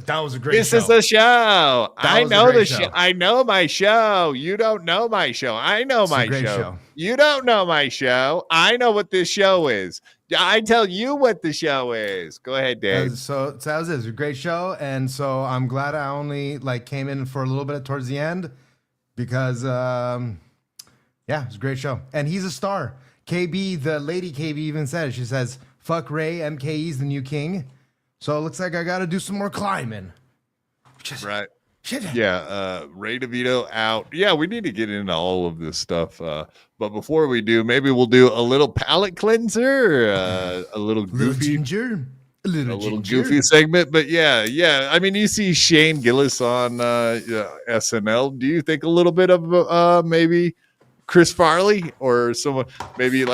was a great This show. is a show. I know the show. I know my show. You don't know my show. I know my show. You don't know my show. I know what this show is. I tell you what the show is. Go ahead, Dave. So that was it. It was a great show, and so I'm glad I only came in for a little bit towards the end because yeah, it was a great show, and he's a star. KB, the lady KB even said it. She says, "Fuck Ray, MKE's the new king." So it looks like I got to do some more climbing. Right. Yeah. Ray DeVito out. Yeah, we need to get into all of this stuff. But before we do, maybe we'll do a little palate cleanser, a little goofy, a little goofy segment. But yeah. I mean, you see Shane Gillis on SNL. Do you think a little bit of maybe Chris Farley or someone, maybe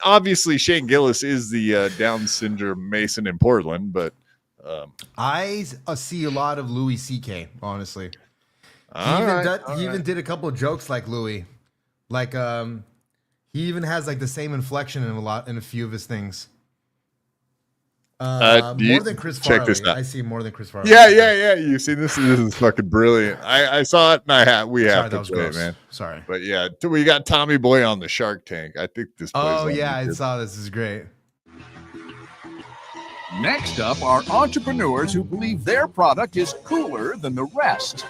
obviously Shane Gillis is the Down syndrome Mason in Portland, but I see a lot of Louis C.K. honestly. He even did a couple of jokes like Louis, he even has the same inflection in a few of his things. More than Chris Farley. Check this out. I see more than Chris Farley. Yeah. You see, this is fucking brilliant. I saw it and we have to play it, man. Sorry. But yeah, we got Tommy Boy on the Shark Tank. I think this plays Oh yeah, I saw this. This is great. Next up are entrepreneurs who believe their product is cooler than the rest.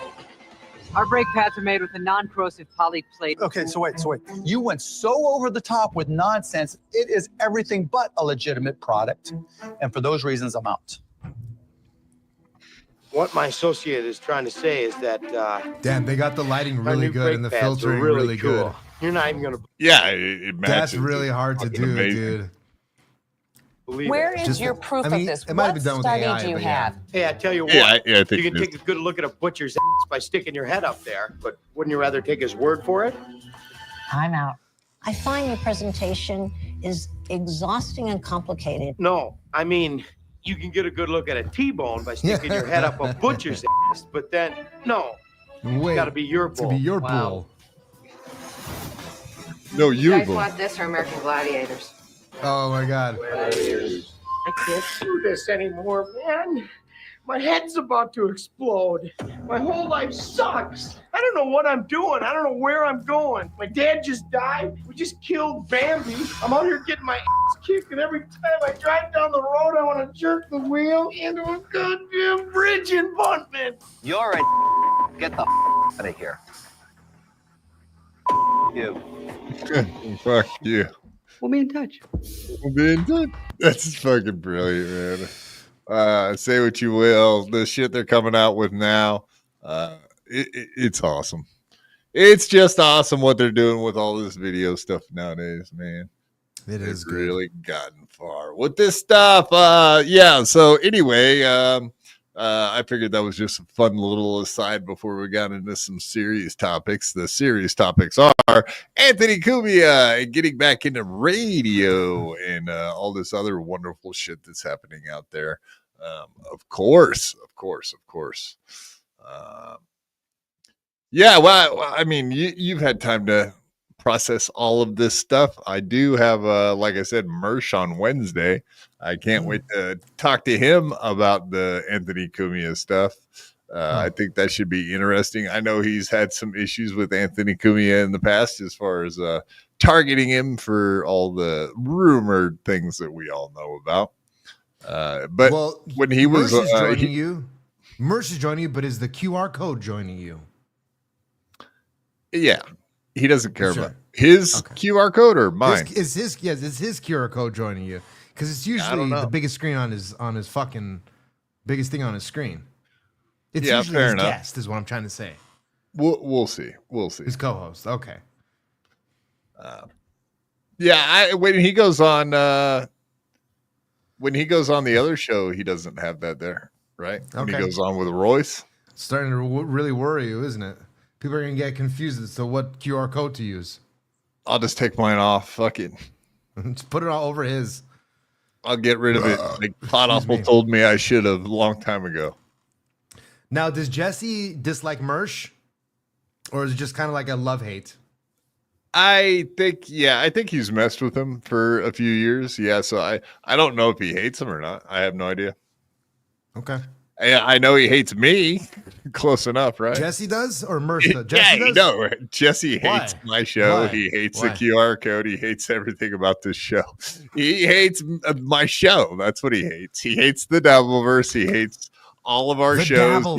Our brake pads are made with a non-corrosive poly plate. Okay, so wait. You went so over the top with nonsense. It is everything but a legitimate product. And for those reasons, I'm out. What my associate is trying to say is that damn, they got the lighting really good and the filtering really cool. good. You're not even gonna. Yeah, it matches. That's really hard to do, dude. Where is your proof of this? It might have What been done with study AI, do you but have? Hey, I tell you what. Yeah, I think you can take a good look at a butcher's ass by sticking your head up there, but wouldn't you rather take his word for it? I'm out. I find your presentation is exhausting and complicated. No, I mean you can get a good look at a T-bone by sticking your head up a butcher's ass, but then no, Wait, it's got to be your bull. To be your bull. No, You you guys want this or American Gladiators? Oh my God. I can't do this anymore, man. My head's about to explode. My whole life sucks. I don't know what I'm doing. I don't know where I'm going. My dad just died. We just killed Bambi. I'm out here getting my ass kicked, and every time I drive down the road, I want to jerk the wheel into a goddamn bridge embankment. You're a get the out of here. You. Fuck you. We'll be in touch. That's fucking brilliant, man. Say what you will. The shit they're coming out with now, it's awesome. It's just awesome what they're doing with all this video stuff nowadays, man. It is good. Really gotten far with this stuff. Yeah. So anyway, I figured that was just a fun little aside before we got into some serious topics. The serious topics are Anthony Cumia and getting back into radio and all this other wonderful shit that's happening out there. Of course. Yeah, well, I mean, you've had time to process all of this stuff. I do have, like I said, Mersh on Wednesday. I can't wait to talk to him about the Anthony Cumia stuff. I think that should be interesting. I know he's had some issues with Anthony Cumia in the past as far as targeting him for all the rumored things that we all know about. But when he was joining you, Mersh is joining you, but is the QR code joining you? Yeah, he doesn't care about his QR code or mine. Is his QR code joining you? Because it's usually the biggest screen on his fucking biggest thing on his screen. It's usually his guest, is what I'm trying to say. We'll see. His co-host. Okay. Yeah, when he goes on the other show, he doesn't have that there, right? When he goes on with Royce. It's starting to really worry you, isn't it? People are gonna get confused as to what QR code to use. I'll just take mine off. Fuck it. Just put it all over his. I'll get rid of it. Like Pot Awful told me I should have a long time ago. Now, does Jesse dislike Mersh? Or is it just kind of like a love-hate? I think he's messed with him for a few years. Yeah, so I don't know if he hates him or not. I have no idea. Okay. I know he hates me. Close enough, right? Jesse does or Mersh does? Jesse does? No, Jesse hates my show. Why? He hates Why? the QR code. He hates everything about this show. He hates my show. That's what he hates. He hates the Dabbleverse. He hates all of our shows.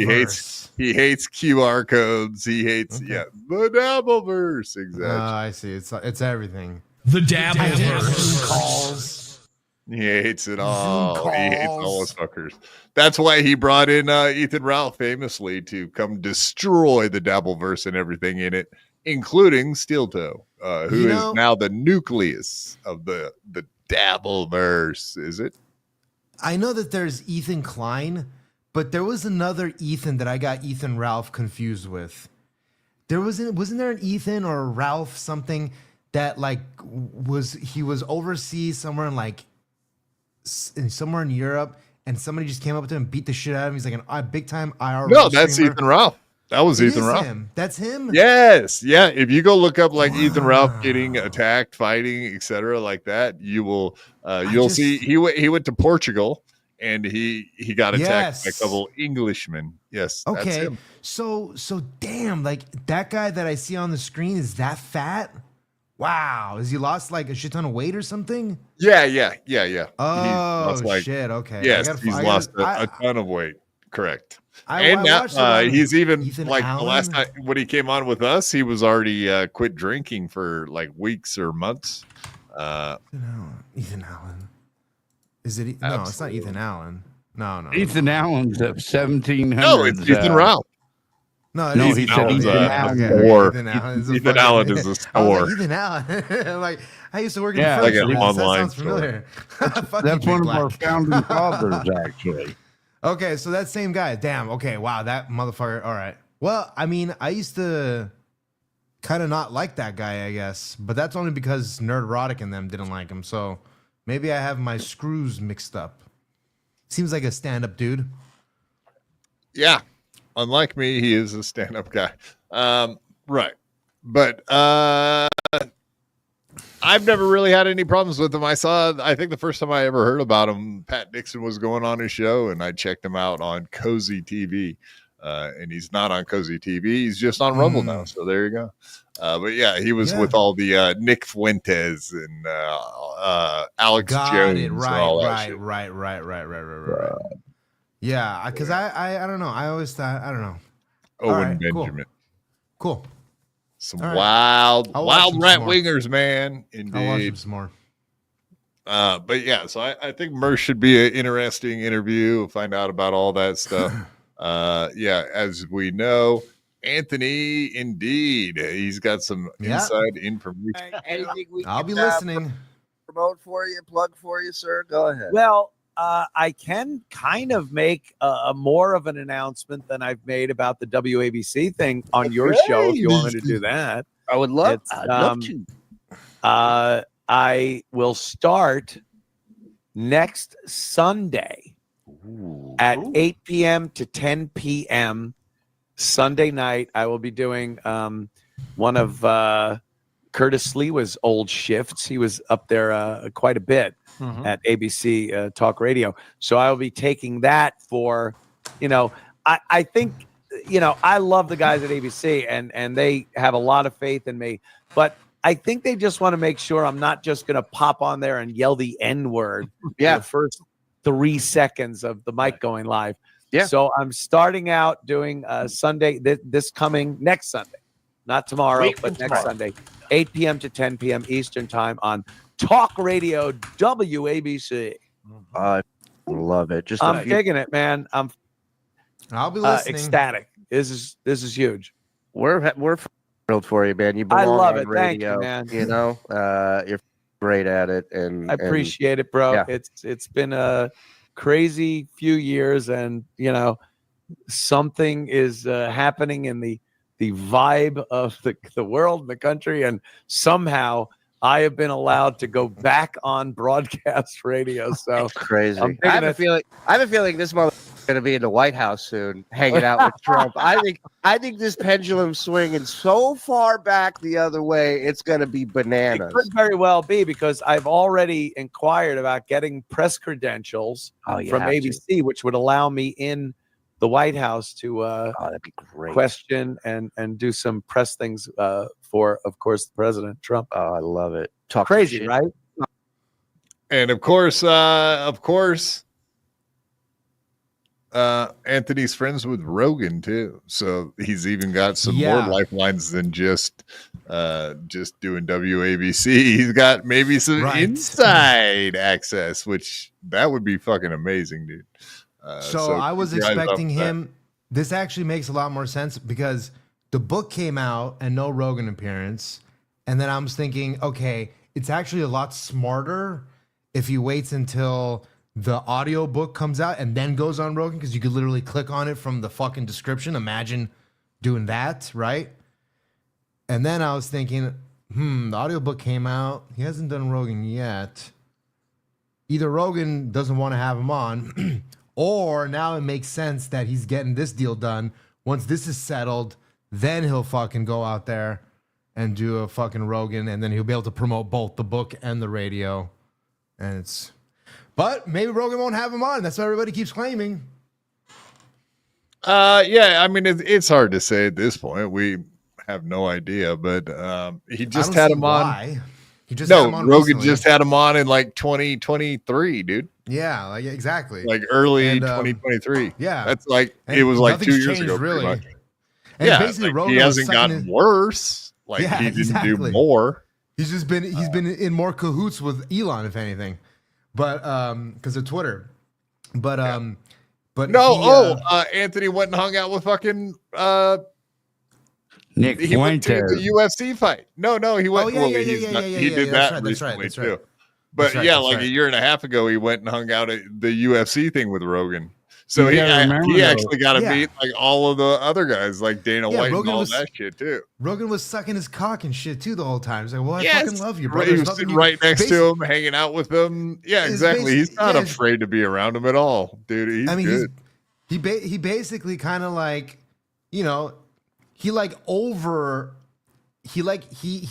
He hates QR codes. He hates the Dabbleverse. Exactly. I see. It's everything. The Dabbleverse. Calls. He hates it all. He hates all those fuckers. That's why he brought in Ethan Ralph famously to come destroy the Dabbleverse and everything in it, including Steel Toe, who is now the nucleus of the Dabbleverse. Is it? I know that there's Ethan Klein, but there was another Ethan that I got Ethan Ralph confused with. Wasn't there an Ethan or a Ralph something that like was overseas somewhere somewhere in Europe, and somebody just came up to him and beat the shit out of him. He's like a big time IRL. No, that's streamer. Ethan Ralph. That was Ethan Ralph. Him. That's him. Yes, yeah. If you go look up like Ethan Ralph getting attacked, fighting, etc., like that, you will you'll see he went to Portugal and he got attacked by a couple Englishmen. Yes. Okay. That's him. So damn, like that guy that I see on the screen is that fat? Wow. Has he lost like a shit ton of weight or something? Yeah. Oh shit. Okay. Yes, he's lost a ton of weight. Correct. And now he's even Ethan like Allen? the last time when he came on with us, he was already quit drinking for like weeks or months. Ethan Allen. Is it? No, it's not Ethan Allen. No. Ethan Allen's at 1700. No, it's Ethan Ralph. No, he said Ethan Allen. Ethan Allen is a store. Ethan Allen. Like I used to work in Yeah, the like furniture an business. That online sounds familiar. That's one of our founding fathers, actually. Okay, so that same guy. Damn. Okay. Wow. That motherfucker. All right. Well, I mean, I used to kind of not like that guy, I guess, but that's only because Nerdrotic and them didn't like him. So maybe I have my screws mixed up. Seems like a stand-up dude. Yeah. Unlike me, he is a stand-up guy. Right. But I've never really had any problems with him. I think the first time I ever heard about him, Pat Nixon was going on his show, and I checked him out on Cozy TV. And he's not on Cozy TV. He's just on Rumble now. So there you go. But yeah, he was with all the Nick Fuentes and Alex Jones. Right. Yeah, because I don't know. I always thought, I don't know. Owen Benjamin. Cool. Some right. wild right wingers, man. Indeed. I'll watch him some more. But yeah, so I think Mersh should be an interesting interview. We'll find out about all that stuff. Yeah, as we know, Anthony, indeed, he's got some inside information. Anything we I'll can, be listening. Promote for you, plug for you, sir. Go ahead. Well, I can kind of make a more of an announcement than I've made about the WABC thing on your show. If you want me to do that, I would love. I'd love to. I will start next Sunday at 8 p.m. to 10 p.m. Sunday night. I will be doing one of Curtis Lewa's old shifts. He was up there quite a bit at ABC Talk Radio. So I will be taking that for, I think, I love the guys at ABC and they have a lot of faith in me, but I think they just want to make sure I'm not just going to pop on there and yell the N-word the first 3 seconds of the mic going live. Yeah. So I'm starting out doing Sunday, next Sunday, not tomorrow, but next Sunday, 8 p.m. to 10 p.m. Eastern time on Talk Radio WABC. I love it. I'm digging it, man. I'll be listening. Ecstatic. This is huge. We're thrilled for you, man. You belong I love on it. radio. Thank you, man. You're great at it, and I appreciate it, bro. Yeah. It's been a crazy few years, and something is happening in the vibe of the world and the country, and somehow I have been allowed to go back on broadcast radio. So crazy. I'm I have thinking a feeling this mother going to be in the White House soon, hanging out with Trump. I think this pendulum swinging so far back the other way, it's going to be bananas. It could very well be, because I've already inquired about getting press credentials from ABC, which would allow me in the White House to that'd be great. question and do some press things for, of course, President Trump. Oh, I love it. Talk crazy, shit. right? And of course, Anthony's friends with Rogan too, so he's even got some more lifelines than just doing WABC. He's got maybe some inside access, which that would be fucking amazing, dude. So I was expecting him. This actually makes a lot more sense because the book came out and no Rogan appearance, and then I was thinking, okay, it's actually a lot smarter if he waits until the audio book comes out and then goes on Rogan, because you could literally click on it from the fucking description. Imagine doing that, right? And then I was thinking, the audio book came out. He hasn't done Rogan yet. Either Rogan doesn't want to have him on, or now it makes sense that he's getting this deal done. Once this is settled, then he'll fucking go out there and do a fucking Rogan, and then he'll be able to promote both the book and the radio. And it's... But maybe Rogan won't have him on. That's what everybody keeps claiming. Yeah, I mean, it's hard to say at this point. We have no idea, but he just had him on. He just had him on Rogan recently. just had him on in like 2023, dude. Yeah, like exactly. Like early 2023. Yeah. That's like, And it was like 2 nothing's years changed, ago. really. Pretty much. And Yeah, basically like, Rogan he was hasn't sucking gotten his- worse. Like Yeah, he didn't exactly. do more. He's just been in more cahoots with Elon, if anything. But because of Twitter. But but No, Anthony went and hung out with fucking Nick he went to Fuentes. the UFC fight. No, he went. yeah, well, yeah, he's yeah, not- yeah, he yeah, did yeah, that that's right, recently that's too. right. But That's right, yeah, that's like right. a year and a half ago, he went and hung out at the UFC thing with Rogan. So You he gotta remember, he though. actually got to Yeah. meet like all of the other guys, like Dana Yeah, White Rogan and all was- that shit too. Rogan was sucking his cock and shit too the whole time. He's like, well, I Yes. fucking love you, bro. He There's was nothing sitting you- right next Basi- to him, hanging out with him. Yeah, It's exactly. He's not yeah, it's- afraid to be around him at all, dude. He's good. he basically kind of like, you know, he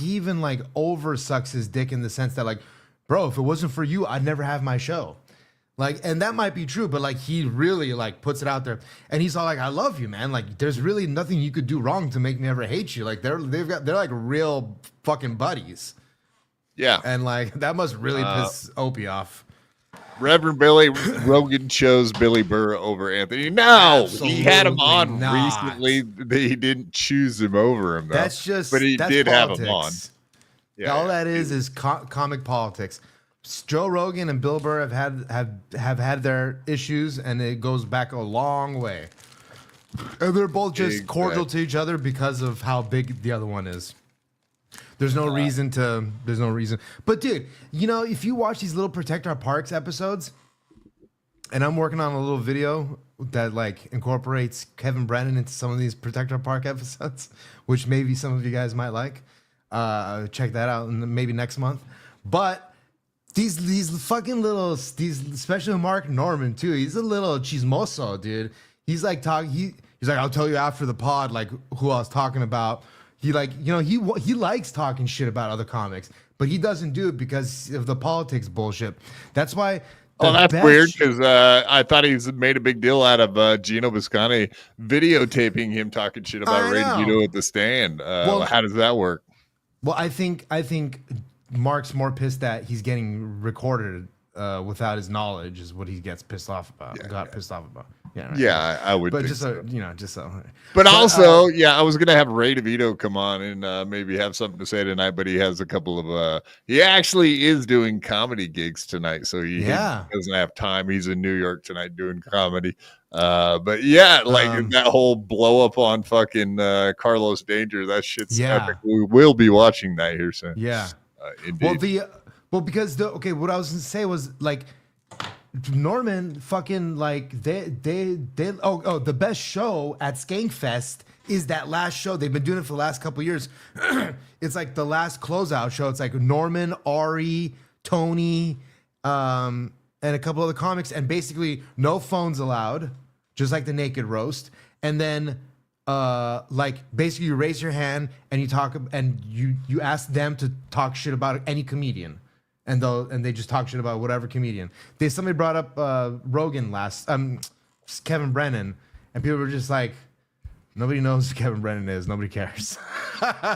even like over sucks his dick in the sense that like, bro, if it wasn't for you, I'd never have my show. Like, and that might be true, but like he really like puts it out there, and he's all like, "I love you, man. Like, there's really nothing you could do wrong to make me ever hate you. Like, they're like real fucking buddies." Yeah, and like that must really piss Opie off. Reverend Billy Rogan chose Billy Burr over Anthony. No, he had him on Absolutely not. recently. He didn't choose him over him. Though. That's just, but he that's did politics. have him on. Yeah, All that is comic politics. Joe Rogan and Bill Burr have had their issues, and it goes back a long way. And they're both just cordial to each other because of how big the other one is. There's no reason. But dude, you know, if you watch these little Protect Our Parks episodes, and I'm working on a little video that like incorporates Kevin Brennan into some of these Protect Our Park episodes, which maybe some of you guys might like. Check that out maybe next month. But these fucking especially Mark Norman too. He's a little chismoso, dude. He's like he's like, I'll tell you after the pod, like who I was talking about. He like, you know, he likes talking shit about other comics, but he doesn't do it because of the politics bullshit. That's why. Oh, that's weird because I thought he's made a big deal out of Gino Biscotti videotaping him talking shit about Ray Vito at the stand. How does that work? Well, I think Mark's more pissed that he's getting recorded without his knowledge is what he gets pissed off about. Pissed off about. Yeah, right. Yeah, I would. But think just so. just so. But also, I was gonna have Ray DeVito come on and maybe have something to say tonight. But he has a couple of. He actually is doing comedy gigs tonight, so he doesn't have time. He's in New York tonight doing comedy. But yeah, like that whole blow up on fucking Carlos Danger. That shit's epic. We will be watching that here soon. Yeah. Indeed. Because what I was gonna say was like. Norman fucking like they the best show at Skankfest is that last show. They've been doing it for the last couple of years. It's like the last closeout show. It's like Norman, Ari, Tony, and a couple other comics, and basically no phones allowed, just like the naked roast. And then like basically you raise your hand and you talk and you ask them to talk shit about any comedian. And they just talk shit about whatever comedian. Somebody brought up Rogan Kevin Brennan, and people were just like, nobody knows who Kevin Brennan is. Nobody cares,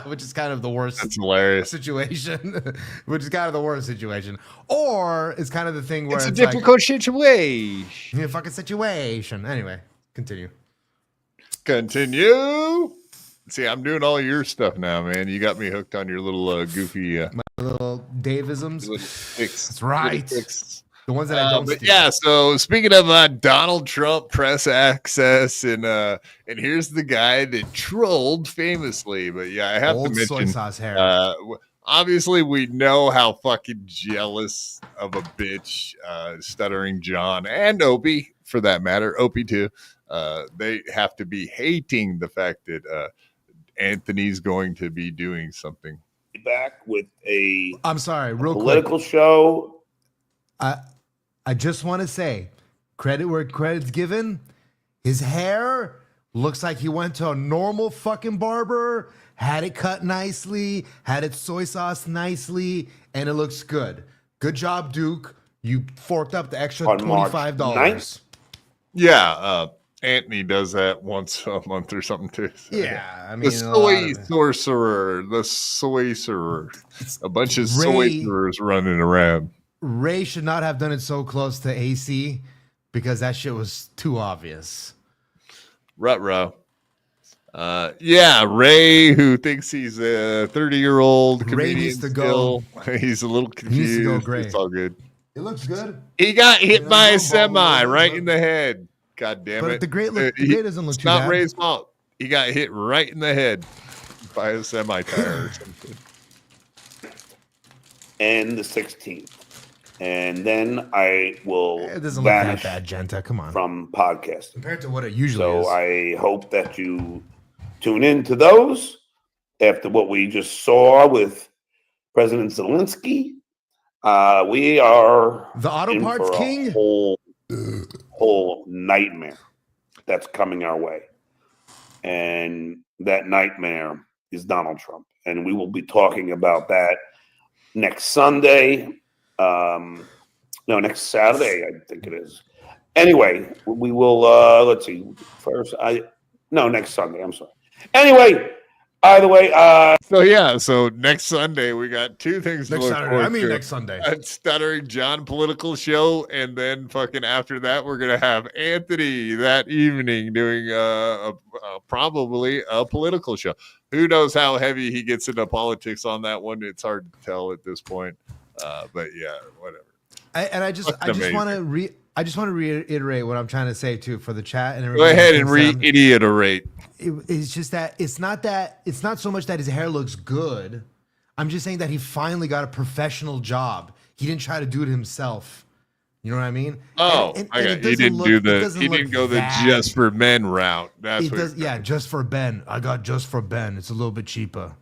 which is kind of the worst. That's hilarious situation. Which is kind of the worst situation, or it's kind of the thing where it's a difficult situation. Yeah, fucking situation. Anyway, continue. See, I'm doing all your stuff now, man. You got me hooked on your little goofy, my little Davisms. That's right. The ones that I don't. But yeah. So speaking of Donald Trump press access, and here's the guy that trolled famously. But yeah, I have to mention soy sauce hair. Obviously, we know how fucking jealous of a bitch Stuttering John and Opie, for that matter, Opie too. They have to be hating the fact that Anthony's going to be doing something. Back with I'm sorry, real political quick. show. I just want to say, credit where credit's given. His hair looks like he went to a normal fucking barber, had it cut nicely, had it soy sauce nicely, and it looks good. Good job, Duke. You forked up the extra $25. Yeah, Anthony does that once a month or something too. So, yeah, I mean, the soy sorcerer, a bunch of sorcerers running around. Ray should not have done it so close to AC because that shit was too obvious. Ruh-roh. Yeah, Ray, who thinks he's a 30-year-old comedian, Ray needs to go. He's a little confused. He needs to go great. It's all good. It looks good. He got hit by a semi right in the head. God damn But it. the great doesn't look it's too not bad. Ray's fault. He got hit right in the head by a semi-tire or something. And the 16th. And then I will It doesn't look that vanish bad, Genta. Come on. from podcasting. Compared to what it usually is. So I hope that you tune in to those after what we just saw with President Zelensky. We are the auto in parts for a king. whole nightmare that's coming our way, and that nightmare is Donald Trump, and we will be talking about that next Sunday. No, next Saturday, I think it is. Anyway, we will. Let's see. First, next Sunday. I'm sorry. Anyway, either way. So next Sunday we got two things to Next look Saturday. forward I mean to. next Sunday. A Stuttering John political show, and then fucking after that we're gonna have Anthony that evening doing probably a political show. Who knows how heavy he gets into politics on that one? It's hard to tell at this point. But yeah, whatever. I just want to reiterate what I'm trying to say too for the chat and Go everybody. ahead and reiterate. It's just that it's not so much that his hair looks good. I'm just saying that he finally got a professional job. He didn't try to do it himself. You know what I mean? Oh, and he it didn't doesn't go the that- just for men route. That's It what does, yeah, just for Ben. I got just for Ben. It's a little bit cheaper.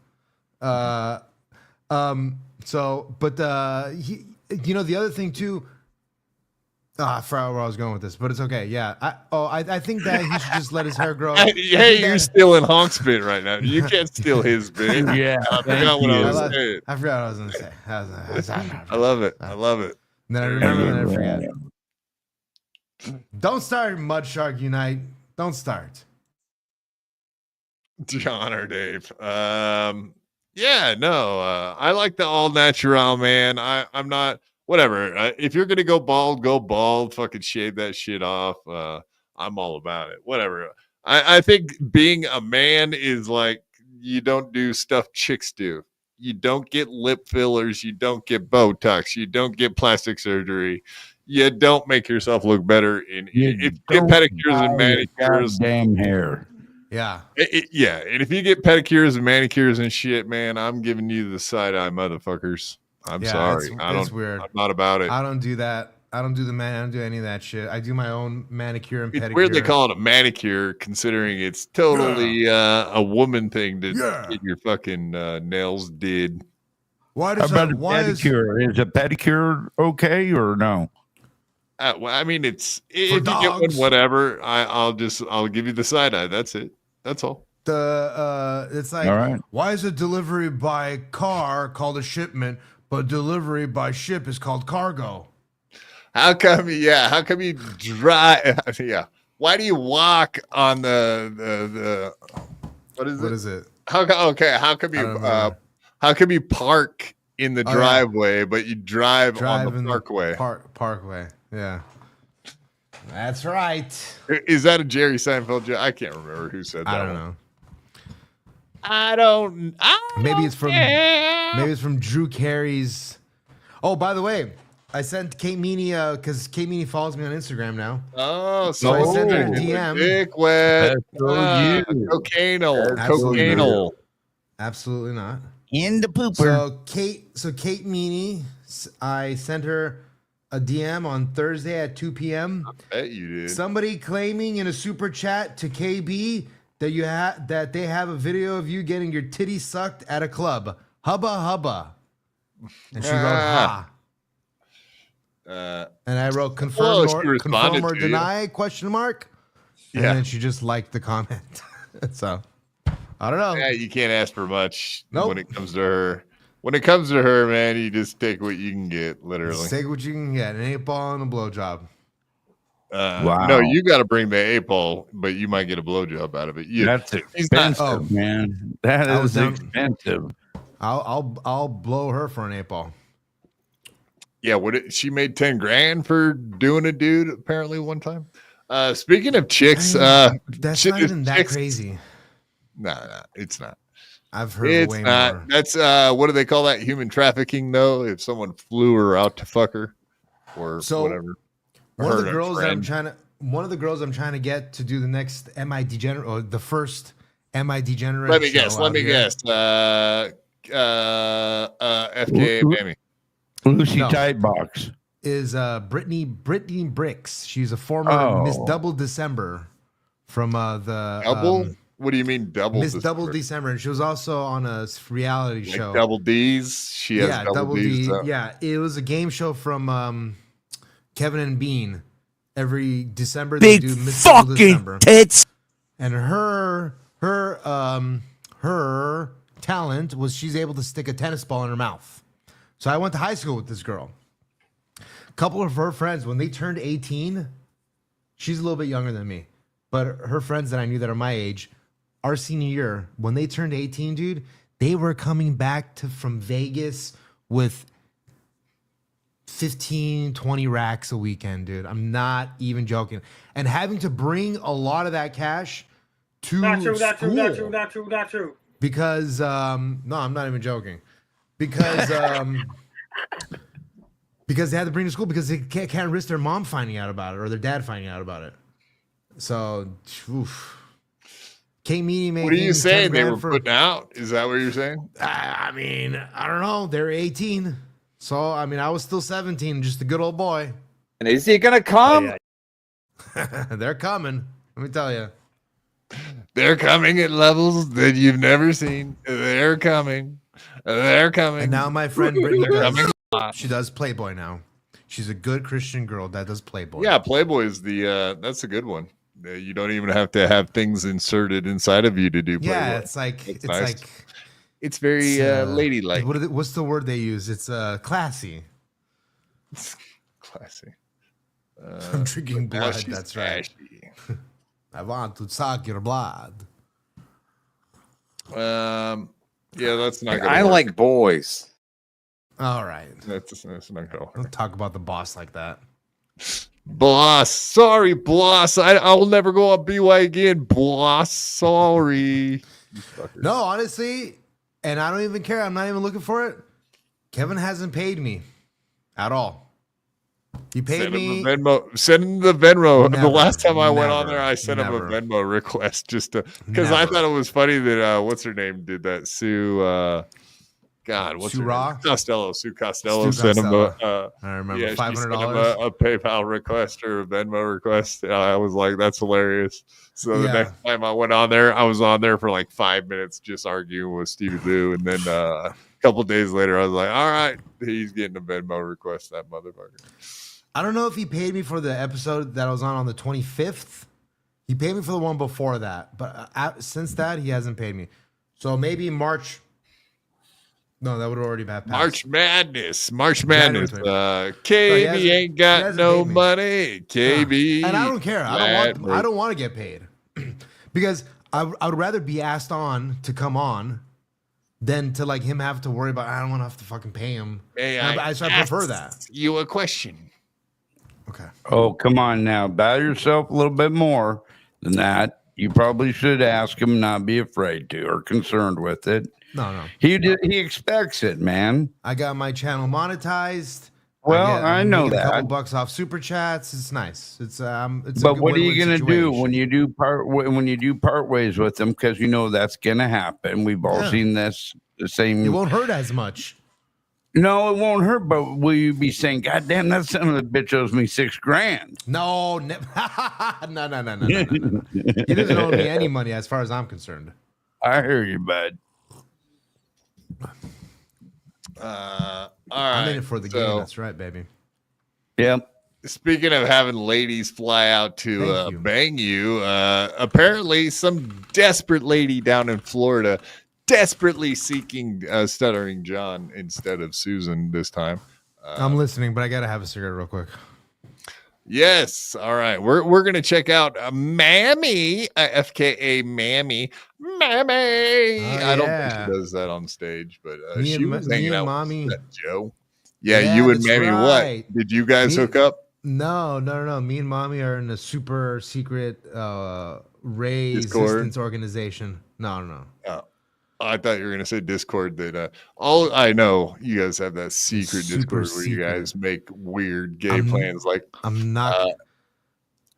So, but the other thing too. I forgot where I was going with this, but it's okay. Yeah. I think that he should just let his hair grow. Hey, you're stealing Honk's bit right now. You can't steal his bit. Yeah, I forgot what I was saying. I forgot what I was going to say. I love it. I love it. And then I remember, and then I forget. Don't start, Mud Shark Unite. Don't start. John or Dave. Yeah, no. I like the all natural, man. I'm not. Whatever. If you're gonna go bald, go bald. Fucking shave that shit off. I'm all about it. Whatever. I think being a man is like you don't do stuff chicks do. You don't get lip fillers. You don't get Botox. You don't get plastic surgery. You don't make yourself look better. If you get pedicures and manicures, damn hair. Yeah. Yeah. And if you get pedicures and manicures and shit, man, I'm giving you the side eye, motherfuckers. I'm sorry. It's weird. I'm not about it. I don't do that. I don't do I don't do any of that shit. I do my own manicure and pedicure. It's weird they call it a manicure, considering it's totally a woman thing to get your fucking nails did. Why How about a pedicure? Is a pedicure okay or no? Well, I mean, if you get one, whatever. I'll give you the side eye. That's it. That's all. It's like, All right. why is a delivery by car called a shipment, but delivery by ship is called cargo? How come? Yeah. How come you drive? Yeah. Why do you walk on the what is it? What is it? How come you park in the driveway, but you drive on the parkway? Parkway. Yeah. That's right. Is that a Jerry Seinfeld joke? I can't remember who said that. I don't know. I don't. Maybe it's from Drew Carey's. Oh, by the way, I sent Kate Meany because Kate Meany follows me on Instagram now. Oh, so I sent her a DM. Dick wet. Cocainal. Absolutely not. In the pooper. So Kate Meany, I sent her a DM on Thursday at 2 p.m. I bet you did. Somebody claiming in a super chat to KB that they have a video of you getting your titty sucked at a club. Hubba hubba. And she wrote ha. And I wrote confirm or deny question mark. And then she just liked the comment. So I don't know. Yeah, you can't ask for much when it comes to her. When it comes to her, man, you just take what you can get, literally. Just take what you can get. An 8-ball and a blowjob. Wow. No, you got to bring the 8-ball, but you might get a blowjob out of it. That's expensive, man. That is expensive. I'll blow her for an 8-ball. Yeah, she made 10 grand for doing a dude apparently one time. Speaking of chicks, that's not even that crazy. No, it's not. I've heard way more. That's what do they call that? Human trafficking, though. If someone flew her out to fuck her or whatever. One of the girls I'm trying to get to do the next MI Degenerate or the first MI Degenerate. Let me guess. FKA Mammy. Lucy Tightbox is Brittany Bricks. She's a former Miss Double December from the Double. What do you mean double? Miss Double December, and she was also on a reality show. Double D's. She has double D's. Yeah, it was a game show from Kevin and Bean. Every December they do Miss Double December. Tits. And her talent was she's able to stick a tennis ball in her mouth. So I went to high school with this girl. A couple of her friends, when they turned 18, she's a little bit younger than me, but her friends that I knew that are my age, our senior year, when they turned 18, dude, they were coming back from Vegas with 15, 20 racks a weekend, dude. I'm not even joking. And having to bring a lot of that cash to Not true. Because, no, I'm not even joking. Because because they had to bring to school because they can't risk their mom finding out about it or their dad finding out about it. So, Kate Meany making. What are you saying? They were putting out? Is that what you're saying? I mean, I don't know. They're 18. So, I mean, I was still 17, just a good old boy. And is he gonna come? They're coming. Let me tell you. They're coming at levels that you've never seen. They're coming. They're coming. And now my friend Brittany she does Playboy now. She's a good Christian girl that does Playboy. Yeah, Playboy is that's a good one. You don't even have to have things inserted inside of you to do Playboy. Yeah, it's like it's very ladylike. What's the word they use? It's classy. It's classy. I'm drinking blood. That's right. I want to suck your blood. Yeah, that's not. I like boys. All right. That's not gonna work. Don't talk about the boss like that. Boss, sorry, boss. I will never go on BY again, boss. Sorry. No, honestly, and I don't even care. I'm not even looking for it. Kevin hasn't paid me at all. He paid me. Send him the Venmo. The last time I went on there, I sent him a Venmo request just to because I thought it was funny that what's her name did that. Sue. God, what's her Sue name? Costello. Sue Costello Stu sent him Costello. I remember she sent him $500. a PayPal request or a Venmo request. I was like, that's hilarious. So the next time I went on there, I was on there for like 5 minutes just arguing with Stevie Lou. And then a couple days later, I was like, all right, he's getting a Venmo request, that motherfucker. I don't know if he paid me for the episode that I was on the 25th. He paid me for the one before that. But since that, he hasn't paid me. So maybe March. No, that would already have passed. March Madness. KB ain't got no money. KB. And I don't care. I don't want to get paid. Because I would rather be asked on to come on than to like him have to worry about, I don't want to have to fucking pay him. Hey, I prefer that. You a question. Okay. Oh, come on now. Bow yourself a little bit more than that. You probably should ask him, not be afraid to or concerned with it. No. He expects it, man. I got my channel monetized. Well, I know get that. a couple bucks off super chats. It's nice. It's but what are you gonna do when you do part ways with them? Because you know that's gonna happen. We've all seen this. The same. It won't hurt as much. No, it won't hurt. But will you be saying, "God damn, that son of a bitch owes me $6,000"? No. No. He doesn't owe me any money as far as I'm concerned. I hear you, bud. All right. I'm in it for the game. That's right, baby. Yep. Speaking of having ladies fly out to bang you, apparently some desperate lady down in Florida desperately seeking Stuttering John instead of Susan this time. I'm listening, but I gotta have a cigarette real quick. Yes. All right. We're gonna check out Mammy, FKA Mammy. I don't think she does that on stage, but she was hanging out Mommy. with that Joe. Yeah, you and Mammy. Right. What did you guys hook up? No. Me and Mommy are in a super secret Ray Discord? resistance organization. No. Oh, I thought you were gonna say Discord. That all I know, you guys have that secret Discord where you guys make weird gay plans. Like I'm not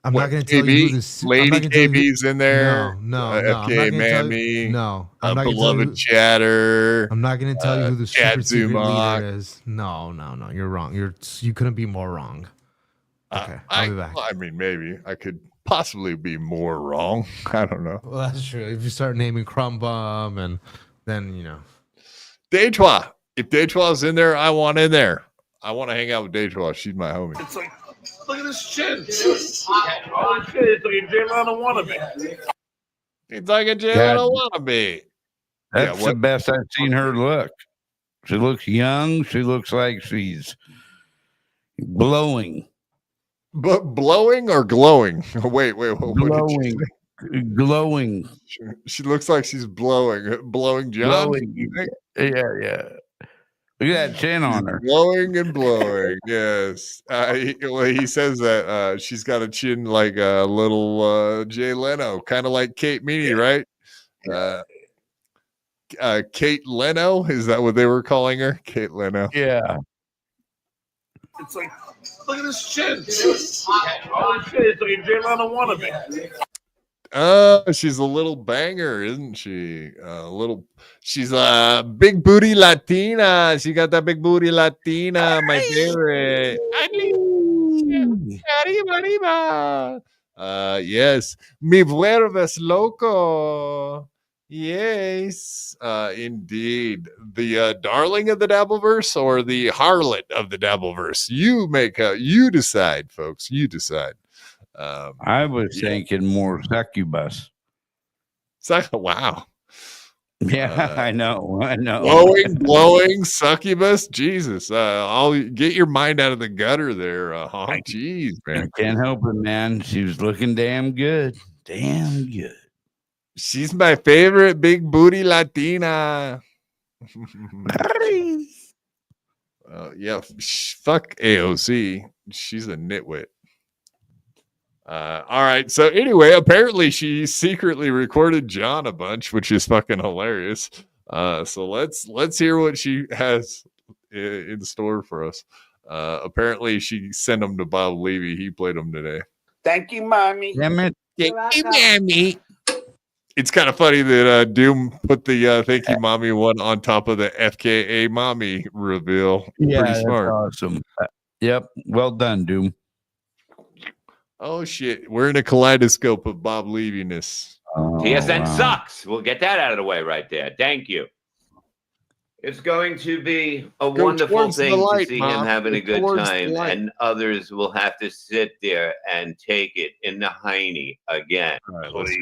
going to tell you who this lady KB's in there. No. FKA Mammy. No. Beloved chatter. I'm not going to tell you who the super secret Zumok. leader is. No. You're wrong. You couldn't be more wrong. Okay, I'll be back. I mean, maybe I could possibly be more wrong. I don't know. Well, that's true. If you start naming Crumb Bum, and then you know, Dejois. If Dejois in there, I want in there. I want to hang out with Dejois. She's my homie. It's like, look at this chin. Oh shit! It's like a Jay Leno wannabe. It's like a Jay Leno wannabe. That's the best I've seen her look. She looks young. She looks like she's glowing. But blowing or glowing? Wait. Glowing. Glowing. She looks like she's blowing. Blowing John? Glowing. Yeah. Look at that chin on her. Glowing and blowing. Yes. He says that she's got a chin like a little Jay Leno, kind of like Kate Meany, right? Kate Leno, is that what they were calling her? Kate Leno. Yeah. It's like, look at this chin. Oh shit! It's like a Jay Leno wannabe. She's a little banger, isn't she? She's a big booty Latina. She got that big booty Latina, my favorite. Yes. Mi vuelves loco. Yes, indeed. The darling of the Dabbleverse or the harlot of the Dabbleverse. You decide, folks. You decide. I was thinking more succubus. Wow. Yeah, I know. Blowing succubus. Jesus. I'll get your mind out of the gutter there. Jeez, man. I can't help it, man. She was looking damn good. Damn good. She's my favorite big booty Latina. Yeah, fuck AOC. She's a nitwit. All right. So anyway, apparently she secretly recorded John a bunch, which is fucking hilarious. So let's hear what she has in store for us. Apparently she sent them to Bob Levy. He played them today. Thank you, mommy. Damn it. Thank you, mommy. It's kind of funny that Doom put the "Thank You, Mommy" one on top of the FKA Mommy reveal. Yeah, Pretty that's smart. awesome. Yep, well done, Doom. Oh shit, we're in a kaleidoscope of Bob Leviness. TSN sucks. We'll get that out of the way right there. Thank you. It's going to be a wonderful towards the thing light, to see Mom. him having a Go good towards the time, light. and others will have to sit there and take it in the hiney again. He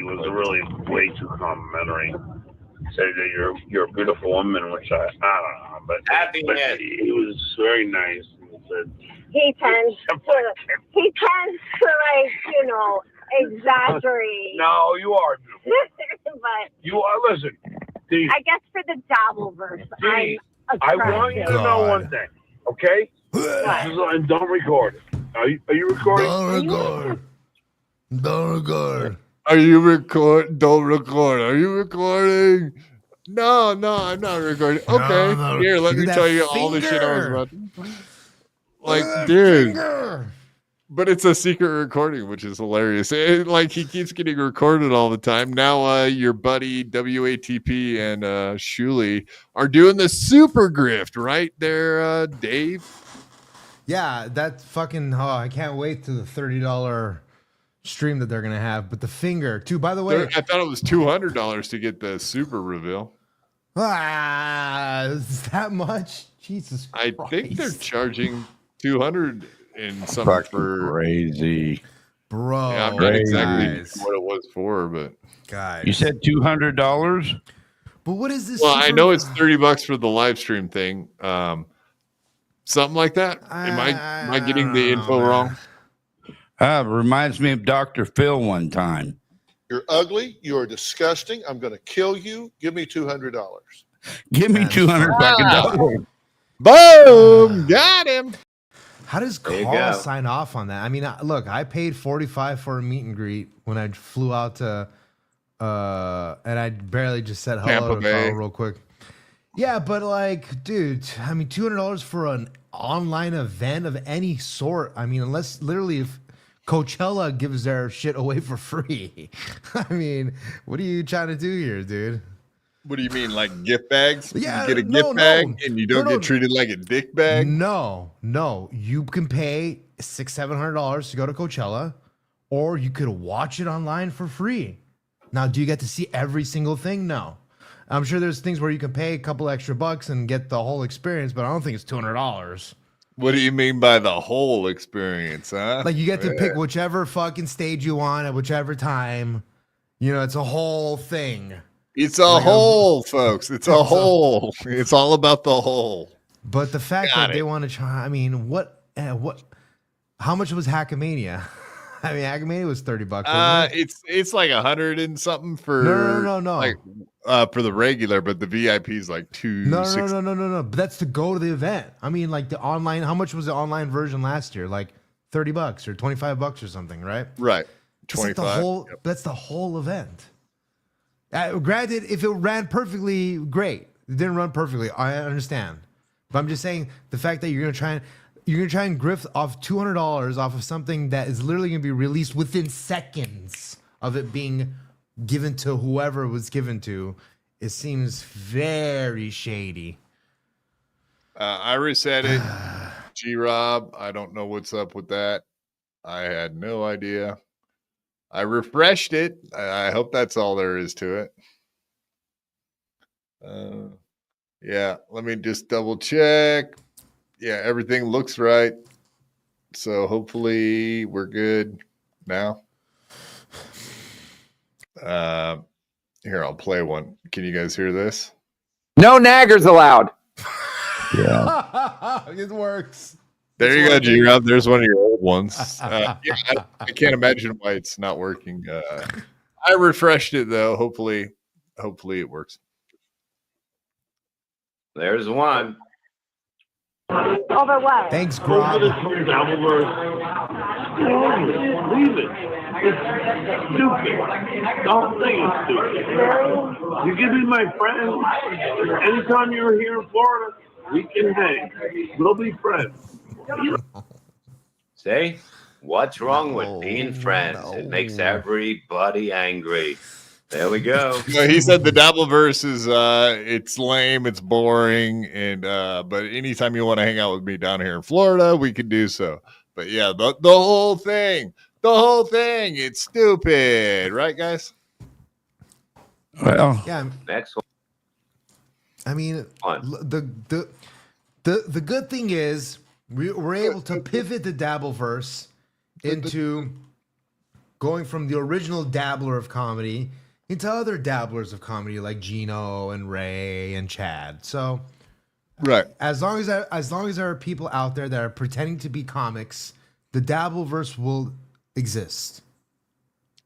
was really way too complimentary. Said that you're a beautiful woman, which I don't know, but he was very nice. And said, He tends to like, you know, exaggerate. no, you are beautiful. But You are. Listen, I guess for the Dabbleverse, Dee, I'm I want you to know one thing, okay? And don't record it. Are you recording? Don't record. Are you record? Don't record. Are you recording? No, I'm not recording. Okay, no. here, let Look me at tell that you all the shit I was finger. about to. Like, dude. But it's a secret recording, which is hilarious. Like, he keeps getting recorded all the time. Now, your buddy WATP and Shuley are doing the super grift right there, Dave. Yeah, that fucking. Oh, I can't wait to the $30 stream that they're gonna have. But the finger too. By the way, I thought it was $200 to get the super reveal. is that much? Jesus Christ. I think they're charging 200 and something for crazy, bro. Yeah, I'm not exactly sure what it was for, but guys, you said $200. But what is this? Well, I know it's $30 for the live stream thing, something like that. Am I getting the info wrong? Reminds me of Dr. Phil one time. You're ugly. You are disgusting. I'm going to kill you. Give me $200. Give me $200 fucking dollars. Boom! Got him. How does There you Carl go. sign off on that? I mean, look, I paid $45 for a meet and greet when I flew out to, and I barely just said hello Tampa to Bay. Carl real quick. Yeah, but like, dude, I mean, $200 for an online event of any sort. I mean, unless literally if Coachella gives their shit away for free. I mean, what are you trying to do here, dude? What do you mean, like gift bags? Yeah, you get a no, gift bag no. and you don't No, get treated like a dick bag? No. You can pay $600-700 to go to Coachella, or you could watch it online for free. Now, do you get to see every single thing? No. I'm sure there's things where you can pay a couple extra bucks and get the whole experience, but I don't think it's $200. What do you mean by the whole experience, huh? Like you get to pick whichever fucking stage you want at whichever time. You know, it's a whole thing. It's a whole, folks. It's a whole. It's all about the whole. But the fact that they want to try, I mean, what, how much was Hackamania? I mean, Hackamania was $30. Wasn't it? It's like 100 and something for No. Like for the regular, but the VIP is like No. But that's to go to the event. I mean, like the online. How much was the online version last year? Like $30 or $25 or something, right? Right. It's like 25. the whole. That's the whole event. Granted, if it ran perfectly, great. It didn't run perfectly. I understand, but I'm just saying the fact that you're gonna try and grift off $200 off of something that is literally gonna be released within seconds of it being given to whoever it was given to. It seems very shady. I reset it. G-Rob, I don't know what's up with that. I had no idea. I refreshed it. I hope that's all there is to it. Yeah, let me just double check. Yeah, everything looks right. So hopefully we're good now. Here, I'll play one. Can you guys hear this? No naggers allowed. Yeah. It works. There you go, G-Rob. There's one of your old ones. Yeah, I can't imagine why it's not working. I refreshed it though. Hopefully it works. There's one. Over what? Thanks, Grob. Leave it. It's stupid. The whole thing is stupid. You give me my friend. Anytime you're here in Florida, we can hang. We'll be friends. See? What's wrong with being friends? It makes everybody angry. There we go. No, he said the Dabbleverse is it's lame, it's boring, and but anytime you want to hang out with me down here in Florida, we can do so. But yeah, the whole thing, it's stupid, right, guys? Well, Yeah. Next one. I mean, the good thing is we're able to pivot the Dabbleverse into going from the original dabbler of comedy into other dabblers of comedy like Gino and Ray and Chad. So, right, as long as there are people out there that are pretending to be comics, the Dabbleverse will exist.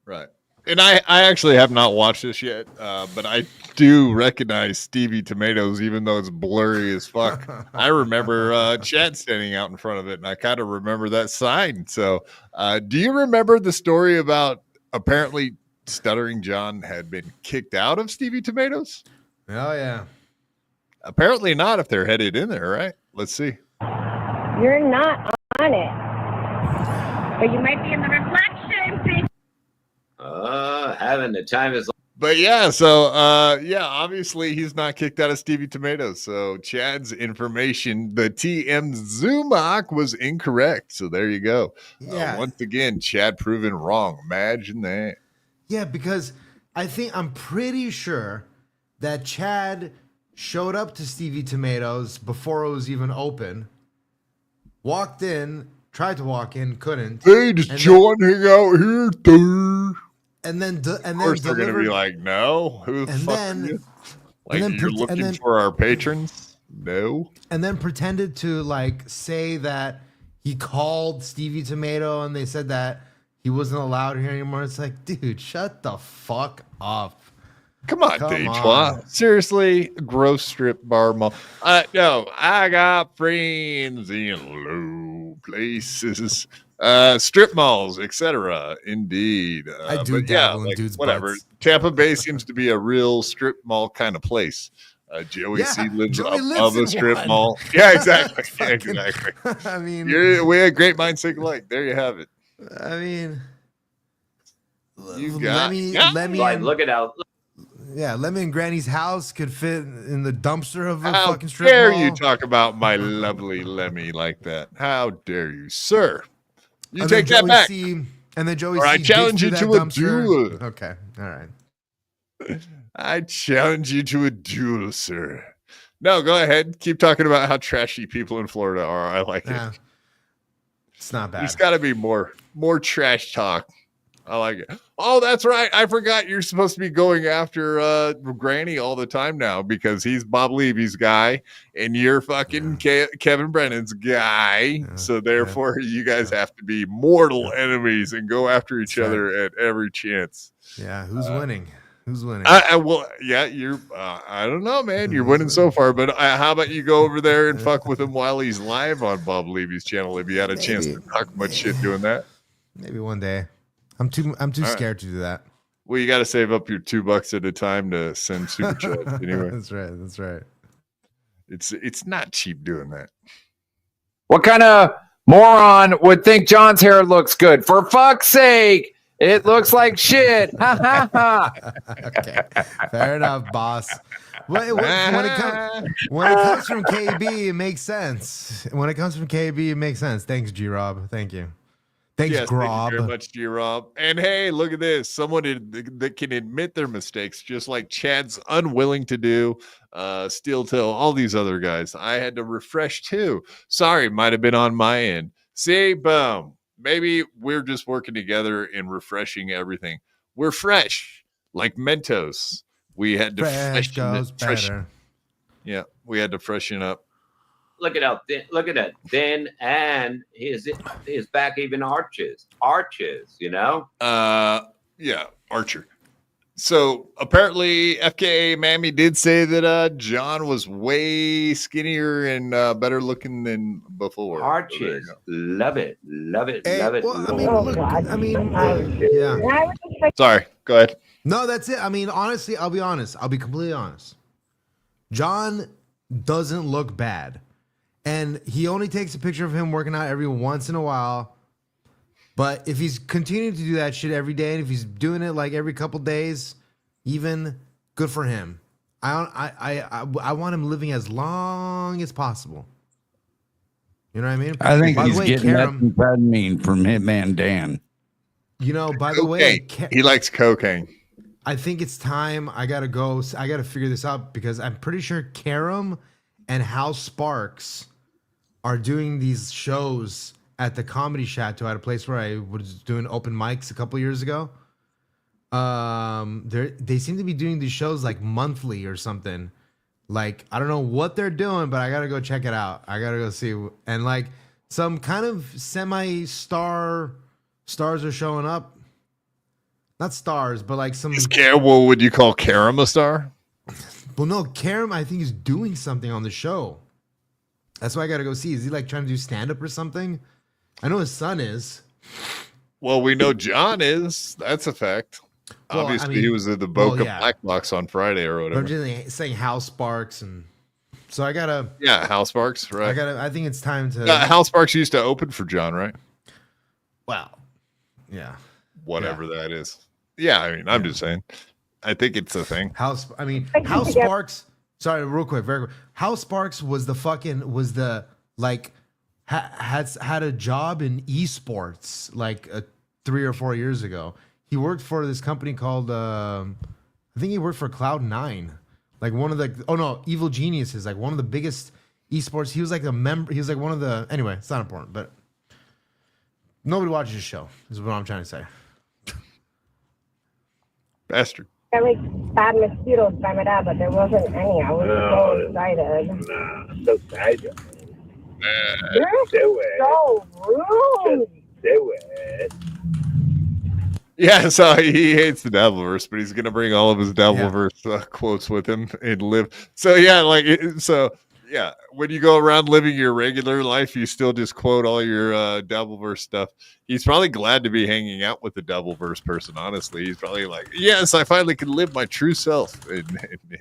Right. And I actually have not watched this yet, but I do recognize Stevie Tomatoes, even though it's blurry as fuck. I remember Chad standing out in front of it, and I kind of remember that sign. So do you remember the story about apparently Stuttering John had been kicked out of Stevie Tomatoes? Oh, yeah. Apparently not if they're headed in there, right? Let's see. You're not on it. But you might be in the reflection. Having the time is. But yeah, so obviously he's not kicked out of Stevie Tomatoes. So Chad's information, the TM Zumach was incorrect. So there you go. Yeah. Once again, Chad proven wrong. Imagine that. Yeah, because I'm pretty sure that Chad showed up to Stevie Tomatoes before it was even open, walked in, tried to walk in, couldn't. Hey, does John hang out here, dude? And then of course they're going to be like, no. Who the fuck are you? Like, you're looking for our patrons? No. And then pretended to like say that he called Stevie Tomato and they said that he wasn't allowed here anymore. It's like, dude, shut the fuck up. Come on, Dejois. Seriously, gross strip bar mall. No, I got friends in low places. Strip malls, etc. Indeed. I do dabble in dudes' whatever. butts. Tampa Bay seems to be a real strip mall kind of place. Joey C lives above a strip one. mall. Yeah, exactly. Exactly. I mean, we had great minds think alike. There you have it. I mean, you got Lemmy Right, and, look it out. yeah, Lemmy and Granny's house could fit in the dumpster of a How fucking strip dare mall. you talk about my lovely Lemmy like that? How dare you, sir? You And take then that Joey back. C, and then Joey Or I C challenge you digs to through a that dumpster. duel. Okay, all right. I challenge you to a duel, sir. No, go ahead. Keep talking about how trashy people in Florida are. I like Yeah. it. It's not bad. There's got to be more trash talk. I like it. Oh, that's right. I forgot you're supposed to be going after Granny all the time now because he's Bob Levy's guy and you're fucking Kevin Brennan's guy. So therefore, you guys have to be mortal enemies and go after each other at every chance. Yeah, who's winning? Who's winning? Well, yeah, you're. I don't know, man. You're winning so far, but how about you go over there and fuck with him while he's live on Bob Levy's channel? If you had a chance to talk much shit doing that, Maybe one day. I'm too scared to do that. well, you got to save up your $2 at a time to send super chats. Anyway, That's right. That's right. it's not cheap doing that. What kind of moron would think John's hair looks good? For fuck's sake, it looks like shit. Ha ha ha. Okay, fair enough, boss. When it comes from KB, it makes sense. When it comes from KB, it makes sense. Thanks, G Rob. Thank you. Thanks, Yes, Grob. thank you very much, G-Rob. And hey, look at this. Someone that can admit their mistakes, just like Chad's unwilling to do. Steel Till, all these other guys. I had to refresh too. Sorry, might have been on my end. See, boom. Maybe we're just working together and refreshing everything. We're fresh, like Mentos. We had to Fresh goes better. Yeah, we had to freshen up. Look at that. Then and his back even arches, you know. Yeah, Archer. So apparently, FKA Mammy did say that John was way skinnier and better looking than before. Arches, love it. Yeah. Sorry, go ahead. No, that's it. I mean, honestly, I'll be honest. I'll be completely honest. John doesn't look bad. And he only takes a picture of him working out every once in a while. But if he's continuing to do that shit every day, and if he's doing it like every couple days, even good for him. I want him living as long as possible. You know what I mean? I think by he's the way, getting Karam, methamphetamine from Hitman Dan. you know, by the way, he likes cocaine. I think it's time. I gotta go. I gotta figure this out because I'm pretty sure Karam and Hal Sparks are doing these shows at the Comedy Chateau at a place where I was doing open mics a couple years ago. They seem to be doing these shows like monthly or something. Like, I don't know what they're doing, but I gotta go check it out. I gotta go see. And like some kind of stars are showing up. Not stars, but like some. What would you call Karam a star? Well, no, Karam, I think, is doing something on the show. That's why I gotta go see. Is he like trying to do stand up or something? I know his son is. Well, we know John is. That's a fact. Well, Obviously, I mean, he was at the Boca yeah. Black Box on Friday or But whatever. I'm just saying Hal Sparks, and so I gotta. Yeah, Hal Sparks, right? I think it's time to. Hal Sparks used to open for John, right? Wow. Yeah. Whatever that is. Yeah, I mean, I'm just saying. I think it's a thing. Hal Sparks. Sorry, real quick, very quick. Hal Sparks was the had a job in esports like 3 or 4 years ago. He worked for this company called I think he worked for Cloud9, like one of the Evil Geniuses, like one of the biggest esports. He was like a member. He was like one of the. Anyway, it's not important, but nobody watches the show. Is what I'm trying to say. Bastard. I like bad mosquitoes by my dad, but there wasn't any. I was so excited. Nah, so excited. You're so rude. Do it. Yeah, so he hates the Dabbleverse, but he's gonna bring all of his Dabbleverse quotes with him and live. So yeah, when you go around living your regular life, you still just quote all your Dabbleverse stuff. He's probably glad to be hanging out with the Dabbleverse person. Honestly, he's probably like, yes, I finally can live my true self. And yeah,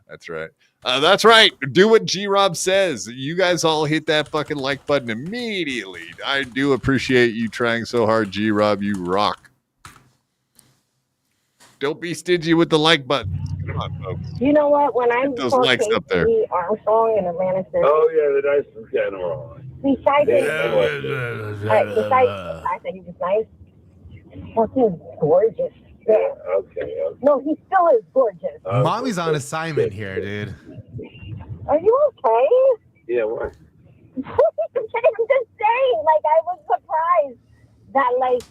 that's right. That's right. Do what G-Rob says. You guys all hit that fucking like button immediately. I do appreciate you trying so hard, G-Rob. You rock. Don't be stingy with the like button. Come on, folks. You know what? When I Those saw likes up there. Casey Armstrong in Atlanta City, Oh yeah, the nice general. besides Yeah, besides the fact that he was nice, fucking gorgeous. Yeah. Okay. No, he still is gorgeous. Mommy's on assignment here, dude. Are you okay? Yeah, what? I'm just saying, like, I was surprised that, like,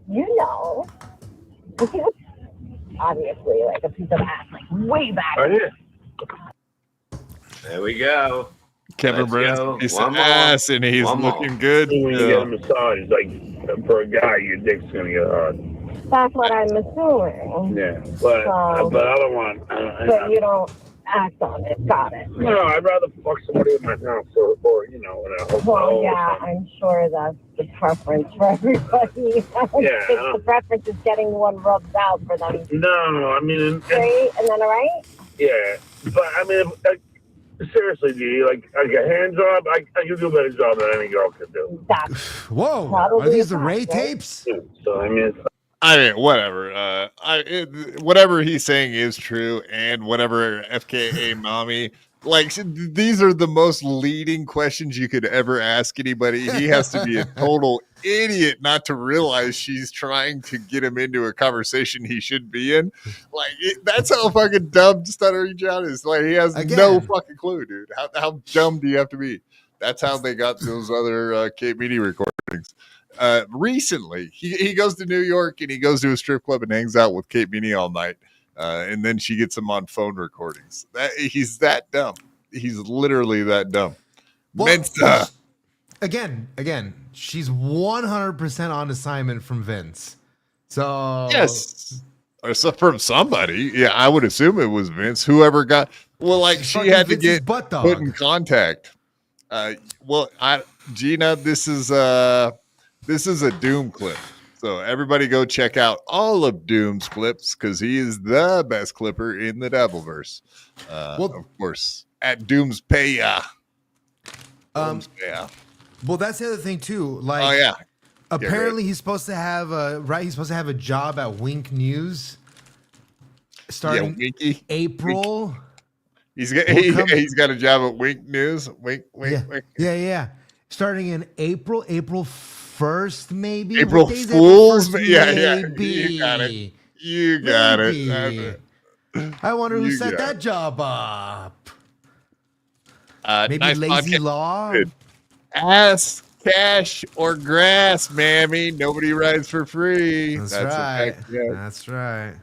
you know, he was obviously like a piece of ass, like way back. Right here. There we go. Kevin Let's Brennan's go. a piece One of more. ass, and he's One more. looking good. When you get a massage, like for a guy, your dick's gonna get hard. That's what I'm assuming. Yeah, but I don't want. But you don't act on it. Got it. No, I'd rather fuck somebody in my house or you know, in a hotel. Well, or yeah, something. I'm sure that's the preference for everybody. I don't Yeah, think the preference is getting one rubbed out for them. No, I mean, Straight and then right? yeah, but I mean, seriously, G, like a hand job, I can do a better job than any girl could do. Whoa, Probably are these the not, Ray right? tapes? So I mean, I mean, whatever. Whatever he's saying is true, and whatever FKA mommy. Like, these are the most leading questions you could ever ask anybody. He has to be a total idiot not to realize she's trying to get him into a conversation he should be in. Like, that's how fucking dumb Stuttering John is. Like, he has no fucking clue, dude. How dumb do you have to be? That's how they got those other Kate Meany recordings. Recently, he goes to New York and he goes to a strip club and hangs out with Kate Meany all night. And then she gets him on phone recordings. He's that dumb. He's literally that dumb. Well, again, she's 100% on assignment from Vince. So yes, or so from somebody. Yeah, I would assume it was Vince. Whoever got she fucking had to Vince's get butt dog. put in contact. Gina, this is a Doom clip. So everybody go check out all of Doom's clips because he is the best clipper in the Dabbleverse. Of course, at Doom's Paya. Well, that's the other thing too. Like, Oh, yeah. Apparently, he's supposed to have a job at Wink News. starting Winky. April. He's got a job at Wink News. Wink. Yeah. Starting in April 1st, maybe. April What day's Fools. April 1st? Yeah. Maybe. You got it. Maybe. I wonder who set that job up. Maybe nice Lazy podcast. Law. Ass, cash, or grass, mammy. Nobody rides for free. That's right. a fact, yeah. That's right.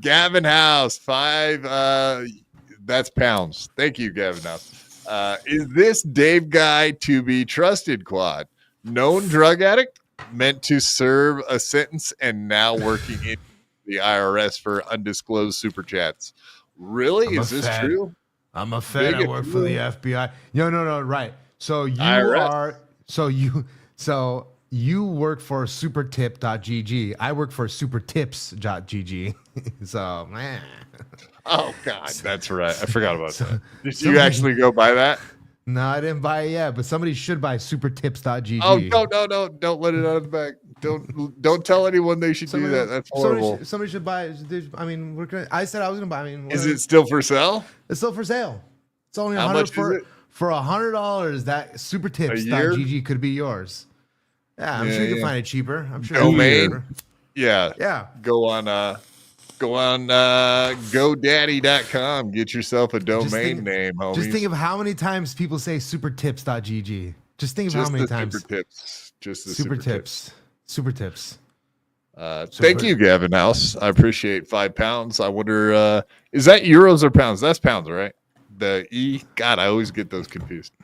Gavin House, 5. That's pounds. Thank you, Gavin House. Is this Dave guy to be trusted, Quad? Known drug addict, meant to serve a sentence, and now working in the IRS for undisclosed super chats. Really? Is this true? I'm a Fed. I work for the FBI. No. Right. So you IRS. you work for supertip.gg. I work for supertips.gg. So, man. Oh, God. That's right. I forgot about that. Did you actually go buy that? No, I didn't buy it yet, but somebody should buy supertips.gg. Oh, no. Don't let it out of the bag. Don't tell anyone they should do that. That's horrible. Somebody should buy it. I mean, I said I was going to buy it. Is it still for sale? It's still for sale. It's only How much is it? For $100. That supertips.gg could be yours. Yeah, I'm sure you can find it cheaper. I'm sure. Domain. Yeah. Go on GoDaddy.com. Get yourself a domain name, homies. Just think of how many times people say supertips.gg. Just think of how many times. Super tips. Just the super tips. Super tips. Thank you, Gavin House. I appreciate £5. I wonder, is that euros or pounds? That's pounds, right? The E. God, I always get those confused.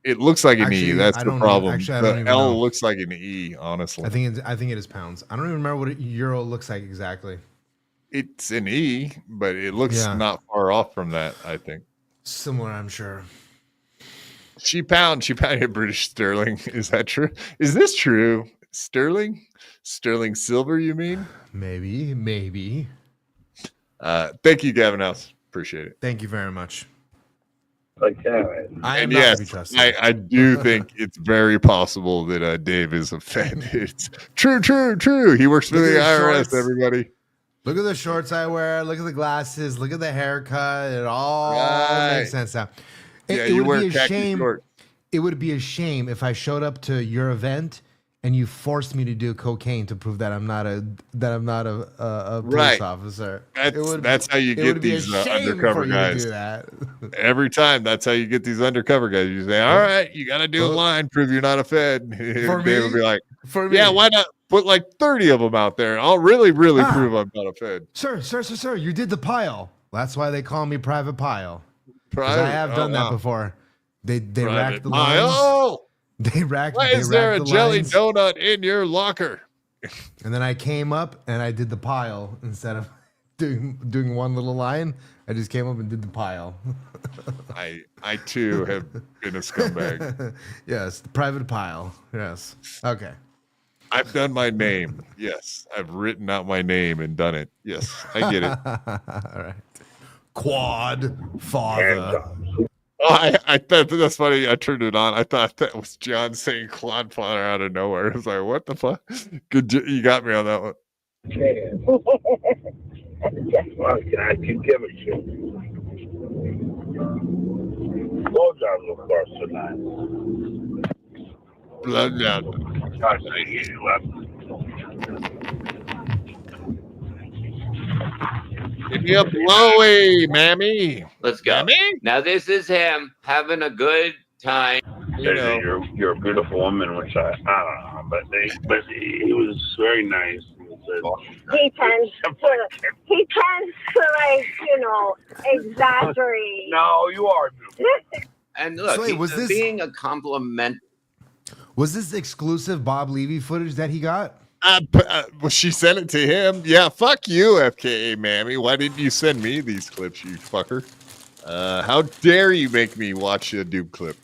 It looks like an E. That's the problem. The L looks like an E. Honestly, I think it is pounds. I don't even remember what a euro looks like exactly. It's an E, but it looks not far off from that. I think similar. I'm sure. She pound British sterling. Is that true? Is this true? Sterling silver? You mean? Maybe. Thank you, Gavin House. Appreciate it. Thank you very much. Okay. I do think it's very possible that Dave is a Fed. It's true. He works for the IRS, shorts. Everybody. Look at the shorts I wear. Look at the glasses. Look at the haircut. It all makes sense now. You wear khaki shorts. It would be a shame if I showed up to your event and you forced me to do cocaine to prove that I'm not a police officer. That's how you get these undercover guys. Every time, that's how you get these undercover guys. You say, "All right, you got to do a line, prove you're not a Fed." Dave will be like, "Yeah, why not put like 30 of them out there? I'll really prove I'm not a Fed." Sir, you did the pile. That's why they call me Private Pile. Because I have done that before. They racked the lines. They racked. Why is there a jelly donut in your locker? And then I came up and I did the pile instead of doing one little line. I just came up and did the pile. I too have been a scumbag. Yes, the Private Pile. Yes. Okay. I've done my name. Yes, I've written out my name and done it. Yes, I get it. All right. Quad father. Oh, I thought that's funny. I turned it on. I thought that was John saying Clodfather out of nowhere. I was like, what the fuck? Good, you got me on that one. Well, I can give it to you. Blowjob look for tonight. Blowjob. Give me a blowy, mammy. Let's go. Mammy? Now this is him having a good time. You're a beautiful woman, which I don't know, but he was very nice. He tends to exaggerate. No, you are beautiful. And look, So wait, was this- being a compliment. Was this exclusive Bob Levy footage that he got? Well, she sent it to him. Yeah, fuck you, FKA mammy. Why didn't you send me these clips, you fucker? How dare you make me watch a Doom clip?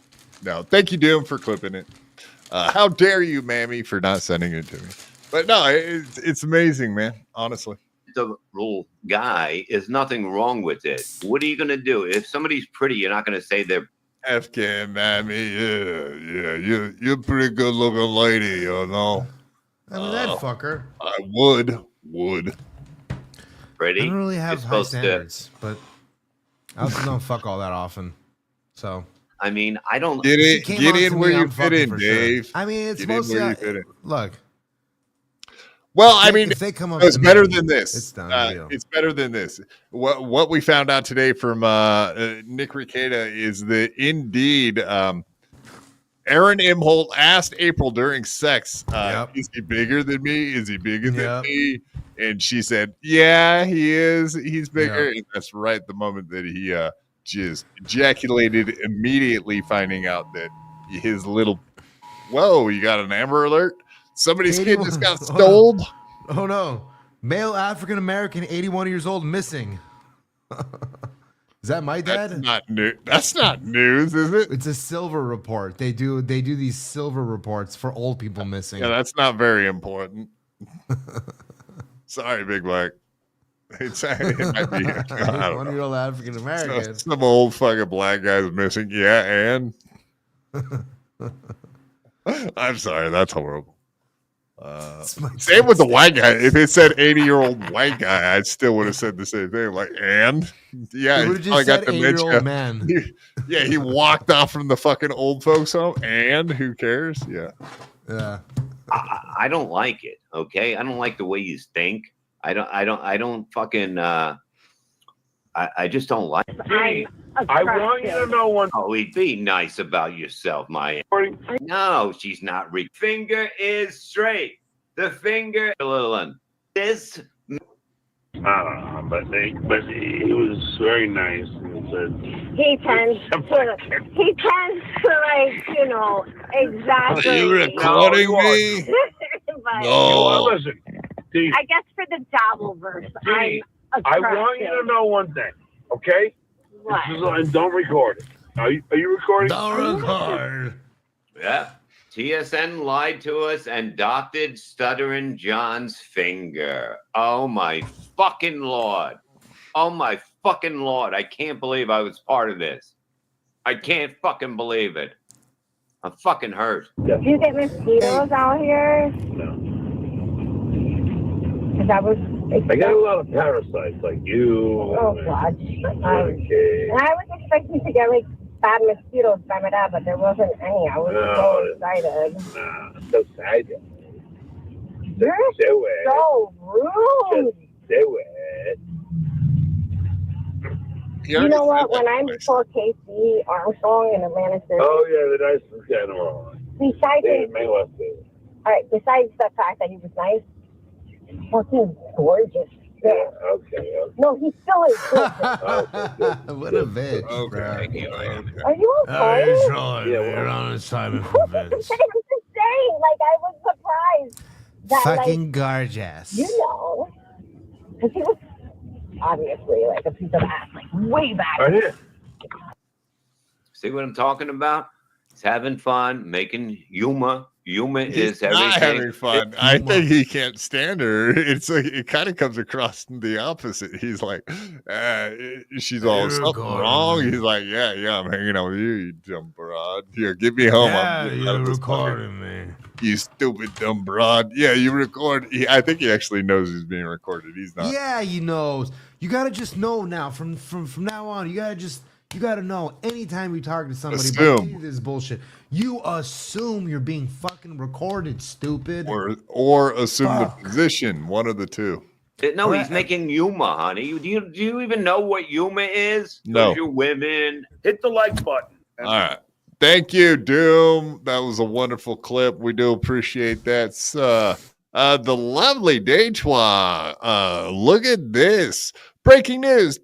No, thank you, Doom, for clipping it. How dare you, mammy, for not sending it to me? But no, it's amazing, man. Honestly. The rule guy is nothing wrong with it. What are you going to do? If somebody's pretty, you're not going to say they're FKA mammy. Yeah, you're a pretty good looking lady, you know. I mean, that fucker. I would. pretty. I don't really You're have high supposed to- standards, but I also don't fuck all that often. So I mean, I don't Get She in, came get on in to where me, you I'm fit fucking in, for sure. Dave. I mean, it's Get in mostly where you fit in. look. Well, if I they- mean, if they come up it's to better me, than this. it's done deal. It's better than this. What we found out today from Nick Ricada is that indeed, Aaron Imholt asked April during sex, "Is he bigger than me? Is he bigger than me?" And she said, "Yeah, he is. He's bigger." And that's right the moment that he just ejaculated, immediately finding out that his little. Whoa! You got an Amber Alert. Somebody's kid just got stole. Oh no. Male African American, 81 years old, missing. Is that my dad? That's not new. That's not news, is it? It's a silver report. They do these silver reports for old people missing. Yeah, that's not very important. Sorry, Big Black. It might be 81-year-old African American. Some old fucking black guy's missing. Yeah, and I'm sorry, that's horrible. Same with the white guy. If it said 80-year-old white guy, I still would have said the same thing. Like, and yeah, He would've just said 80-year-old man. Yeah, he walked off from the fucking old folks home, and who cares? Yeah. I don't like it. Okay, I don't like the way you think. I don't fucking. I just don't like. I want you to know one. Oh, be nice about yourself, my. No, she's not. Finger is straight. The finger. This. But he was very nice and said He tends to like, exaggerate. Are you recording me? But- No. Listen, Dee, I guess for the Dabbleverse, Dee, I'm I want you to know one thing, okay? What? And don't record it. Are you recording? Don't record. Yeah. TSN lied to us and doctored Stuttering John's finger. Oh my fucking Lord. Oh my fucking Lord. I can't believe I was part of this. I can't fucking believe it. I'm fucking hurt. Do you get mosquitoes out here? No. Because I was. I got a lot of parasites like you. Oh, God. And I was expecting to get like bad mosquitoes by my dad, but there wasn't any. I was so excited. So excited. You're so rude. Do it. You know what? When I'm before Casey Armstrong in Atlanta City. Oh, yeah, the nicest guy in the world. Besides, All right. Besides the fact that he was nice, fucking gorgeous. Yeah, okay. No, he still is gorgeous. What a bitch. Okay. Are you okay? You're on assignment I'm for just Vince. saying, like, I was surprised that, Fucking gorgeous. because he was obviously like a piece of ass, like way back. Right here. See what I'm talking about? He's having fun, making humor. Humor He's is not everything. having fun. I think he can't stand her. It's like it kind of comes across the opposite. He's like, she's all something wrong. He's like, yeah, I'm hanging out with you, you dumb broad. Here, get me home. Yeah, I'm getting out you're of this recording me. You stupid dumb broad. Yeah, you record. I think he actually knows he's being recorded. He's not. Yeah, he knows. You gotta just know now. From now on, you gotta know. Anytime you talk to somebody about any of this bullshit, you assume you're being fucking recorded, stupid. Or assume the position. One of the two. No, he's making humor, honey. Do you even know what humor is? No. You women. Hit the like button. All right. Thank you, Doom. That was a wonderful clip. We do appreciate that. The lovely Dejois. Look at this. Breaking news.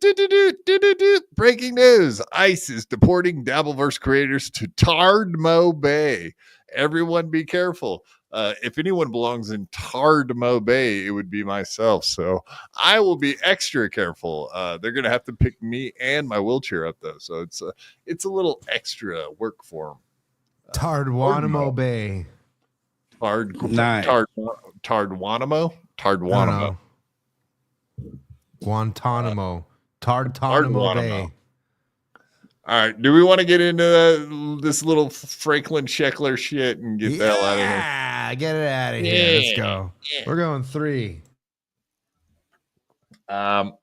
Breaking news. ICE is deporting Dabbleverse creators to Tardmo Bay. Everyone be careful. If anyone belongs in Tardmo Bay, it would be myself. So I will be extra careful. They're going to have to pick me and my wheelchair up, though. So it's a little extra work for them. Tardwanamo Bay. Tardwanamo? Tardwanamo. Guantanamo. Tardwanamo Bay. All right. Do we want to get into this little Franklin Sheckler shit and get the hell out of here? Yeah, get it out of here. Let's go. We're going 3. All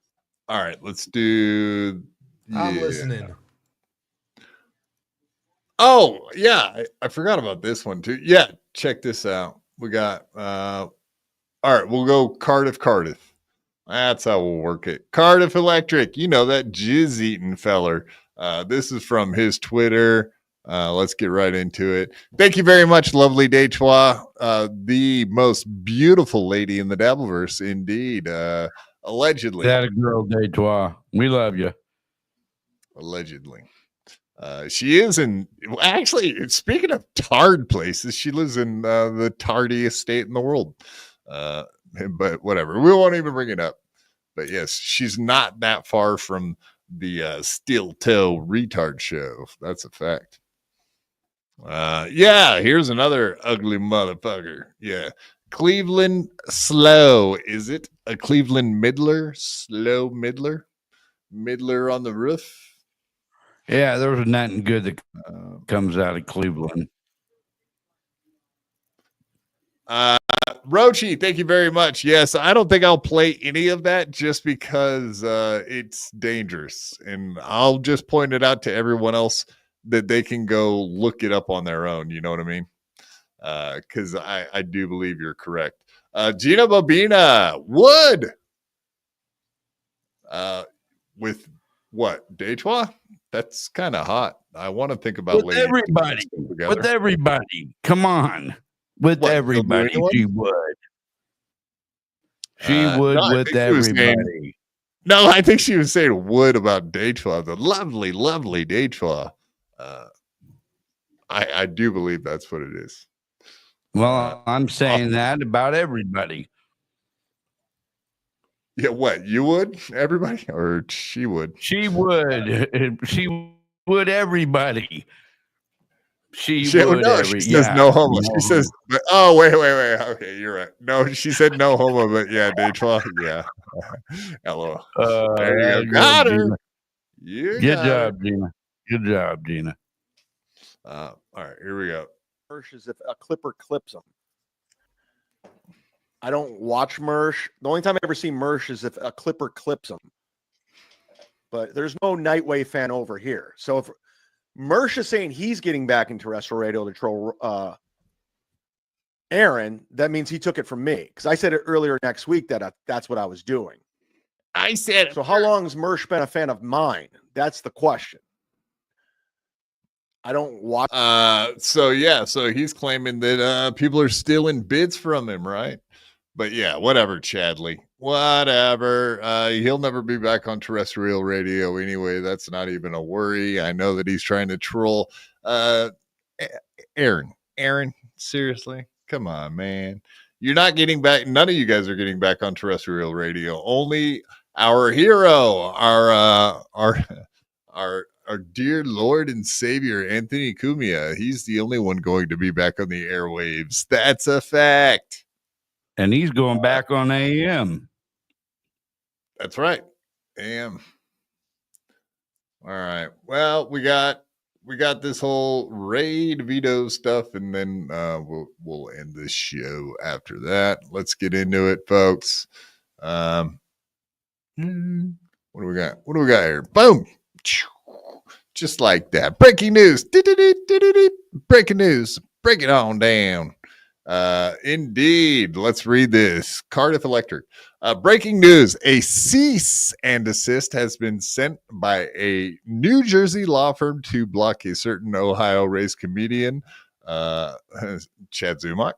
right, let's do. I'm yeah. listening. Oh, yeah. I forgot about this one too. Yeah, check this out. We got all right, we'll go Cardiff. That's how we'll work it. Cardiff Electric, you know that jizz eating feller. This is from his Twitter. Let's get right into it. Thank you very much, lovely Dechois. The most beautiful lady in the Dabbleverse, indeed. Allegedly. That a girl, Detroit. We love you. Allegedly. She is in, actually, speaking of tarred places, she lives in the tardiest state in the world. But whatever, we won't even bring it up. But yes, she's not that far from the steel toe retard show. That's a fact. Yeah, here's another ugly motherfucker. Yeah. Cleveland Slow. Is it a Cleveland Midler? Slow Midler? Midler on the roof? Yeah, there was nothing good that comes out of Cleveland. Rochi, thank you very much. Yes, I don't think I'll play any of that just because it's dangerous. And I'll just point it out to everyone else that they can go look it up on their own. You know what I mean? Because I do believe you're correct. Gina Bobina, Wood. With what? Detroit? That's kind of hot. I want to think about with everybody. With everybody. Come on. With what, everybody, she would. She would with everybody. No, I think she was saying would about Detroit, the lovely, lovely Detroit. I do believe that's what it is. Well, I'm saying that about everybody. Yeah, what? You would? Everybody? Or she would? She would. She would everybody. She would. No, she says no homo. She says, oh, wait. Okay, you're right. No, she said no homo, but yeah, Detroit. Yeah. Hello. There you go. Got her. Good job, Gina. Good job, Gina. All right, here we go. As if a clipper clips them. I don't watch Mersh. The only time I ever see Mersh is if a clipper clips him. But there's no Nightwave fan over here. So if Mersh is saying he's getting back into terrestrial radio to troll Aaron, that means he took it from me. Because I said it earlier next week that that's what I was doing. I said. So how long has Mersh been a fan of mine? That's the question. I don't watch. So he's claiming that people are stealing bids from him, right? But yeah, whatever, Chadley. Whatever. He'll never be back on terrestrial radio anyway. That's not even a worry. I know that he's trying to troll. Aaron, seriously? Come on, man. You're not getting back. None of you guys are getting back on terrestrial radio. Only our hero, our dear Lord and Savior, Anthony Cumia. He's the only one going to be back on the airwaves. That's a fact. And he's going back on AM. That's right. AM. All right. Well, we got this whole raid veto stuff, and then we'll end this show after that. Let's get into it, folks. What do we got? What do we got here? Boom. Just like that. Breaking news. Breaking news. Break it on down. Indeed. Let's read this. Cardiff Electric. Breaking news. A cease and desist has been sent by a New Jersey law firm to block a certain Ohio-raised comedian, Chad Zumock,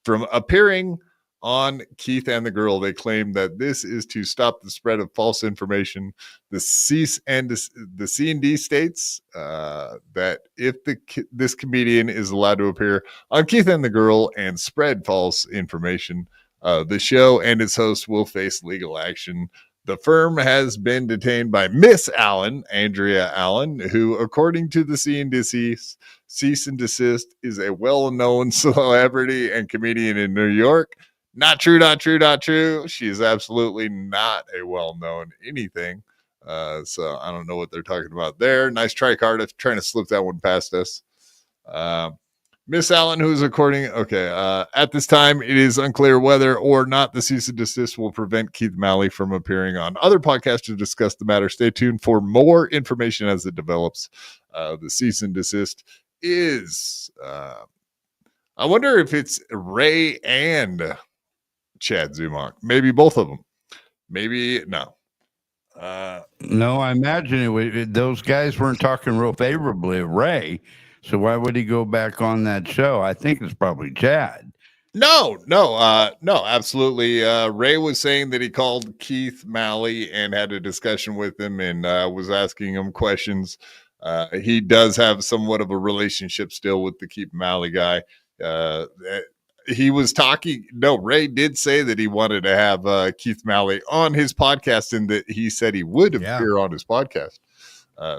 from appearing on Keith and the Girl. They claim that this is to stop the spread of false information. The C&D states that if this comedian is allowed to appear on Keith and the Girl and spread false information, the show and its host will face legal action. The firm has been detained by Miss Allen, Andrea Allen, who, according to the cease and desist, is a well-known celebrity and comedian in New York. Not true. She is absolutely not a well-known anything. So I don't know what they're talking about there. Nice try, Cardiff, trying to slip that one past us. Miss Allen, who's recording. Okay. At this time, it is unclear whether or not the cease and desist will prevent Keith Malley from appearing on other podcasts to discuss the matter. Stay tuned for more information as it develops. The cease and desist is, I wonder if it's Ray and Chad Zumach. Maybe both of them. Maybe no. No, I imagine those guys weren't talking real favorably of Ray. So why would he go back on that show? I think it's probably Chad. No, absolutely. Ray was saying that he called Keith Malley and had a discussion with him and was asking him questions. He does have somewhat of a relationship still with the Keith Malley guy. He was talking. No, Ray did say that he wanted to have Keith Malley on his podcast and that he said he would appear on his podcast.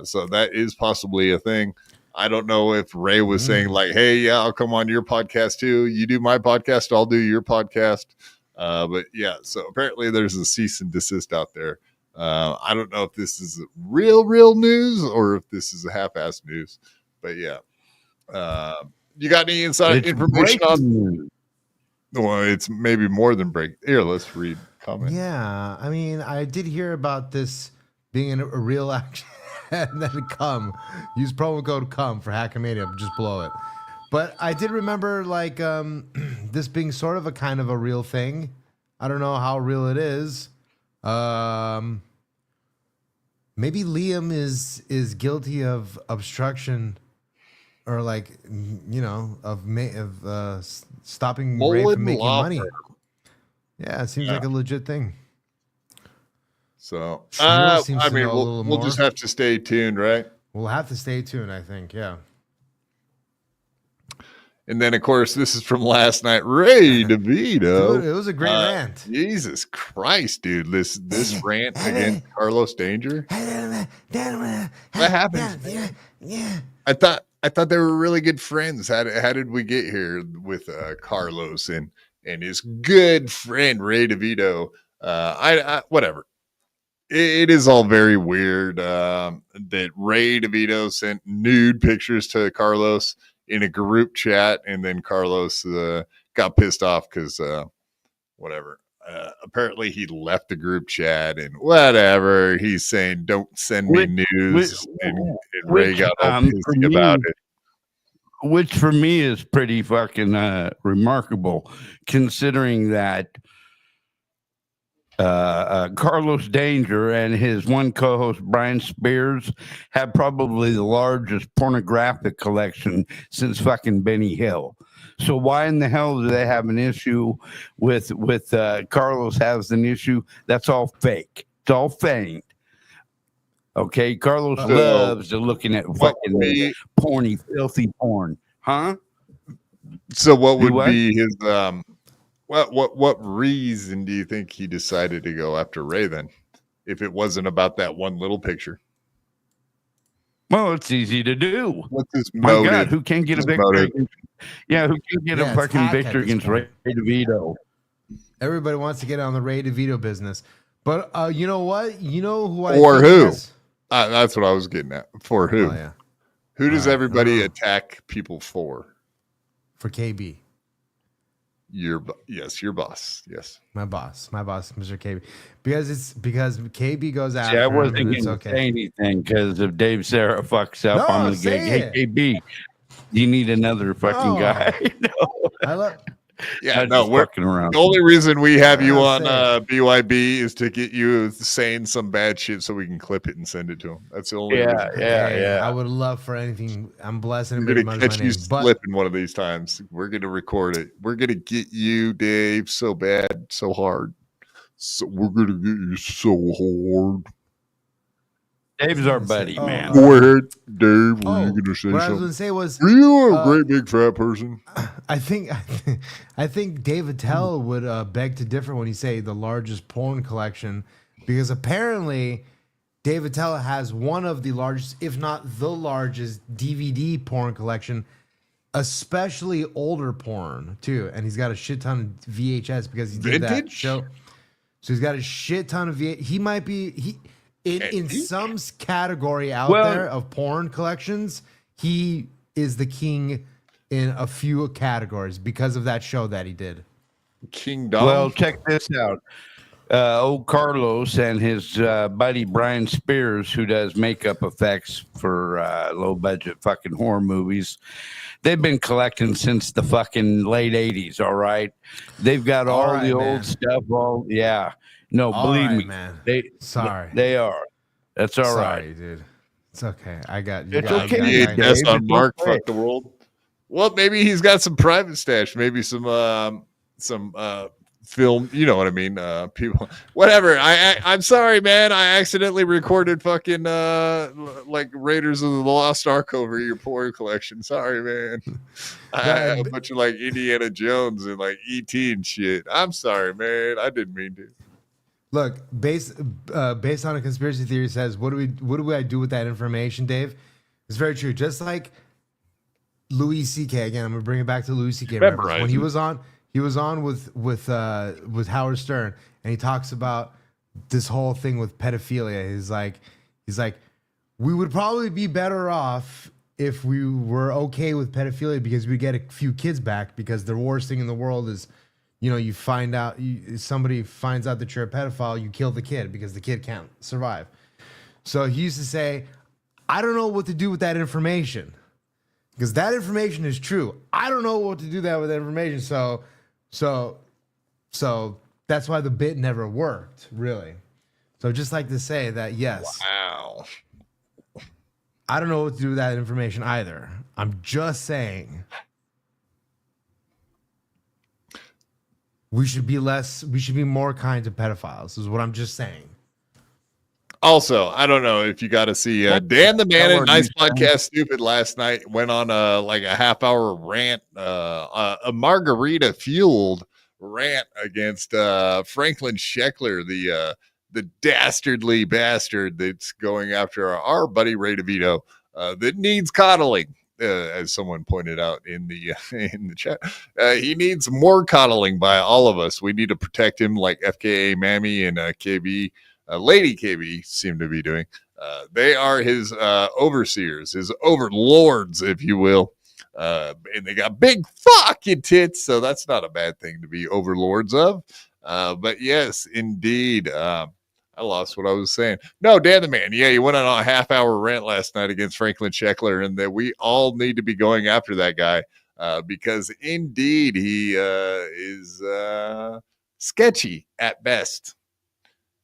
So that is possibly a thing. I don't know if Ray was saying like, hey, yeah, I'll come on your podcast too. You do my podcast, I'll do your podcast. But yeah, so apparently there's a cease and desist out there. I don't know if this is real news or if this is a half-assed news, but yeah. You got any inside information on? Well, it's maybe more than break. Here, let's read comments. Yeah, I mean, I did hear about this being a real action. And then use promo code CUM for Hackmania, just blow it. But I did remember like this being sort of a kind of a real thing. I don't know how real it is. Maybe Liam is guilty of obstruction, or like of stopping Ray from making money. Yeah, it seems like a legit thing. So, I mean, we'll just have to stay tuned, right? We'll have to stay tuned, I think. Yeah. And then, of course, this is from last night. Ray DeVito. Dude, it was a great rant. Jesus Christ, dude. This rant against Carlos Danger. What happened? Yeah. I thought they were really good friends. How did we get here with Carlos and his good friend Ray DeVito? Whatever. It is all very weird that Ray DeVito sent nude pictures to Carlos in a group chat, and then Carlos got pissed off because whatever. Apparently he left the group chat and whatever. He's saying, "Don't send me news," and Ray got all pissy about it. Which for me is pretty fucking remarkable, considering that Carlos Danger and his one co-host Brian Spears have probably the largest pornographic collection since fucking Benny Hill. So why in the hell do they have an issue with Carlos has an issue? That's all fake. It's all feigned. Okay, Carlos loves looking at fucking porny, filthy porn, huh? So what would be his what reason do you think he decided to go after Ray then, if it wasn't about that one little picture? Well, it's easy to do. What's his motive? My God, who can't get a victory? Yeah, who can get a fucking victory against Ray DeVito? Everybody wants to get on the Ray DeVito business, but you know what? You know who I or who? That's what I was getting at. For who? Oh, yeah. Who does everybody attack people for? For KB. Your boss. Yes, my boss, Mr. KB. Because KB goes after. Yeah, I wasn't him, going to say anything because if Dave Sarra fucks up, I'm going to get, hey KB, you need another fucking guy. No. I love. Yeah, no, we're fucking around. The only reason we have you on BYB is to get you saying some bad shit so we can clip it and send it to him. That's the only reason. Yeah. I would love for anything. I'm blessing. We're gonna catch you slipping one of these times. We're gonna record it. We're gonna get you, Dave, so bad, so hard. So we're gonna get you so hard. Dave's our buddy, man. Go ahead, Dave. Were you gonna say what something? I was gonna say was, are you a great big fat person? I think Dave Attell would beg to differ when he say the largest porn collection, because apparently Dave Attell has one of the largest, if not the largest, DVD porn collection, especially older porn too. And he's got a shit ton of VHS because he did that show. So he's got a shit ton of VHS. He might be in some category out there of porn collections. He is the king in a few categories because of that show that he did. King Dom. Well, check this out. Old Carlos and his buddy Brian Spears, who does makeup effects for low budget fucking horror movies, they've been collecting since the fucking late 80s. All right. They've got all the old stuff. No, believe me, man. Sorry. They are. That's all right, dude. It's okay. I got It's got- okay. I got- Yeah, I got- guess on Mark, okay. fuck the world. Well, maybe he's got some private stash, maybe some film, you know what I mean? People, whatever. I'm sorry, man. I accidentally recorded fucking like Raiders of the Lost Ark over your porn collection. Sorry, man. I have a bunch of like Indiana Jones and like E.T. and shit. I'm sorry, man. I didn't mean to. Look, based on a conspiracy theory says, what do I do with that information, Dave? It's very true. Just like Louis C.K. again, I'm gonna bring it back to Louis C.K. When he was on with Howard Stern, and he talks about this whole thing with pedophilia. He's like, we would probably be better off if we were okay with pedophilia because we get a few kids back, because the worst thing in the world is, you find out, somebody finds out that you're a pedophile, you kill the kid because the kid can't survive. So he used to say, I don't know what to do with that information, because that information is true. I don't know what to do with that information. So that's why the bit never worked, really. So just like to say that, yes. Wow. I don't know what to do with that information either. I'm just saying we should be more kind to pedophiles, is what I'm just saying. Also, I don't know if you got to see Dan the Man at Nice Podcast Stupid last night went on like a half-hour rant, a margarita fueled rant against Franklin Sheckler, the dastardly bastard that's going after our buddy Ray DeVito, that needs coddling, as someone pointed out in the chat. He needs more coddling by all of us. We need to protect him like FKA Mammy and KB. Lady KB seem to be doing. They are his overseers, his overlords, if you will. And they got big fucking tits, so that's not a bad thing to be overlords of. But yes, indeed. I lost what I was saying. No, Dan the Man. Yeah, he went on a half-hour rant last night against Franklin Sheckler, and that we all need to be going after that guy because indeed he is sketchy at best.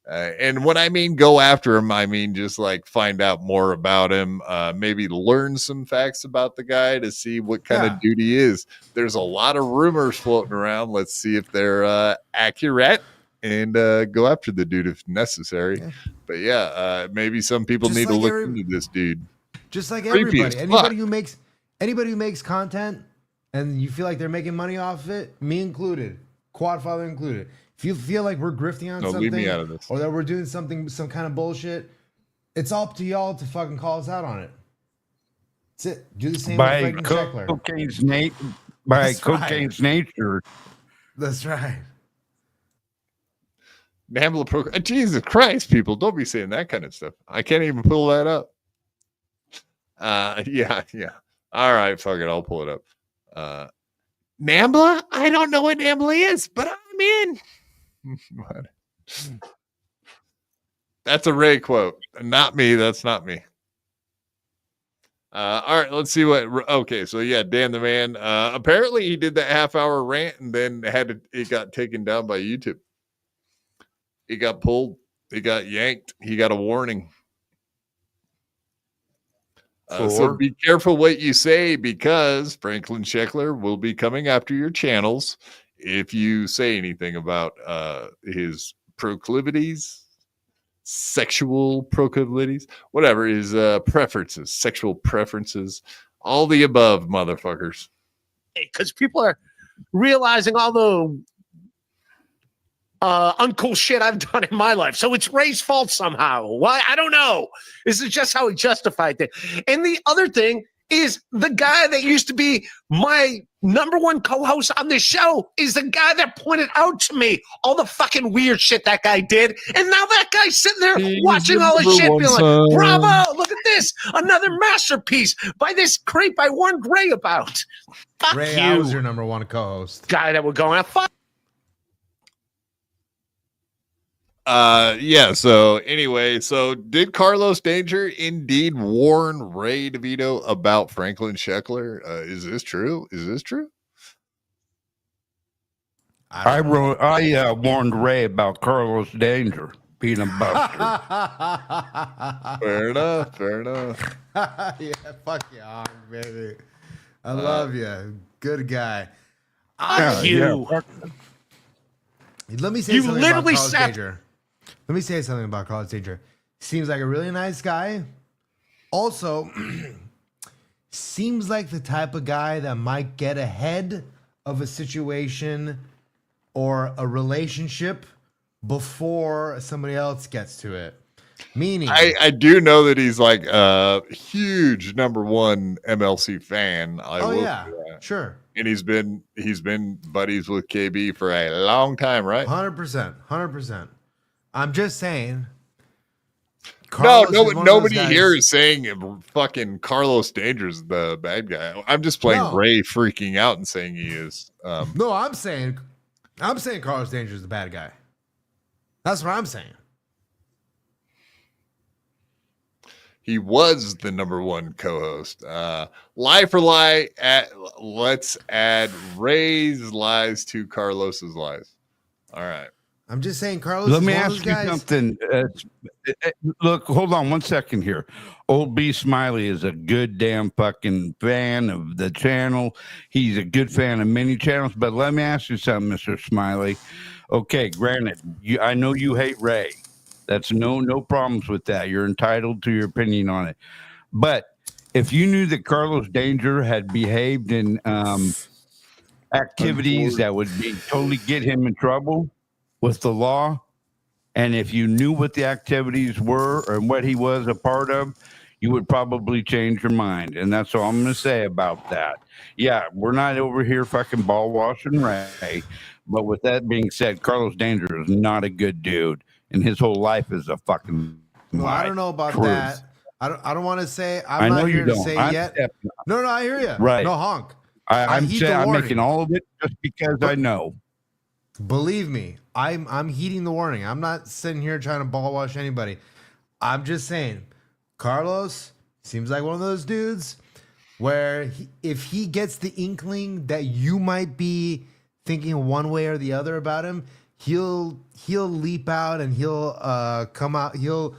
And when I mean go after him, I mean just like find out more about him, maybe learn some facts about the guy to see what kind of dude he is. There's a lot of rumors floating around. Let's see if they're accurate and go after the dude if necessary. Yeah. But maybe some people just need to look into this dude. Just like everybody, anybody who makes content and you feel like they're making money off of it, me included, Quadfather included. If you feel like we're grifting on something, leave me out of this. Or that we're doing some kind of bullshit, it's up to y'all to fucking call us out on it. That's it. Do the same by with Franklin Sheckler. Cocaine's nature. That's right. NAMBLA Jesus Christ, people, don't be saying that kind of stuff. I can't even pull that up. Yeah. All right, fuck it, I'll pull it up. NAMBLA? I don't know what NAMBLA is, but I'm in. What? That's a Ray quote. Not me. That's not me. All right, let's see what. Okay, so yeah, Dan the Man. Apparently, he did that half-hour rant and then it got taken down by YouTube. It got pulled. It got yanked. He got a warning. So be careful what you say, because Franklin Sheckler will be coming after your channels if you say anything about his proclivities, sexual proclivities, whatever his preferences, sexual preferences, all the above, motherfuckers. Because people are realizing all the uncool shit I've done in my life. So it's Ray's fault somehow. Why? I don't know. This is just how he justified it. And the other thing is the guy that used to be my number one co-host on this show is the guy that pointed out to me all the fucking weird shit that guy did. And now that guy's sitting there watching all this shit being like, bravo, look at this. Another masterpiece by this creep I warned Ray about. Fuck Ray, you. I was your number one co-host. Guy that would go out. Fuck. Yeah, so anyway, so did Carlos Danger indeed warn Ray DeVito about Franklin Sheckler? Is this true? I warned Ray about Carlos Danger being a buster. Fair enough. Yeah, fuck you, Hawk, baby. I love you. Good guy. Let me say something about Carlos Danger. Let me say something about Carlos Danger. Seems like a really nice guy. Also, seems like the type of guy that might get ahead of a situation or a relationship before somebody else gets to it. Meaning, I do know that he's like a huge number one MLC fan. Sure. And he's been buddies with KB for a long time, right? 100%. I'm just saying. Nobody here is saying fucking Carlos Danger's the bad guy. I'm just playing Ray freaking out and saying he is. No, I'm saying Carlos Danger's the bad guy. That's what I'm saying. He was the number one co-host. Lie for lie. Let's add Ray's lies to Carlos's lies. All right. I'm just saying, Carlos. Let me ask you something. Look, hold on 1 second here. Old B Smiley is a good damn fucking fan of the channel. He's a good fan of many channels. But let me ask you something, Mr. Smiley. Okay, granted, I know you hate Ray. That's no problems with that. You're entitled to your opinion on it. But if you knew that Carlos Danger had behaved in activities that would totally get him in trouble with the law, and if you knew what the activities were and what he was a part of, you would probably change your mind. And that's all I'm going to say about that. Yeah, we're not over here fucking ball washing Ray. But with that being said, Carlos Danger is not a good dude. And his whole life is a fucking I don't know about truth. that. I don't want to say. I I'm know not you here to don't. say I'm yet. definitely- No, I hear you. Right. No honk. I'm heed saying the I'm warning. making all of it just because I know. Believe me, I'm heeding the warning. I'm not sitting here trying to ball wash anybody. I'm just saying, Carlos seems like one of those dudes where if he gets the inkling that you might be thinking one way or the other about him, he'll leap out and he'll come out. He'll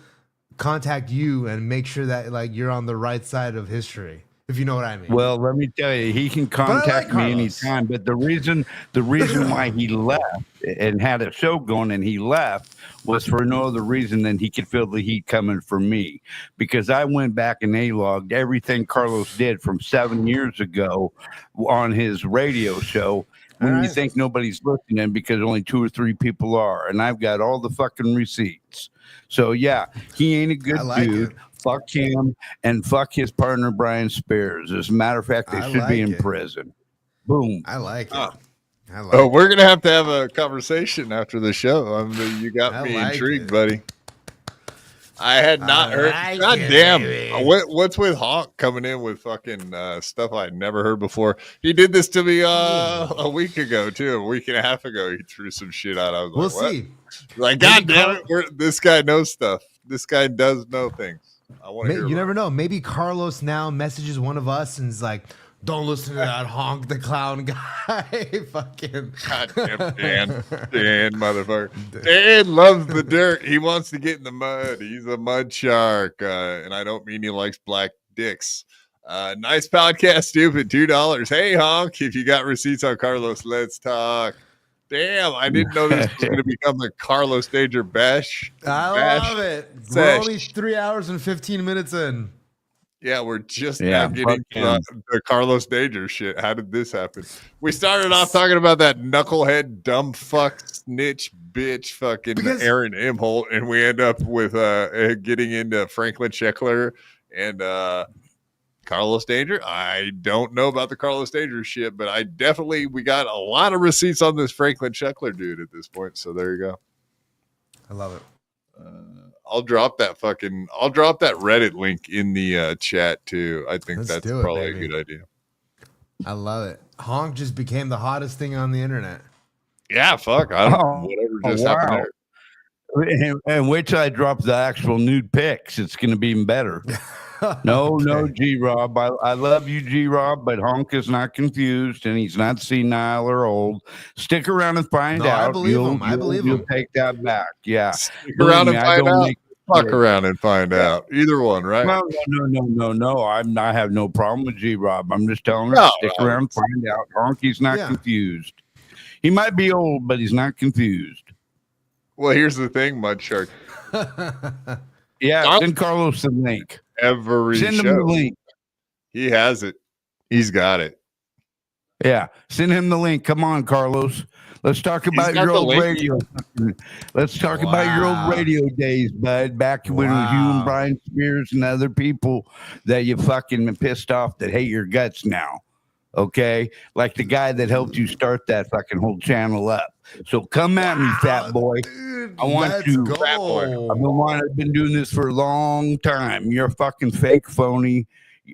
contact you and make sure that like you're on the right side of history. If you know what I mean. Well, let me tell you, he can contact me anytime. But the reason why he left and had a show going and he left was for no other reason than he could feel the heat coming from me. Because I went back and A-logged everything Carlos did from 7 years ago on his radio show. When you think nobody's listening because only 2 or 3 people are. And I've got all the fucking receipts. So, yeah, he ain't a good dude. Fuck him and fuck his partner, Brian Spears. As a matter of fact, they should be in prison. Boom. I like it. We're going to have a conversation after the show. You got me intrigued, buddy. I had not heard. God damn. What's with Hawk coming in with fucking stuff I'd never heard before? He did this to me a week ago, too. A week and a half ago, he threw some shit out. I was We'll like, see. Like, God damn it. This guy knows stuff. This guy does know things. I want to hear You never know. Maybe Carlos now messages one of us and is like, don't listen to that honk the clown guy. Fucking goddamn Dan, motherfucker. Dan loves the dirt. He wants to get in the mud. He's a mud shark. And I don't mean he likes black dicks. Nice podcast, stupid. $2. Hey, honk. If you got receipts on Carlos, let's talk. Damn, I didn't know this was going to become the Carlos Danger bash. I love it. We're only 3 hours and 15 minutes in. Yeah, we're just now getting the Carlos Danger shit. How did this happen? We started off talking about that knucklehead, dumb fuck, snitch, bitch, fucking Aaron Imholt, and we end up with getting into Franklin Sheckler and Carlos Danger. I don't know about the Carlos Danger shit, but we got a lot of receipts on this Franklin Schuckler dude at this point. So there you go. I love it. I'll drop that Reddit link in the chat too. I think that's probably a good idea. I love it. Honk just became the hottest thing on the internet. Yeah, fuck. I don't whatever just happened there. And wait till I drop the actual nude pics. It's going to be even better. No, G-Rob. I love you, G-Rob, but Honk is not confused and he's not senile or old. Stick around and find out. I believe him. I believe you'll him. take that back. Yeah. Stick around and find out. Fuck around and find out. Either one, right? No. I have no problem with G-Rob. I'm just telling her, stick around and find out. Honky's not confused. He might be old, but he's not confused. Well, here's the thing, Mud Shark. Yeah, send Carlos the link. Send him the link. He has it. He's got it. Yeah, send him the link. Come on, Carlos. Let's talk about your old radio. Let's talk about your old radio days, bud. Back when it was you and Brian Spears and other people that you fucking pissed off that hate your guts now. Okay, like the guy that helped you start that fucking whole channel up. So come at me, fat boy. Dude, I want you. Fat boy. I've been doing this for a long time. You're a fucking fake phony.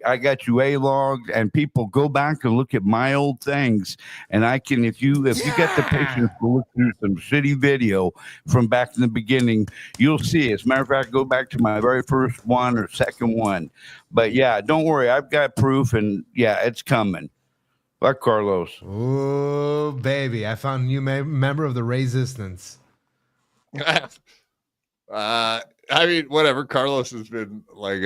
I got you A-logged, and people go back and look at my old things, and I can, if you get the patience to look through some shitty video from back in the beginning, you'll see it. As a matter of fact, go back to my very first one or second one. But yeah, don't worry, I've got proof, and yeah, it's coming. Fuck Carlos. Oh, baby. I found a new member of the Resistance. I mean, whatever. Carlos has been like,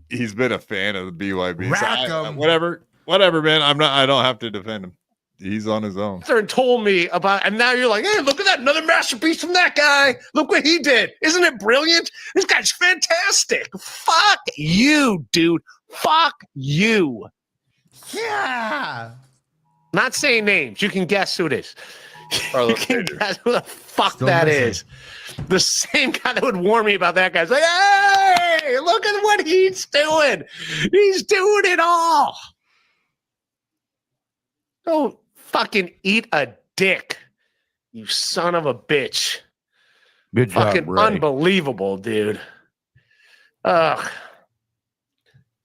he's been a fan of the BYB. So whatever, man. I don't have to defend him. He's on his own. And told me about, and now you're like, hey, look at that, another masterpiece from that guy. Look what he did. Isn't it brilliant? This guy's fantastic. Fuck you, dude. Fuck you. Yeah. Not saying names. You can guess who it is. You can guess who the fuck that is. The same guy that would warn me about that guy's like, hey, look at what he's doing. He's doing it all. Don't fucking eat a dick, you son of a bitch. Good job, fucking Ray. Unbelievable, dude. Ugh.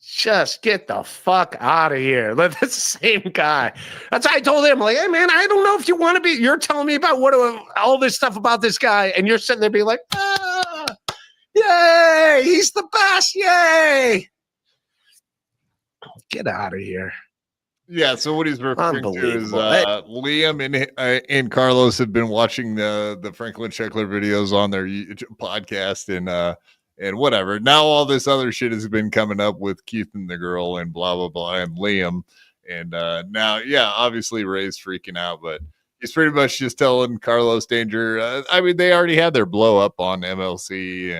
Just get the fuck out of here. That's the same guy. That's why I told him, like, hey, man, I don't know if you want to be. You're telling me about all this stuff about this guy, and you're sitting there being like, yay, he's the best, yay. Get out of here. Yeah, so what he's referring to is Liam and Carlos have been watching the Franklin Schuckler videos on their YouTube podcast and whatever. Now all this other shit has been coming up with Keith and the girl and blah blah blah and Liam, and now obviously Ray's freaking out, but he's pretty much just telling Carlos Danger. I mean, they already had their blow up on MLC,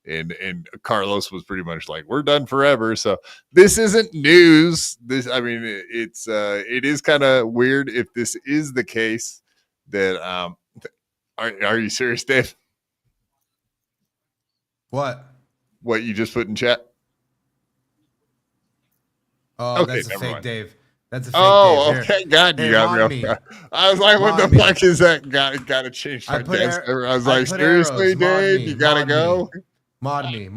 and Carlos was pretty much like, we're done forever. So this isn't news. It is kind of weird if this is the case that are you serious, Dave? What you just put in chat? Oh, okay, that's a fake, Dave. That's a fake Dave. Okay, God, you got me. I was like, what the fuck is that? Got to change my desk. I was like, seriously, Dave, you got to go? Mod me.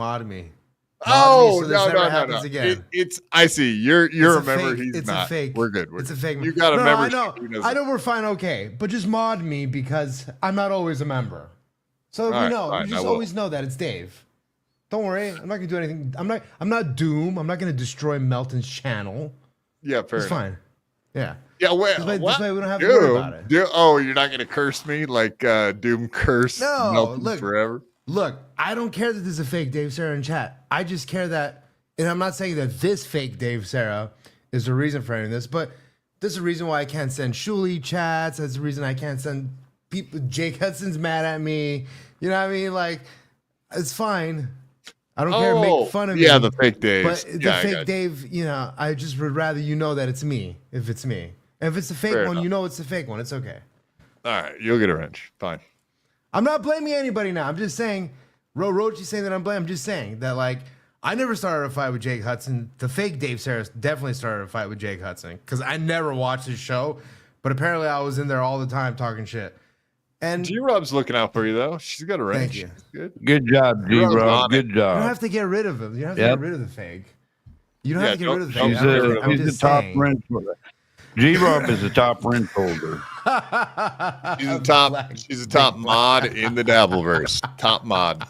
Oh, so no. Again. It's I see. You're a member. He's it's not. A fake. We're good. It's a fake. You got a member. I know we're fine. Okay, but just mod me because I'm not always a member. So you just always know that it's Dave. Don't worry. I'm not gonna do anything. I'm not Doom. I'm not gonna destroy Melton's channel. Yeah, fair. It's fine. Yeah. Yeah, well, this way we don't have to worry about it. You're not gonna curse me like Doom curse Melton forever. Look, I don't care that this is a fake Dave Sarra in chat. I just care that, and I'm not saying that this fake Dave Sarra is the reason for any of this, but there's a reason why I can't send Shuli chats. There's a reason I can't send people. Jake Hudson's mad at me. You know what I mean? Like, it's fine. I don't care to make fun of me. Yeah, the fake Dave. But the fake Dave, I just would rather you know that it's me if it's me. And if it's the fake one, you know it's the fake one. It's okay. All right, you'll get a wrench. Fine. I'm not blaming anybody now. I'm just saying, Rochi's saying that I'm blaming. I'm just saying that, like, I never started a fight with Jake Hudson. The fake Dave Sarah definitely started a fight with Jake Hudson because I never watched his show, but apparently I was in there all the time talking shit. And G-Rob's looking out for you though. She's got a range. Thank you. Good. Good job, G-Rob. Good you job. don't have to get rid of him. You don't have to get rid of the fake. You don't have to get rid of the fake. He's a top wrench holder. G-Rob is a top wrench holder. She's a top mod in the Dabbleverse. Top mod.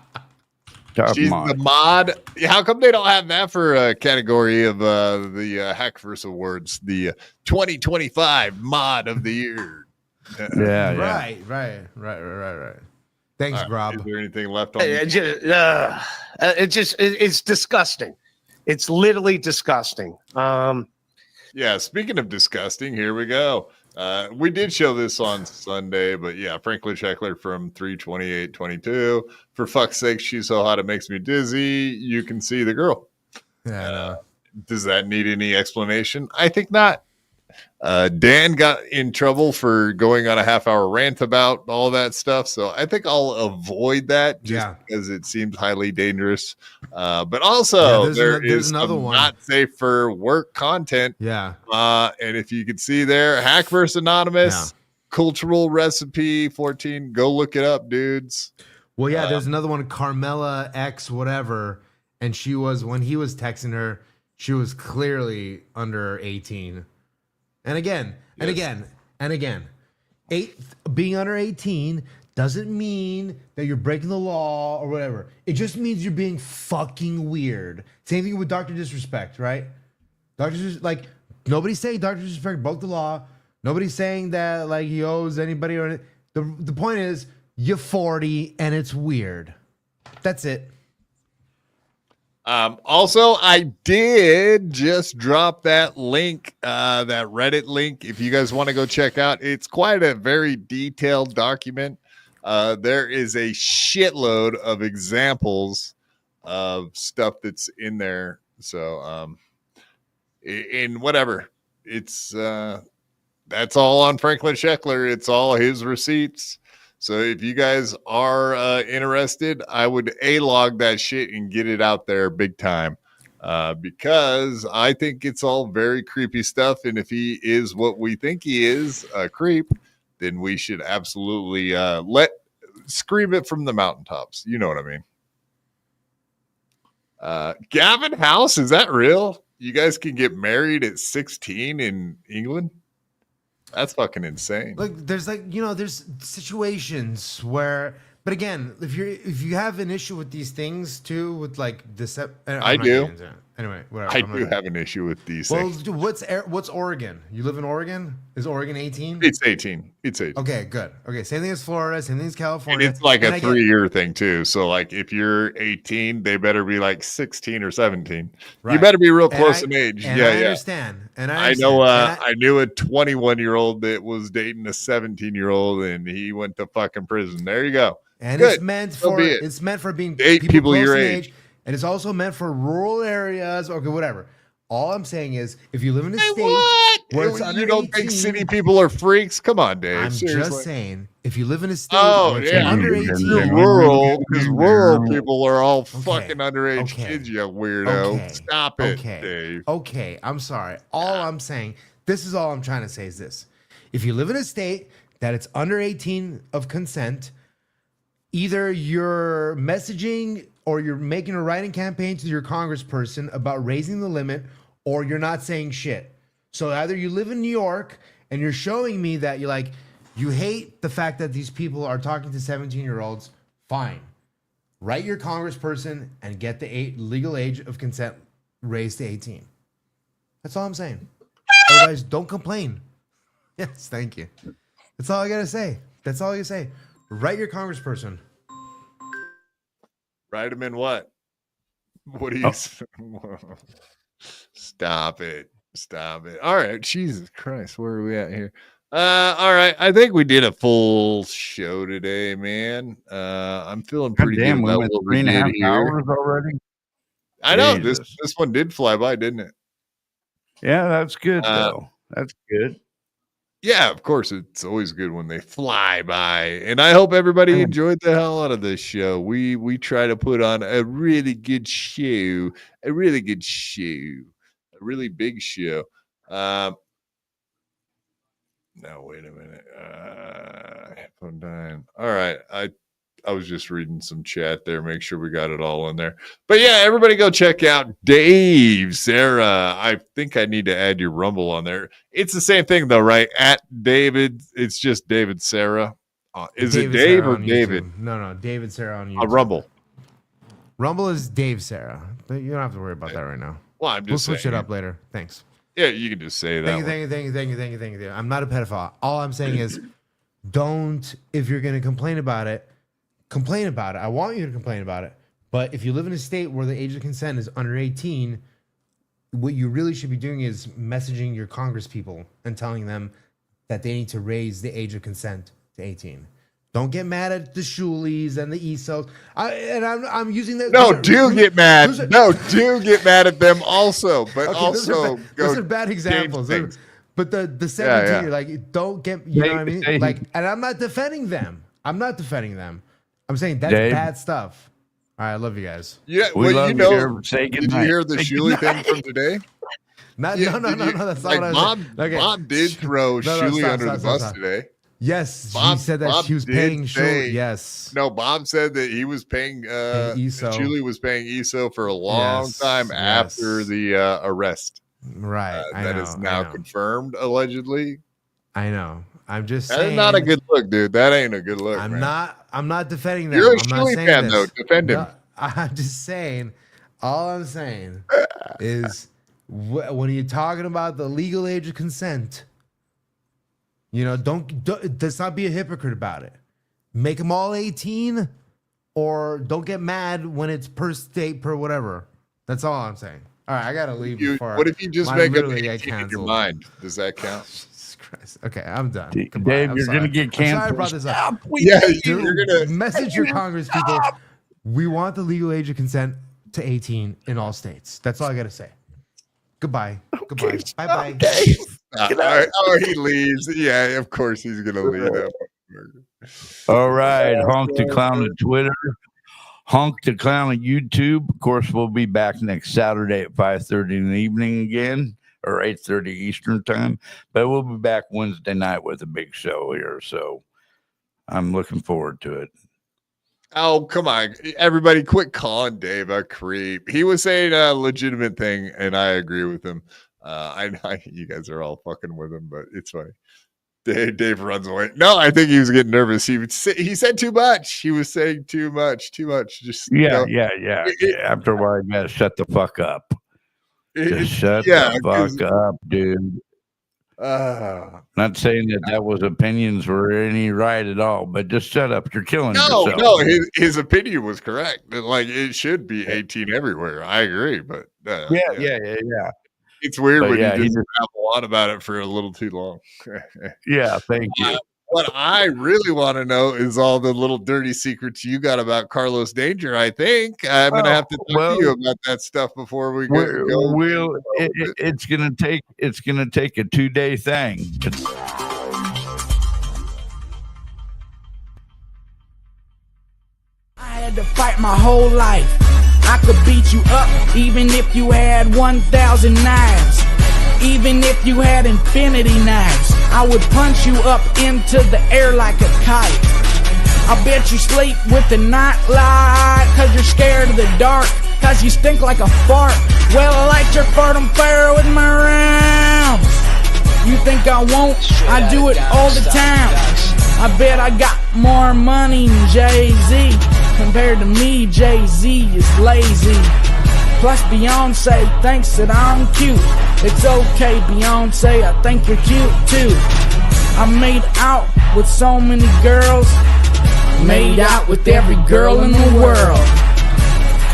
She's mod. the mod. How come they don't have that for a category of the Hackverse Awards? The 2025 Mod of the Year. Right. Thanks, Rob. Is there anything left on? It's disgusting. It's literally disgusting. Yeah, speaking of disgusting, here we go. We did show this on Sunday, but yeah, Franklin Sheckler from 32822. For fuck's sake, she's so hot it makes me dizzy. You can see the girl. Yeah. Does that need any explanation? I think not. Dan got in trouble for going on a half-hour rant about all that stuff, so I think I'll avoid that just because it seems highly dangerous. But also, there's another one not safe for work content. Yeah. And if you can see there, Hackverse Anonymous, Cultural Recipe 14. Go look it up, dudes. Well, yeah, there's another one, Carmela X whatever, and she was, when he was texting her, she was clearly under 18. And again, being under 18 doesn't mean that you're breaking the law or whatever. It just means you're being fucking weird. Same thing with Dr. Disrespect, right? Like, nobody's saying Dr. Disrespect broke the law. Nobody's saying that, like, he owes anybody or anything. The point is, you're 40 and it's weird. That's it. Also, I did just drop that link, that Reddit link. If you guys want to go check out, it's quite a very detailed document. There is a shitload of examples of stuff that's in there. So, in whatever, it's that's all on Franklin Sheckler. It's all his receipts. So if you guys are interested, I would log that shit and get it out there big time because I think it's all very creepy stuff. And if he is what we think he is, a creep, then we should absolutely scream it from the mountaintops. You know what I mean? Gavin House, is that real? You guys can get married at 16 in England? That's fucking insane. Like, there's there's situations where, but again, if you have an issue with these things too, with like I do. Anyway, whatever. I do have an issue with these things. Dude, what's Oregon? You live in Oregon? Is Oregon 18? It's 18. It's 18. Okay, good. Okay, same thing as Florida, same thing as California. And it's like a 3-year thing too. So like if you're 18, they better be like 16 or 17. Right. You better be real close in age. And I understand. And I know I knew a 21-year-old that was dating a 17-year-old and he went to fucking prison. There you go. And good. It's meant for being people your age. And it's also meant for rural areas. Okay, whatever. All I'm saying is, if you live in a state where it's under 18, you don't think city people are freaks? Come on, Dave. I'm seriously. just saying, if you live in a state where it's under 18, rural people are all fucking underage kids, you weirdo. Stop it, Dave. Okay, I'm sorry. All I'm saying, this is all I'm trying to say is this. If you live in a state that it's under 18 of consent, either you're messaging or you're making a writing campaign to your congressperson about raising the limit, or you're not saying shit. So either you live in New York and you're showing me that you hate the fact that these people are talking to 17-year-olds, fine. Write your congressperson and get the legal age of consent raised to 18. That's all I'm saying. Otherwise, don't complain. Yes, thank you. That's all I gotta say. That's all you say. Write your congressperson. Write him in what? What do you? Stop it! Stop it! All right, Jesus Christ, where are we at here? All right, I think we did a full show today, man. I'm feeling pretty good about what we did here. 3.5 hours already. I know this one did fly by, didn't it? Yeah, that's good though. That's good. Yeah, of course. It's always good when they fly by. And I hope everybody enjoyed the hell out of this show. We try to put on a really good show, a really big show. No, wait a minute. Headphone dying. All right. I was just reading some chat there. Make sure we got it all in there. But yeah, everybody go check out Dave, Sarra. I think I need to add your Rumble on there. It's the same thing though, right? At David, it's just David Sarra. Is David it Dave Sarra or on David? YouTube. No, David Sarra on YouTube. Rumble. Rumble is Dave Sarra, but you don't have to worry about that right now. Well, I'm just we'll switch saying. it up later. Thanks. Yeah, you can just say that. Thank you. I'm not a pedophile. All I'm saying is, don't, if you're going to complain about it. I want you to complain about it. But if you live in a state where the age of consent is under 18, what you really should be doing is messaging your Congress people and telling them that they need to raise the age of consent to 18. Don't get mad at the Shuleys and the ESOs. I'm using that. No, do get mad at them also. But okay, also, those are bad examples. But the 17, like, don't get, you know what I mean? Like, and I'm not defending them. I'm saying that's bad stuff. All right, I love you guys. Yeah, we love you know, you. Say did you hear the Shuley thing from today? No, that's not what I was saying. Mom did throw Shuley under the bus today. Yes, she said that she was paying Shuley. Yes. No, Bob said that he was paying ESO. Shuley was paying ESO for a long time after the arrest. Right. That is now confirmed, allegedly. I know. I'm just saying. That's not a good look, dude. That ain't a good look. I'm not defending them. You're a I'm not Shuley saying fan, this. though. Defend him. No, I'm just saying. All I'm saying is when you're talking about the legal age of consent, you know, don't let's not be a hypocrite about it. Make them all 18, or don't get mad when it's per state, per whatever. That's all I'm saying. All right, I gotta leave. What if you just make up 18 in your mind? Does that count? Christ. Okay, I'm done. Dave, you're gonna get canceled. I'm sorry I brought this up. You're gonna message your Congress people. We want the legal age of consent to 18 in all states. That's all I gotta say. Goodbye. Goodbye. Bye bye. All right. Oh, he leaves. Yeah, of course he's gonna leave. All right, Honk the Clown on Twitter. Honk the Clown on YouTube. Of course, we'll be back next Saturday at 5:30 in the evening again, or 8:30 Eastern time. But we'll be back Wednesday night with a big show here. So I'm looking forward to it. Oh, come on. Everybody quit calling Dave a creep. He was saying a legitimate thing, and I agree with him. I know you guys are all fucking with him, but it's funny. Dave runs away. No, I think he was getting nervous. He said too much. He was saying too much. Just yeah. After a while, you gotta shut the fuck up. Just shut the fuck up, dude. Not saying that was opinions were any right at all, but just shut up. You're killing yourself. No, his opinion was correct. Like, it should be 18 everywhere. I agree, but yeah. It's weird but when yeah, you just babble on about it for a little too long. Yeah, thank you. What I really want to know is all the little dirty secrets you got about Carlos Danger. I think I'm going to have to talk to you about that stuff before we go. It's going to take a 2-day thing. I had to fight my whole life. I could beat you up even if you had 1,000 knives. Even if you had infinity knives, I would punch you up into the air like a kite. I bet you sleep with the night light, cause you're scared of the dark, cause you stink like a fart. Well, I light your fart on fire with my rounds. You think I won't? I do it all the time. I bet I got more money than Jay-Z. Compared to me, Jay-Z is lazy. Plus Beyonce thinks that I'm cute. It's okay, Beyonce, I think you're cute too. I made out with so many girls. Made out with every girl in the world.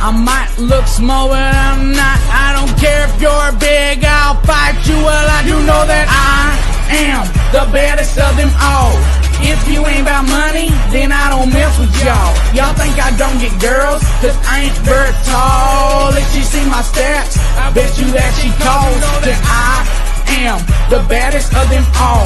I might look small, but I'm not. I don't care if you're big, I'll fight you. Well, I do know that I am the baddest of them all. If you ain't about money, then I don't mess with y'all. Y'all think I don't get girls, cause I ain't very tall. If she see my stats, I bet you that she calls that I am the baddest of them all.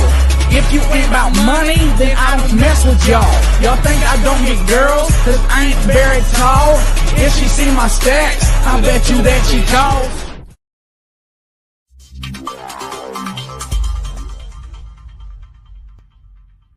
If you ain't about money, then I don't mess with y'all. Y'all think I don't get girls, cause I ain't very tall. If she see my stacks, I bet you that she calls.